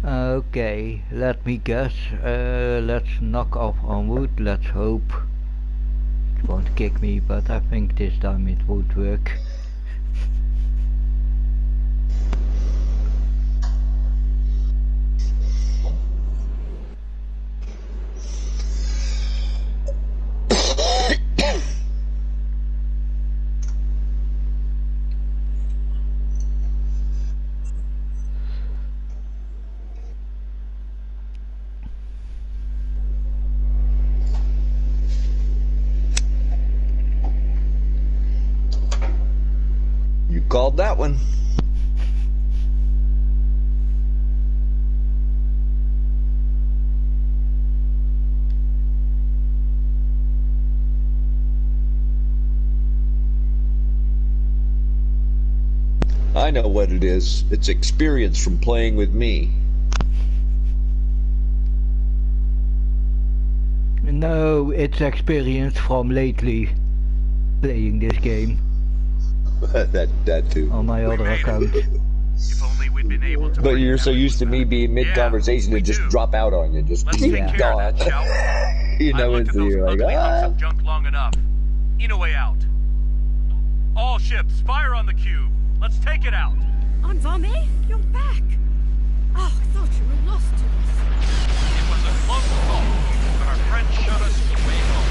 Okay, let me guess. Let's knock off on wood. Let's hope it won't kick me, but I think this time it won't work. Called that one. I know what it is. It's experience from playing with me. No, it's experience from lately playing this game. that too. On my other account. If only we'd been able to. But you're so used to me being mid-conversation to just drop out on you, just gone. You know, it's you're like, ah. Junk long enough. Inoue out. All ships, fire on the cube. Let's take it out. On Vame, you're back. Oh, I thought you were lost to us. It was a close call, but our friend showed us the way home.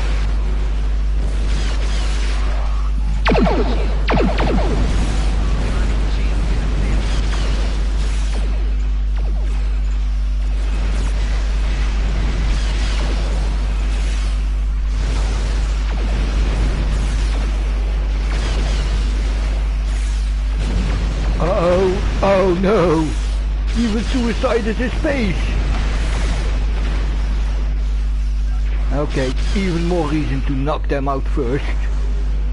Oh no! Even suicided in space! Okay, even more reason to knock them out first.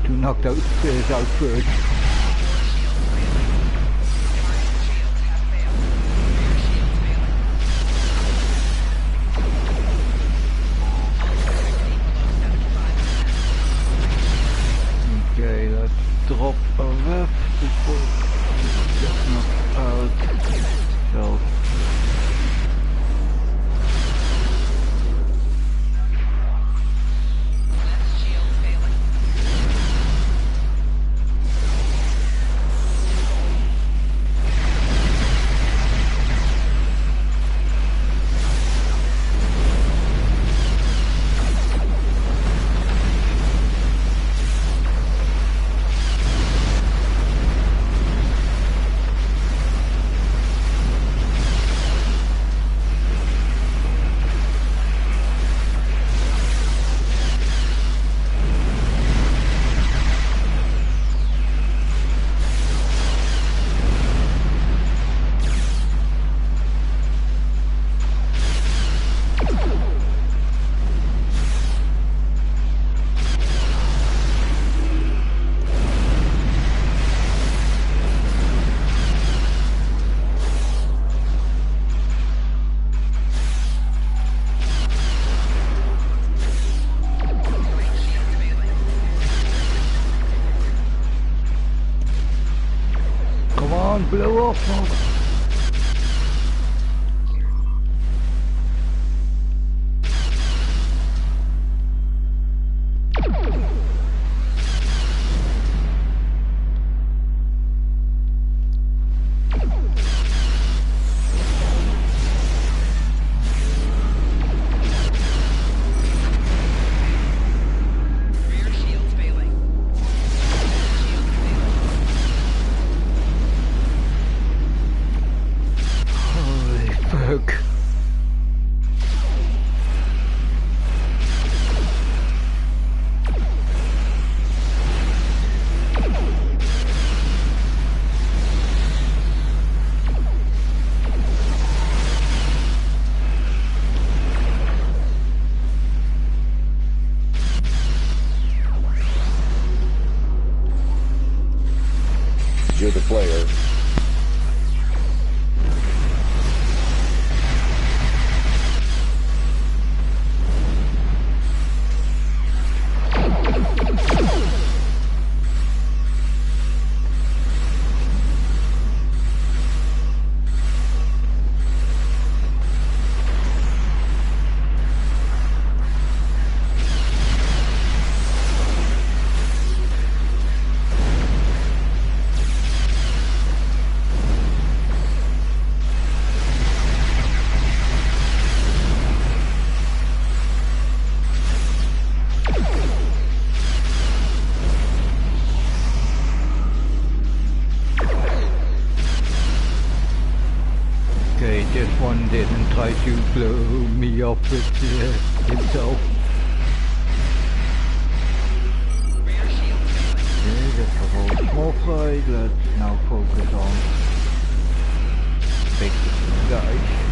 To knock those players out first. Okay, let's drop a ref before we get knocked out. So. Blow off, mother. You're the player. Okay, this one didn't try to blow me up with himself. Okay, that's a whole small fight. Let's now focus on big guys.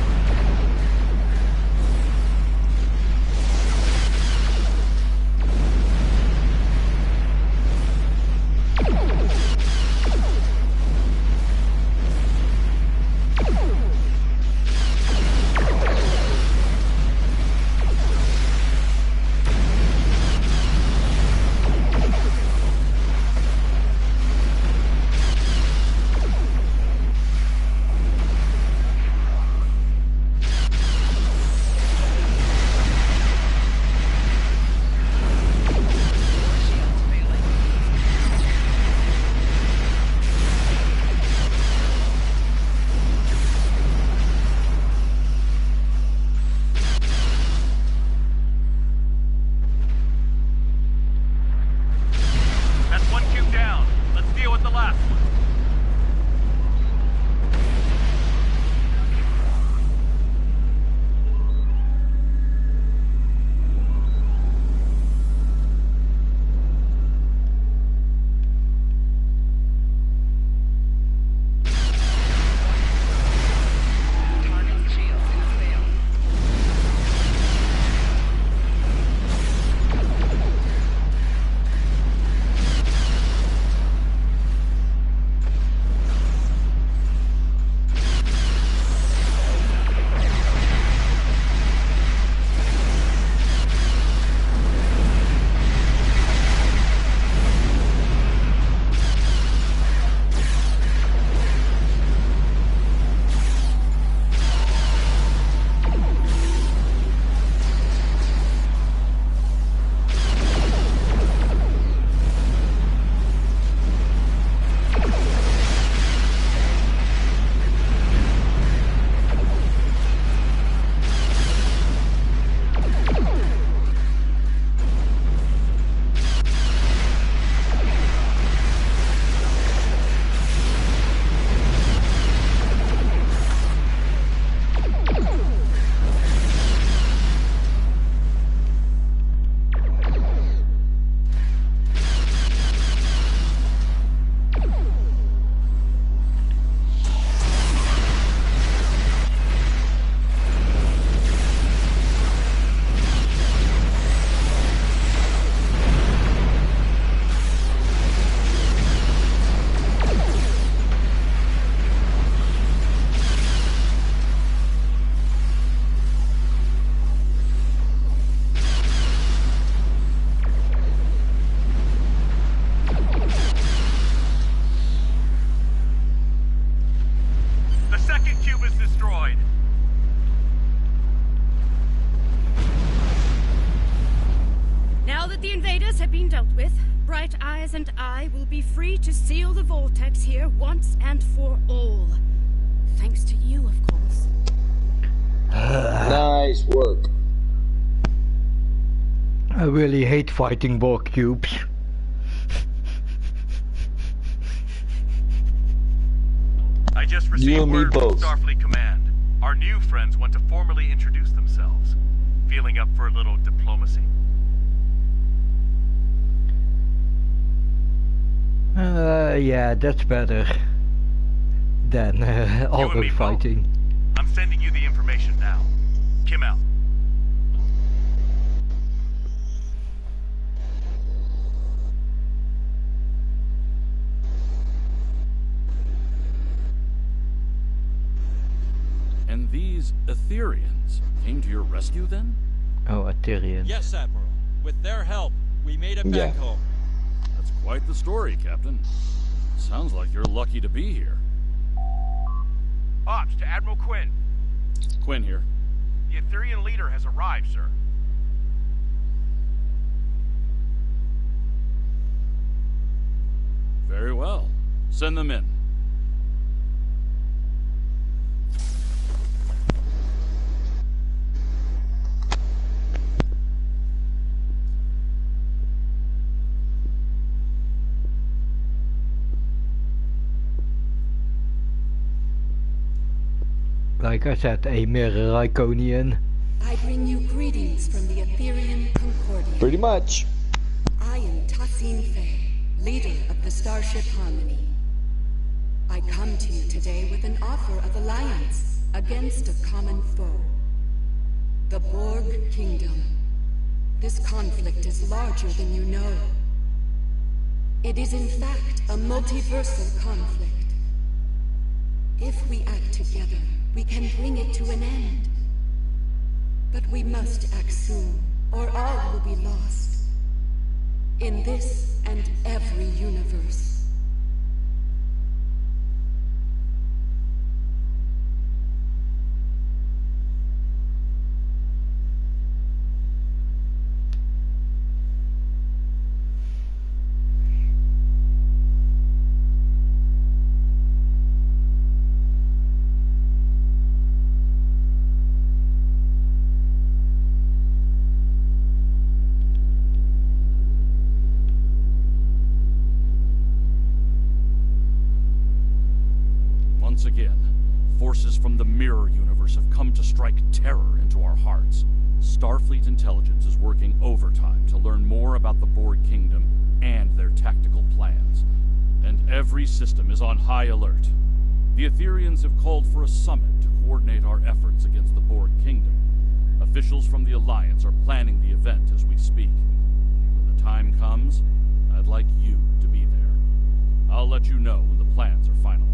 destroyed. Now that the invaders have been dealt with, Bright Eyes and I will be free to seal the vortex here once and for all. Thanks to you, of course. Nice work. I really hate fighting Borg cubes. I just received word from Starfleet Command. Our new friends want to formally introduce themselves. Feeling up for a little diplomacy? Yeah, that's better than all the fighting. I'm sending you the information now. Kim out. And these Ethereans came to your rescue then? Oh, Ethereans. Yes, Admiral. With their help, we made it back home. That's quite the story, Captain. Sounds like you're lucky to be here. Ops to Admiral Quinn. Quinn here. The Etherean leader has arrived, sir. Very well. Send them in. Like I said, a mirror Iconian. I bring you greetings from the Etherean Concordia. Pretty much. I am Tassin Fay, leader of the Starship Harmony. I come to you today with an offer of alliance against a common foe. The Borg Kingdom. This conflict is larger than you know. It is in fact a multiversal conflict. If we act together, we can bring it to an end. But we must act soon, or all will be lost. In this and every universe. Once again, forces from the Mirror Universe have come to strike terror into our hearts. Starfleet intelligence is working overtime to learn more about the Borg Kingdom and their tactical plans. And every system is on high alert. The Ethereans have called for a summit to coordinate our efforts against the Borg Kingdom. Officials from the Alliance are planning the event as we speak. When the time comes, I'd like you to be there. I'll let you know when the plans are finalized.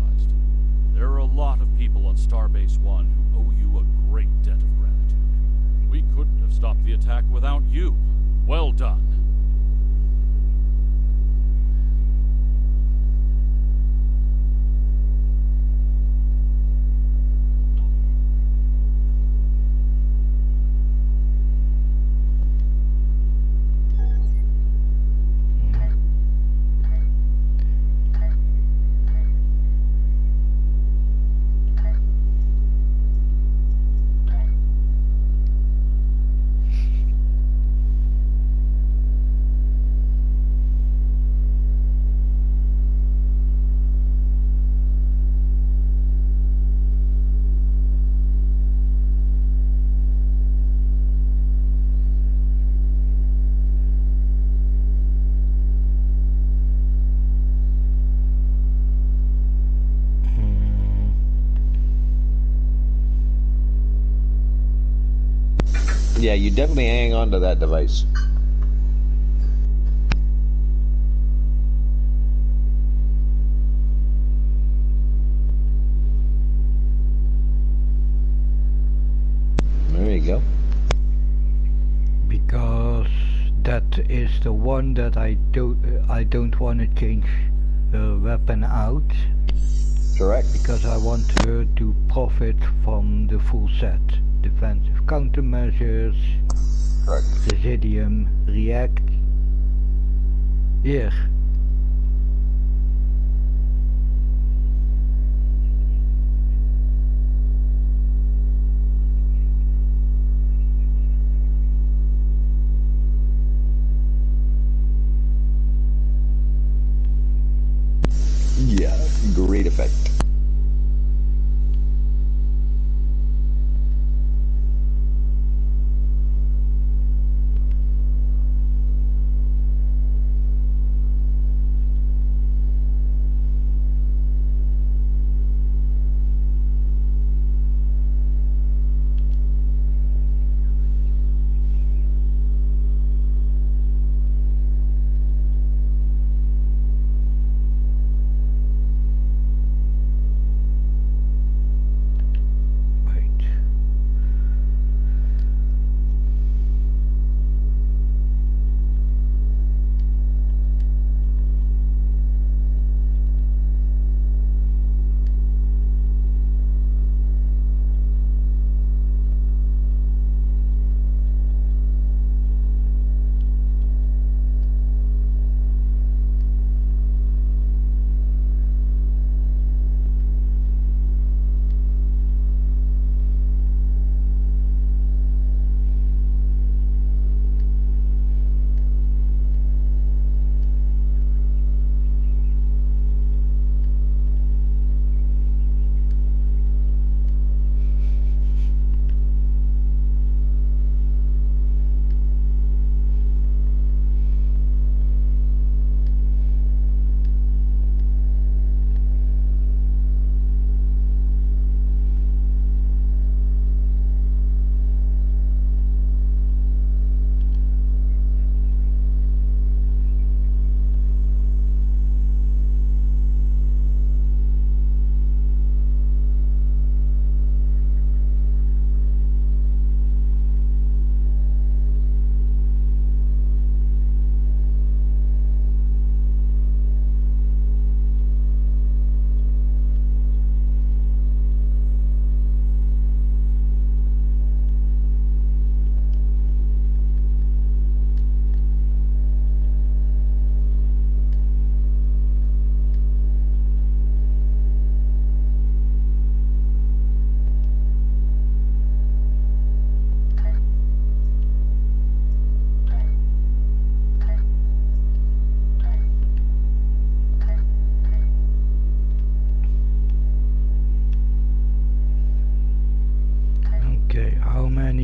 There are a lot of people on Starbase 1 who owe you a great debt of gratitude. We couldn't have stopped the attack without you. Well done. Yeah, you definitely hang on to that device. There you go. Because that is the one that I don't want to change the weapon out. Correct. Because I want to profit from the full set. Defensive countermeasures. Correct. Residium, React. Here. Yeah, great effect.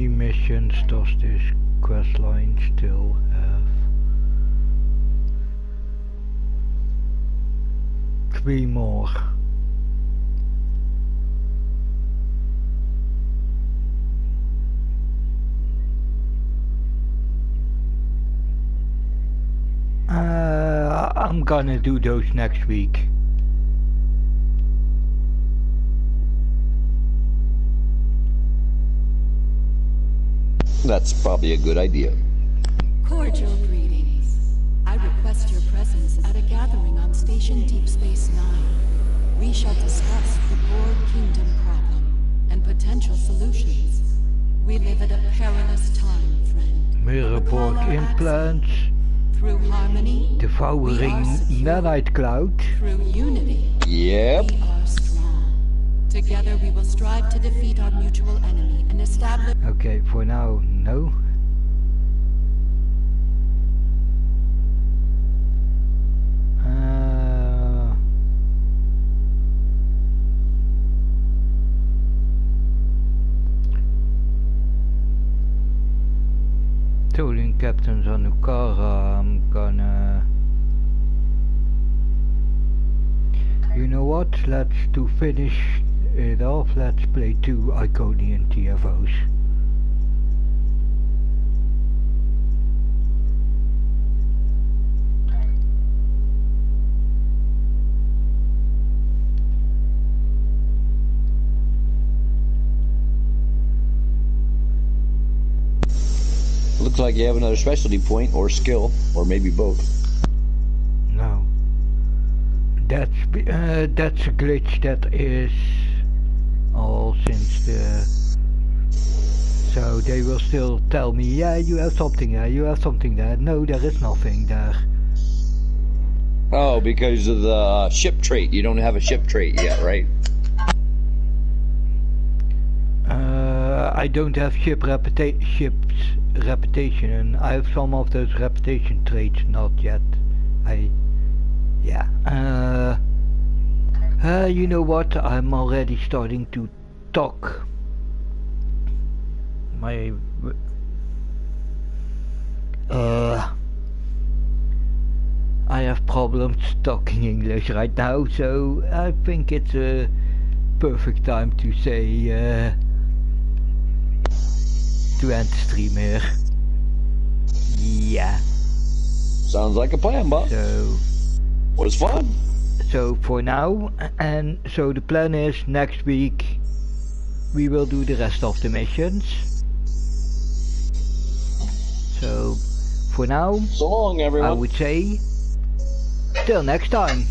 Missions does this quest line still have? 3 more. I'm gonna do those next week. That's probably a good idea. Cordial greetings. I request your presence at a gathering on Station Deep Space 9. We shall discuss the Borg Kingdom problem and potential solutions. We live at a perilous time, friend. Mirror Borg implants. Through harmony, devouring nanite cloud. Through unity, yep. We are strong. Together we will strive to defeat our mutual enemy and establish... Okay, for now, no. Tolling captains on Nukara, I'm gonna... You know what, to finish it off, let's play 2 Iconian TFOs. Looks like you have another specialty point or skill, or maybe both. No. That's That's a glitch that is all since the... So they will still tell me, yeah, you have something there, you have something there. No, there is nothing there. Oh, because of the ship trait. You don't have a ship trait yet, right? I don't have ship's reputation. I have some of those reputation traits, not yet. You know what? I'm already starting to talk. I have problems talking English right now, so I think it's a perfect time to say to end the stream here. Yeah. Sounds like a plan, boss. So was fun. So for now, and so the plan is next week we will do the rest of the missions. So for now, so long everyone. I would say till next time.